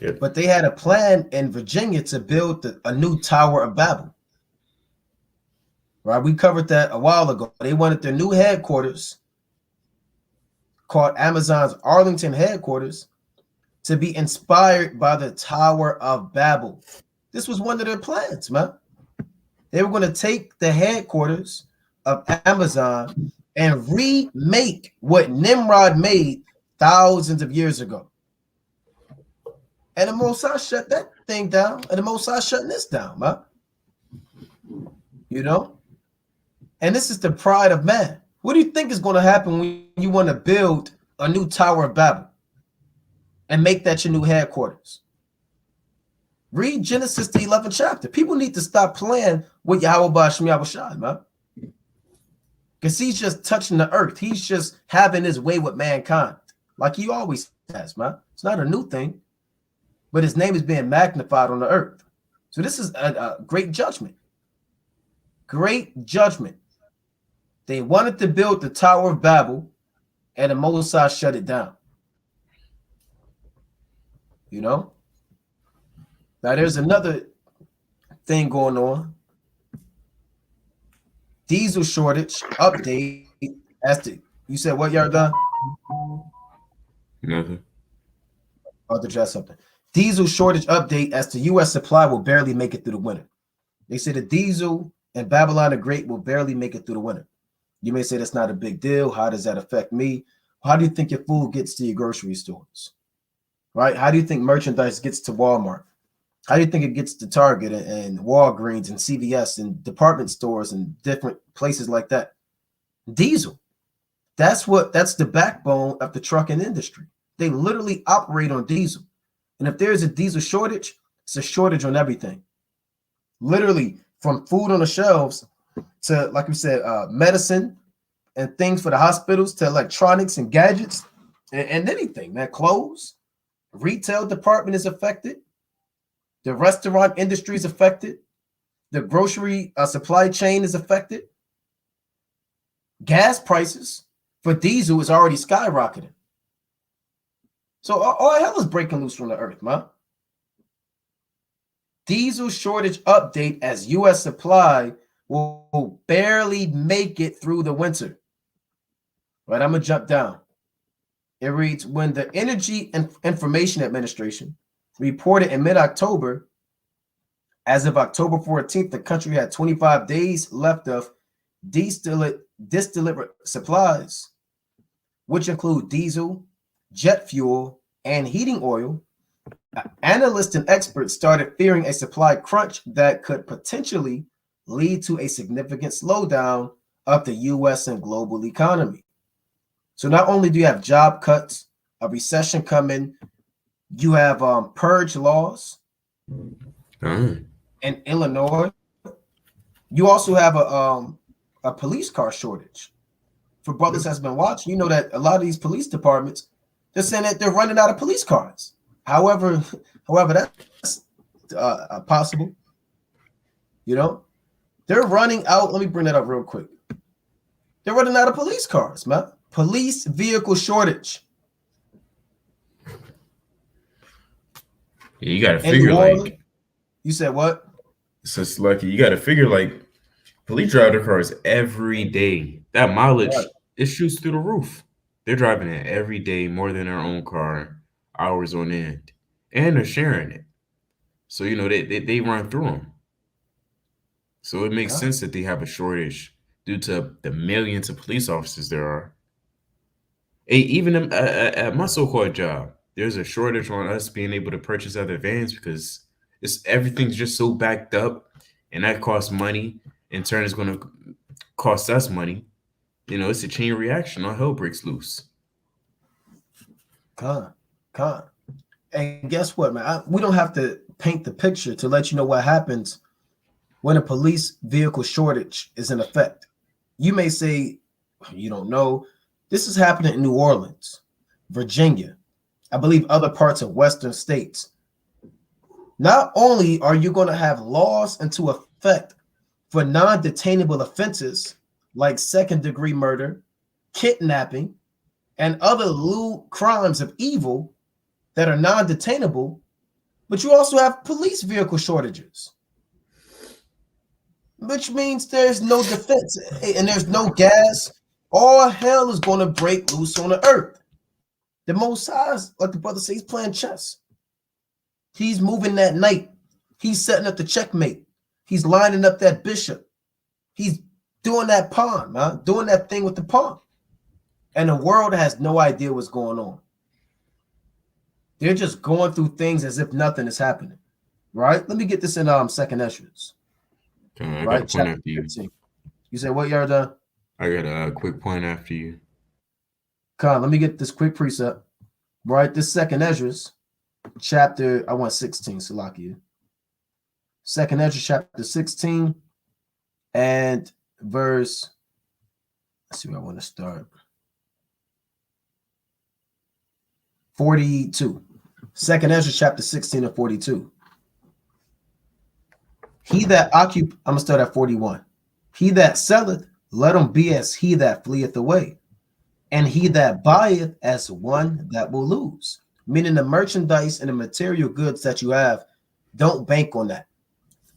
Yep. But they had a plan in Virginia to build a new Tower of Babel. Right? We covered that a while ago. They wanted their new headquarters, called Amazon's Arlington headquarters, to be inspired by the Tower of Babel. This was one of their plans, man. They were going to take the headquarters of Amazon and remake what Nimrod made thousands of years ago. And the Most High shut that thing down, and the Most High shutting this down, man. You know? And this is the pride of man. What do you think is going to happen when you want to build a new Tower of Babel and make that your new headquarters? Read Genesis, the 11th chapter. People need to stop playing with Yahweh Ba'Shem Yahushua, man. Because he's just touching the earth. He's just having his way with mankind, like he always has, man. It's not a new thing, but his name is being magnified on the earth. So this is a great judgment. great judgment. They wanted to build the Tower of Babel, and the Mossad shut it down. You know? Now there's another thing going on. Diesel shortage update. You said what, Yarda? Nothing. Oh, to try something. Diesel shortage update as the U.S. supply will barely make it through the winter. They say the diesel and Babylon the Great will barely make it through the winter. You may say that's not a big deal. How does that affect me? How do you think your food gets to your grocery stores? Right? How do you think merchandise gets to Walmart? How do you think it gets to Target and Walgreens and CVS and department stores and different places like that? Diesel. That's the backbone of the trucking industry. They literally operate on diesel. And if there's a diesel shortage, it's a shortage on everything. Literally, from food on the shelves to, like we said, medicine and things for the hospitals to electronics and gadgets and anything, man. Clothes, retail department is affected. The restaurant industry is affected. The grocery supply chain is affected. Gas prices for diesel is already skyrocketing. So all hell is breaking loose from the earth, man. Diesel shortage update as U.S. supply will barely make it through the winter. Right, I'm going to jump down. It reads, when the Energy Information Administration reported in mid-October, as of October 14th, the country had 25 days left of distillate supplies, which include diesel, jet fuel, and heating oil. Analysts and experts started fearing a supply crunch that could potentially lead to a significant slowdown of the U.S. and global economy. So not only do you have job cuts, a recession coming, you have purge laws in Illinois. You also have a police car shortage. For brothers that's been watching, you know that a lot of these police departments, they're saying that they're running out of police cars. However, that's possible. You know, they're running out. Let me bring that up real quick. They're running out of police cars, man. Police vehicle shortage. Yeah, you got to figure like. You said what? So it's lucky. You got to figure like police drive their cars every day. That mileage, it shoots through the roof. They're driving it every day more than their own car, hours on end, and they're sharing it. So you know they run through them. So it makes sense that they have a shortage due to the millions of police officers there are. Hey, even at my so-called job, there's a shortage on us being able to purchase other vans because everything's just so backed up, and that costs money. In turn, it's going to cost us money. You know, it's a chain reaction. All hell breaks loose. And guess what, man? We don't have to paint the picture to let you know what happens when a police vehicle shortage is in effect. You may say, you don't know. This is happening in New Orleans, Virginia, I believe other parts of Western states. Not only are you going to have laws into effect for non-detainable offenses like second-degree murder, kidnapping, and other lewd crimes of evil that are non-detainable, but you also have police vehicle shortages, which means there's no defense and there's no gas. All hell is going to break loose on the earth. The Most High, like the brother says, he's playing chess. He's moving that knight. He's setting up the checkmate. He's lining up that bishop. He's doing that pawn, man, doing that thing with the pawn. And the world has no idea what's going on. They're just going through things as if nothing is happening. Right? Let me get this in Second Esdras. I got a point after you. 15. You said what, Yarda? I got a quick point after you. Let me get this quick precept. Right? This Second Esdras, chapter, 16, Salakia. Second Esdras, chapter 16, and verse, let's see where I want to start. 42. Second Esdras, chapter 16 and 42. He that I'm going to start at 41. He that selleth, let him be as he that fleeth away, and he that buyeth as one that will lose. Meaning the merchandise and the material goods that you have, don't bank on that.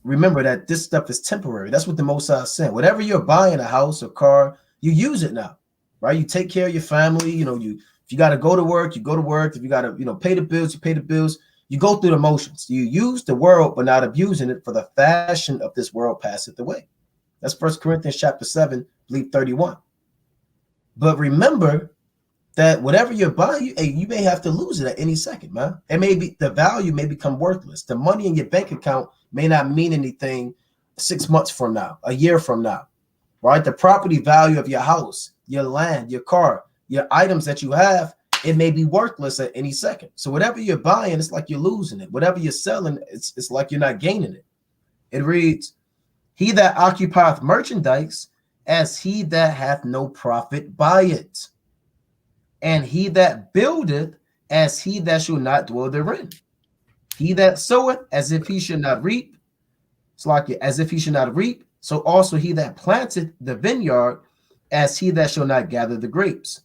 Remember that this stuff is temporary. That's what the Most High is saying. Whatever you're buying, a house, a car, you use it now, right? You take care of your family. You know, if you got to go to work, you go to work. If you got to, pay the bills, you pay the bills. You go through the motions. You use the world, but not abusing it, for the fashion of this world passeth away. That's 1 Corinthians chapter 7, I believe 31. But remember that whatever you're buying, you may have to lose it at any second, man. It may be, the value may become worthless. The money in your bank account may not mean anything 6 months from now, a year from now, right? The property value of your house, your land, your car, your items that you have, it may be worthless at any second. So whatever you're buying, it's like you're losing it. Whatever you're selling, it's like you're not gaining it. It reads, he that occupieth merchandise, as he that hath no profit by it. And he that buildeth, as he that shall not dwell therein. He that soweth, as if he should not reap. It's like as if he should not reap. So also he that planteth the vineyard, as he that shall not gather the grapes.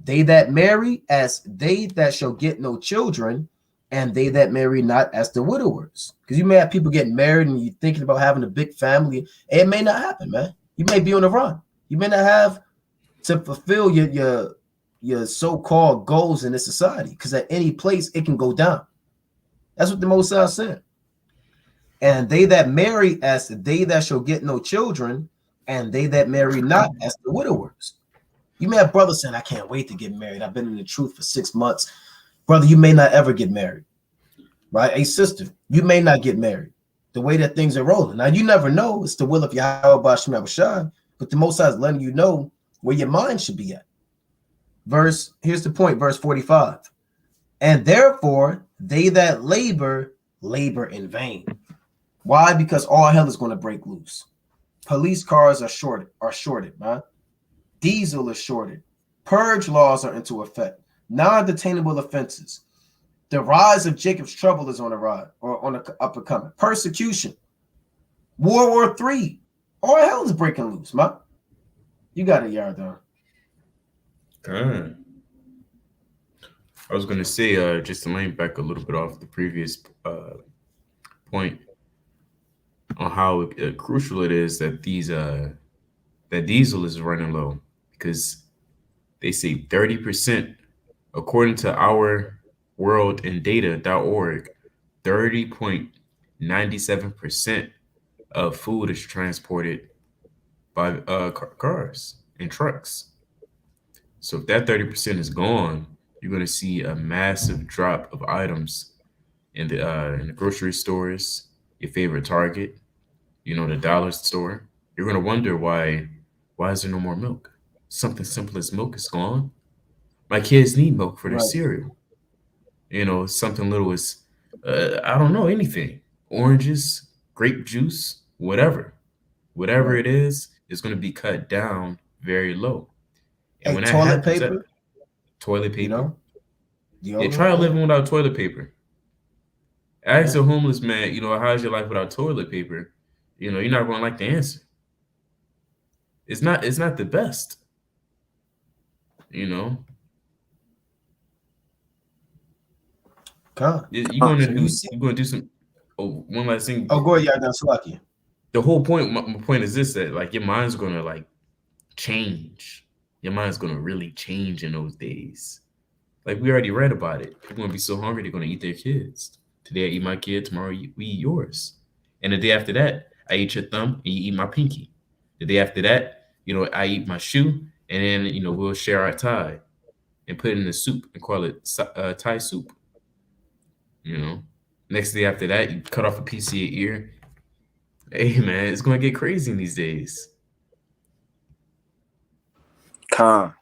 They that marry, as they that shall get no children, and they that marry not, as the widowers. Because you may have people getting married and you're thinking about having a big family. It may not happen, man. You may be on the run. You may not have to fulfill your so-called goals in this society, because at any place it can go down. That's what the Most High said. And they that marry, as they that shall get no children, and they that marry not, as the widowers. You may have brothers saying, I can't wait to get married. I've been in the truth for 6 months. Brother, you may not ever get married, right? A sister, you may not get married. The way that things are rolling. Now, you never know. It's the will of Yahweh Bashim Abishai, but the Most High is letting you know where your mind should be at. Here's the point, verse 45. And therefore, they that labor in vain. Why? Because all hell is going to break loose. Police cars are shorted, man. Diesel is shorted. Purge laws are into effect. Non-detainable offenses. The rise of Jacob's trouble is on the rise, or on the up and coming. Persecution. World War III. All hell is breaking loose, man. You got it, Yardan. I was gonna say, just to lane back a little bit off the previous point on how crucial it is that that diesel is running low, because they say 30%, according to our worldinData.org, 30.97% of food is transported by cars and trucks. So if that 30% is gone, you're going to see a massive drop of items in the grocery stores, your favorite Target, the dollar store. You're going to wonder why is there no more milk? Something simple as milk is gone. My kids need milk for their cereal. Something little as, I don't know, anything. Oranges, grape juice, whatever it is going to be cut down very low. And when that toilet happens, paper, toilet paper. Yeah, try living without toilet paper. Ask a homeless man, how's your life without toilet paper? You're not going to like the answer. It's not the best. God. You're going to do some. Oh, one last thing. Oh, go ahead, Yardan Salaki. The whole point, my point is this: that like your mind's going to change. Your mind's going to really change in those days. Like we already read about it. People going to be so hungry they're going to eat their kids. Today I eat my kid. Tomorrow we eat yours. And the day after that, I eat your thumb and you eat my pinky. The day after that, I eat my shoe, and then we'll share our tie and put it in the soup and call it Thai soup. Next day after that, you cut off a piece of your ear. Hey man, it's gonna get crazy in these days. Con,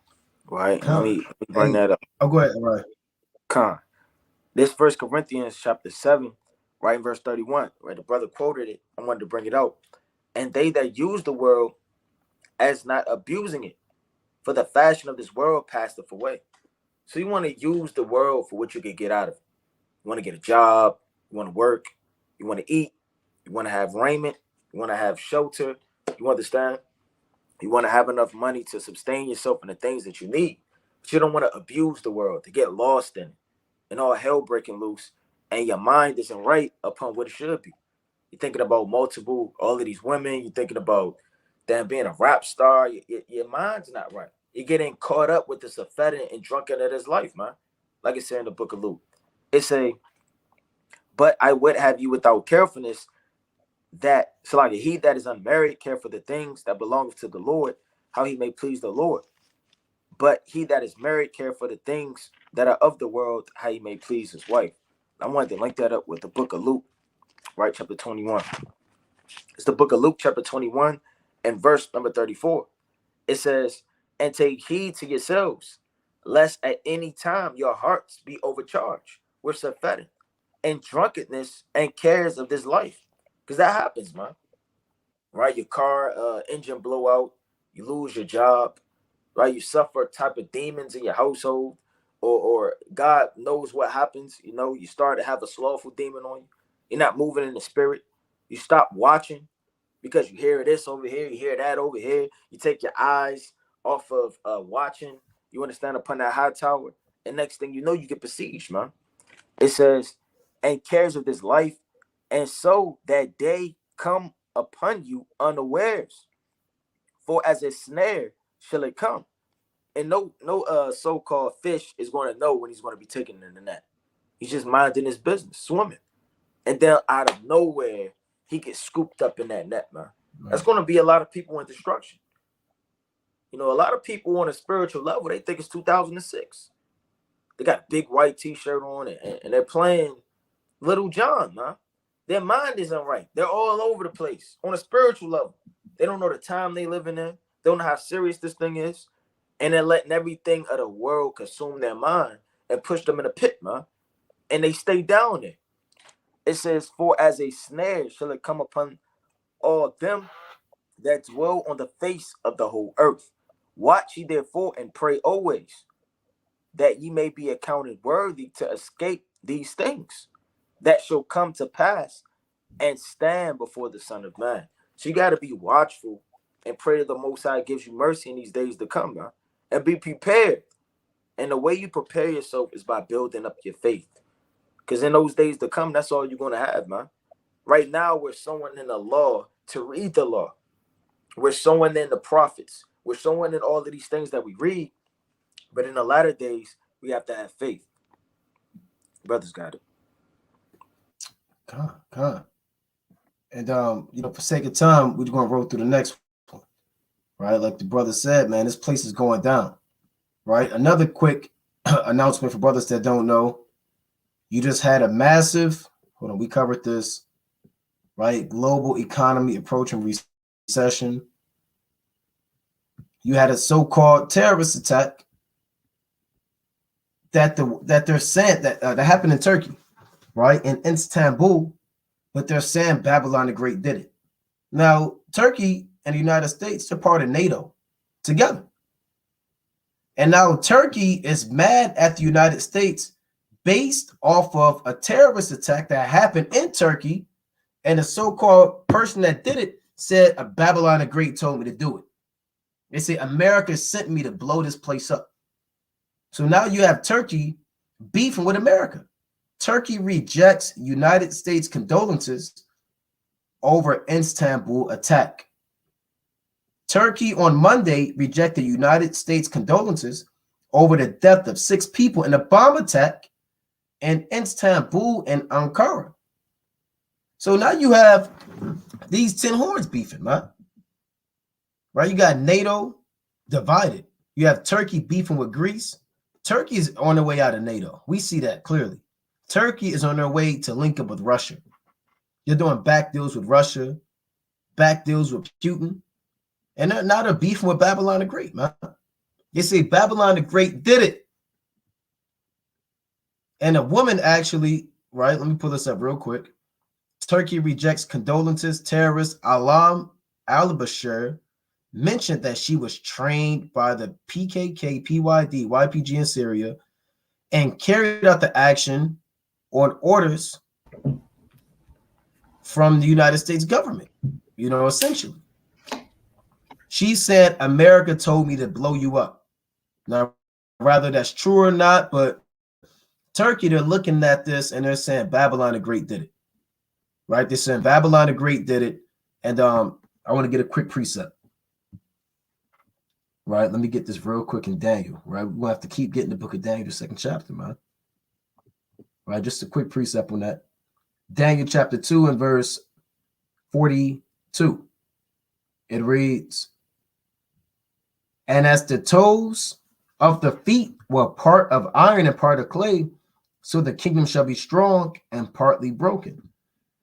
right? Let me bring that up. Oh, go ahead. All right. Con. This 1 Corinthians chapter 7, right in verse 31, right? The brother quoted it. I wanted to bring it out. And they that use the world as not abusing it, for the fashion of this world passeth away. So you want to use the world for what you can get out of it. You want to get a job, you want to work, you want to eat, you want to have raiment, you want to have shelter, You understand? You want to have enough money to sustain yourself in the things that you need, but you don't want to abuse the world, to get lost in it, and all hell breaking loose, and your mind isn't right upon what it should be. You're thinking about all of these women. You're thinking about them being a rap star. Your mind's not right. You're getting caught up with this effeminate and drunken of this life, man. Like it said in the book of Luke. It say, but I would have you without carefulness, that so like he that is unmarried care for the things that belong to the Lord, how he may please the Lord. But he that is married care for the things that are of the world, how he may please his wife. I wanted to link that up with the book of Luke, right? Chapter 21. It's the book of Luke, chapter 21, and verse number 34. It says, and take heed to yourselves, lest at any time your hearts be overcharged with surfeiting and drunkenness and cares of this life. Because that happens, man. Right? Your car engine blow out, you lose your job, right? You suffer type of demons in your household, or God knows what happens. You know, you start to have a slothful demon on you. You're not moving in the spirit. You stop watching because you hear this over here, you hear that over here. You take your eyes off of watching. You understand, upon that high tower, and next thing you know, you get besieged, man. It says, and cares of this life, and so that day come upon you unawares. For as a snare shall it come. And no so-called fish is going to know when he's going to be taken in the net. He's just minding his business, swimming. And then out of nowhere, he gets scooped up in that net, man. That's going to be a lot of people in destruction. You know, a lot of people on a spiritual level, they think it's 2006. They got a big white t-shirt on and they're playing Little John, man. Their mind isn't right. They're all over the place on a spiritual level. They don't know the time they living in. They don't know how serious this thing is. And they're letting everything of the world consume their mind and push them in a pit, man. And they stay down there. It says, for as a snare shall it come upon all them that dwell on the face of the whole earth. Watch ye therefore and pray always, that ye may be accounted worthy to escape these things that shall come to pass and stand before the Son of Man. So you got to be watchful and pray that the Most High gives you mercy in these days to come, man. And be prepared. And the way you prepare yourself is by building up your faith. Because in those days to come, that's all you're going to have, man. Right now, we're sowing in the law to read the law. We're sowing in the prophets. We're sowing in all of these things that we read. But in the latter days, we have to have faith. Brothers got it. Con. And you know, for sake of time, we're gonna roll through the next one, right? Like the brother said, man, this place is going down, right? Another quick announcement for brothers that don't know: you just had a massive. Hold on, we covered this, right? Global economy approaching recession. You had a so-called terrorist attack that they're saying that happened in Turkey, right? In Istanbul. But they're saying Babylon the Great did it. Now, Turkey and the United States are part of NATO together. And now Turkey is mad at the United States based off of a terrorist attack that happened in Turkey. And the so-called person that did it said, a Babylon the Great told me to do it. They say, America sent me to blow this place up. So now you have Turkey beefing with America. Turkey rejects United States condolences over Istanbul attack. Turkey on Monday rejected United States condolences over the death of 6 people in a bomb attack in Istanbul and Ankara. So now you have these 10 horns beefing, man. Right? You got NATO divided. You have Turkey beefing with Greece. Turkey is on their way out of NATO. We see that clearly. Turkey is on their way to link up with Russia. They're doing back deals with Russia, back deals with Putin. And now they're beefing with Babylon the Great, man. They say Babylon the Great did it. And a woman actually, right, let me pull this up real quick. Turkey rejects condolences. Terrorist Alam al-Bashir mentioned that she was trained by the PKK, PYD, YPG in Syria and carried out the action on orders from the United States government, you know, essentially. She said, America told me to blow you up. Now, whether that's true or not, but Turkey, they're looking at this and they're saying Babylon the Great did it. Right? They're saying Babylon the Great did it. And I want to get a quick precept. Right? Let me get this real quick in Daniel. Right? We'll have to keep getting the book of Daniel, the second chapter, man. Right? Just a quick precept on that. Daniel chapter 2 and verse 42. It reads, and as the toes of the feet were part of iron and part of clay, so the kingdom shall be strong and partly broken.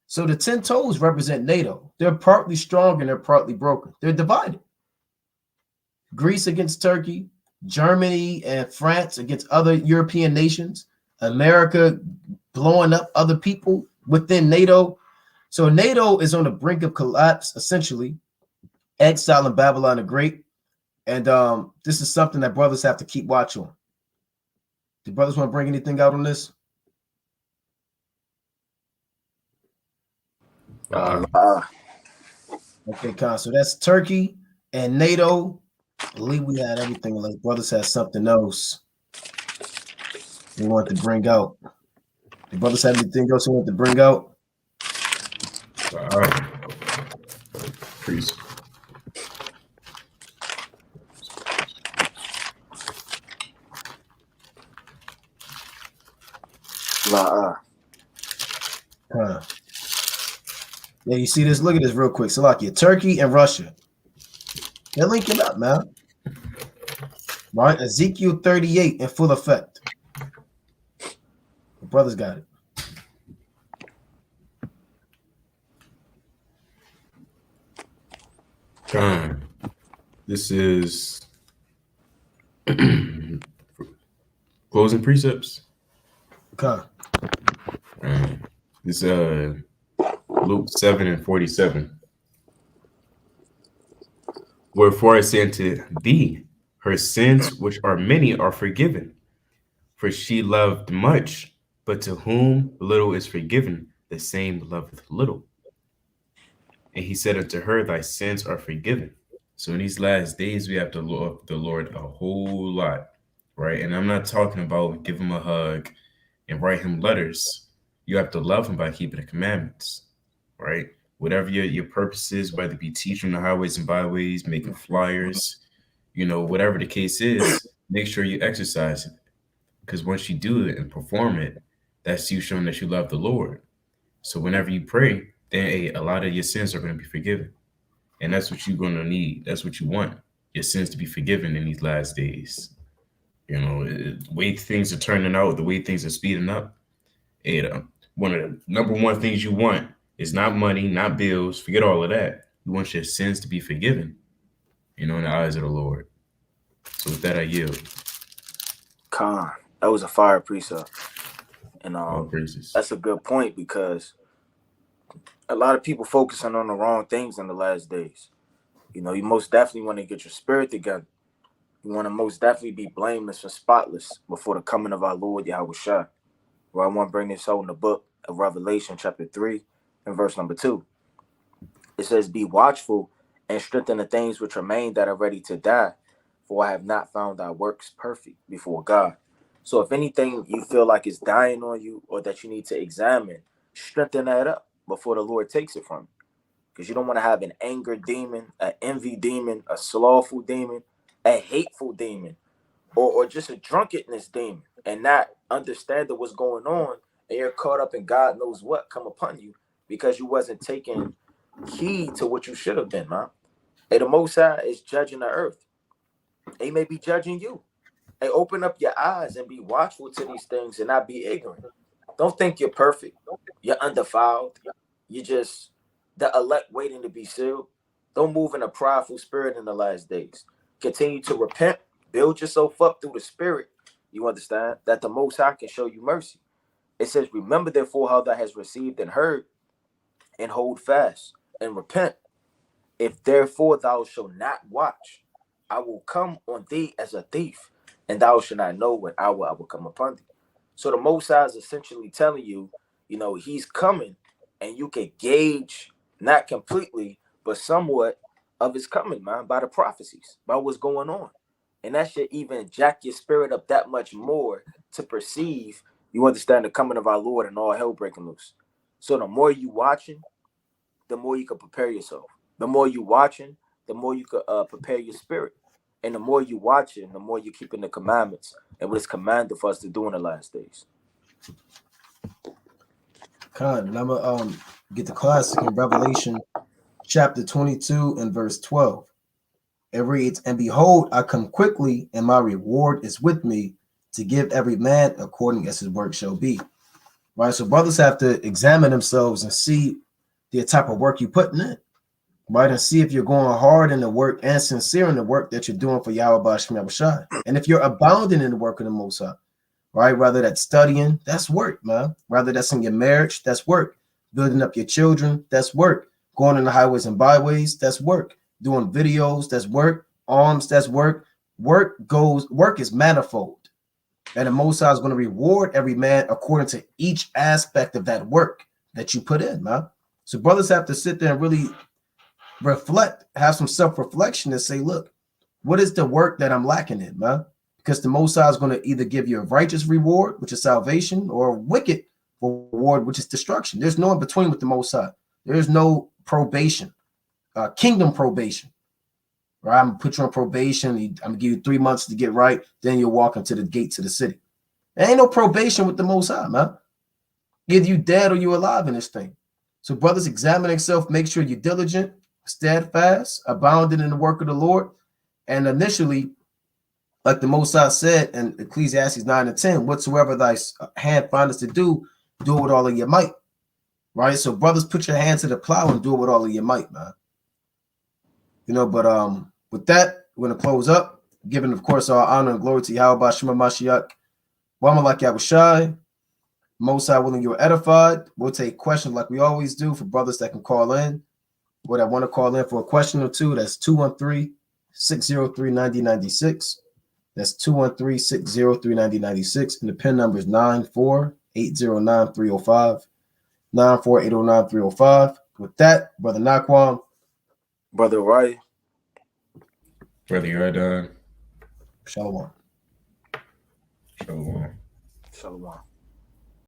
So the 10 toes represent NATO. They're partly strong and they're partly broken. They're divided. Greece against Turkey, Germany and France against other European nations, America blowing up other people within NATO. So NATO is on the brink of collapse, essentially, exile in Babylon the Great. And this is something that brothers have to keep watch on. Do brothers want to bring anything out on this? Okay, Con. So that's Turkey and NATO. I believe we had everything. Like brothers had something else they want to bring out. Do brothers have anything else they want to bring out? Priest. Yeah, you see this? Look at this real quick. Salakia, Turkey and Russia. They're linking up, man. Right? Ezekiel 38 in full effect. The brothers got it. This is closing precepts. Okay. This Luke 7 and 47. Wherefore I say unto thee, her sins, which are many, are forgiven. For she loved much, but to whom little is forgiven, the same loveth little. And he said unto her, thy sins are forgiven. So in these last days, we have to love the Lord a whole lot, right? And I'm not talking about give him a hug and write him letters. You have to love him by keeping the commandments, right? Whatever your purpose is, whether it be teaching the highways and byways, making flyers, whatever the case is, make sure you exercise it. Because once you do it and perform it, that's you showing that you love the Lord. So whenever you pray, then a lot of your sins are going to be forgiven. And that's what you're going to need. That's what you want, your sins to be forgiven in these last days. The way things are turning out, the way things are speeding up. One of the number one things you want is not money, not bills. Forget all of that. You want your sins to be forgiven, in the eyes of the Lord. So with that, I yield. Khan, that was a fire precept. And All praises. that's a good point because a lot of people focusing on the wrong things in the last days. You most definitely want to get your spirit together. You want to most definitely be blameless and spotless before the coming of our Lord Yahushua. Where I want to bring this out in the book of Revelation, chapter 3, and verse number 2. It says, be watchful and strengthen the things which remain that are ready to die, for I have not found thy works perfect before God. So if anything you feel like is dying on you or that you need to examine, strengthen that up before the Lord takes it from you. Because you don't want to have an anger demon, an envy demon, a slothful demon, a hateful demon, or just a drunkenness demon, and not understanding what's going on, and you're caught up in God knows what come upon you because you wasn't taking heed to what you should have been, man. Hey, the Most High is judging the earth. He may be judging you. Hey, open up your eyes and be watchful to these things and not be ignorant. Don't think you're perfect. You're undefiled. You're just the elect waiting to be sealed. Don't move in a prideful spirit in the last days. Continue to repent. Build yourself up through the spirit. You understand? That the Most High can show you mercy. It says, remember therefore how thou hast received and heard, and hold fast and repent. If therefore thou shalt not watch, I will come on thee as a thief, and thou shalt not know what hour I will come upon thee. So the Most High is essentially telling you, he's coming, and you can gauge, not completely, but somewhat, of his coming, man, by the prophecies, by what's going on. And that should even jack your spirit up that much more to perceive, you understand, the coming of our Lord and all hell breaking loose. So the more you watching, the more you can prepare yourself. The more you watching, the more you could prepare your spirit. And the more you watching, the more you keeping the commandments and what is commanded for us to do in the last days. And I'm gonna get the classic in Revelation chapter 22 and verse 12. It reads, "And behold, I come quickly, and my reward is with me to give every man according as his work shall be." Right. So brothers have to examine themselves and see the type of work you're putting in. Right. And see if you're going hard in the work and sincere in the work that you're doing for Yahweh Shem Yahushua. And if you're abounding in the work of the Most High, right? Rather that's studying, that's work, man. Rather that's in your marriage, that's work. Building up your children, that's work. Going on the highways and byways, that's work. Doing videos, that's work. Arms, that's work. Work is manifold. And the Most High is going to reward every man according to each aspect of that work that you put in, man. So brothers have to sit there and really reflect, have some self-reflection and say, look, what is the work that I'm lacking in, man? Because the Most High is going to either give you a righteous reward, which is salvation, or a wicked reward, which is destruction. There's no in between with the Most High. There's no probation, kingdom probation. Right? I'm going to put you on probation. I'm going to give you 3 months to get right. Then you'll walk into the gates of the city. There ain't no probation with the Most High, man. Either you dead or you alive in this thing. So brothers, examine yourself. Make sure you're diligent, steadfast, abounding in the work of the Lord. And initially, like the Most High said in Ecclesiastes 9 and 10, whatsoever thy hand findeth to do it with all of your might. Right? So brothers, put your hand to the plow and do it with all of your might, man. You know, but with that, we're gonna close up, giving, of course, our honor and glory to Yahweh Shema Mashiach. Wamalak Yahushai. Most High willing you're edified. We'll take questions like we always do for brothers that can call in, or that want to call in for a question or two. That's 213-603-9096. That's 213-603-9096. And the PIN number is 94809-305. 94809-305. With that, Brother Naquam. Brother Rai. Brother Yardan. Shalom. Shalom. Shalom.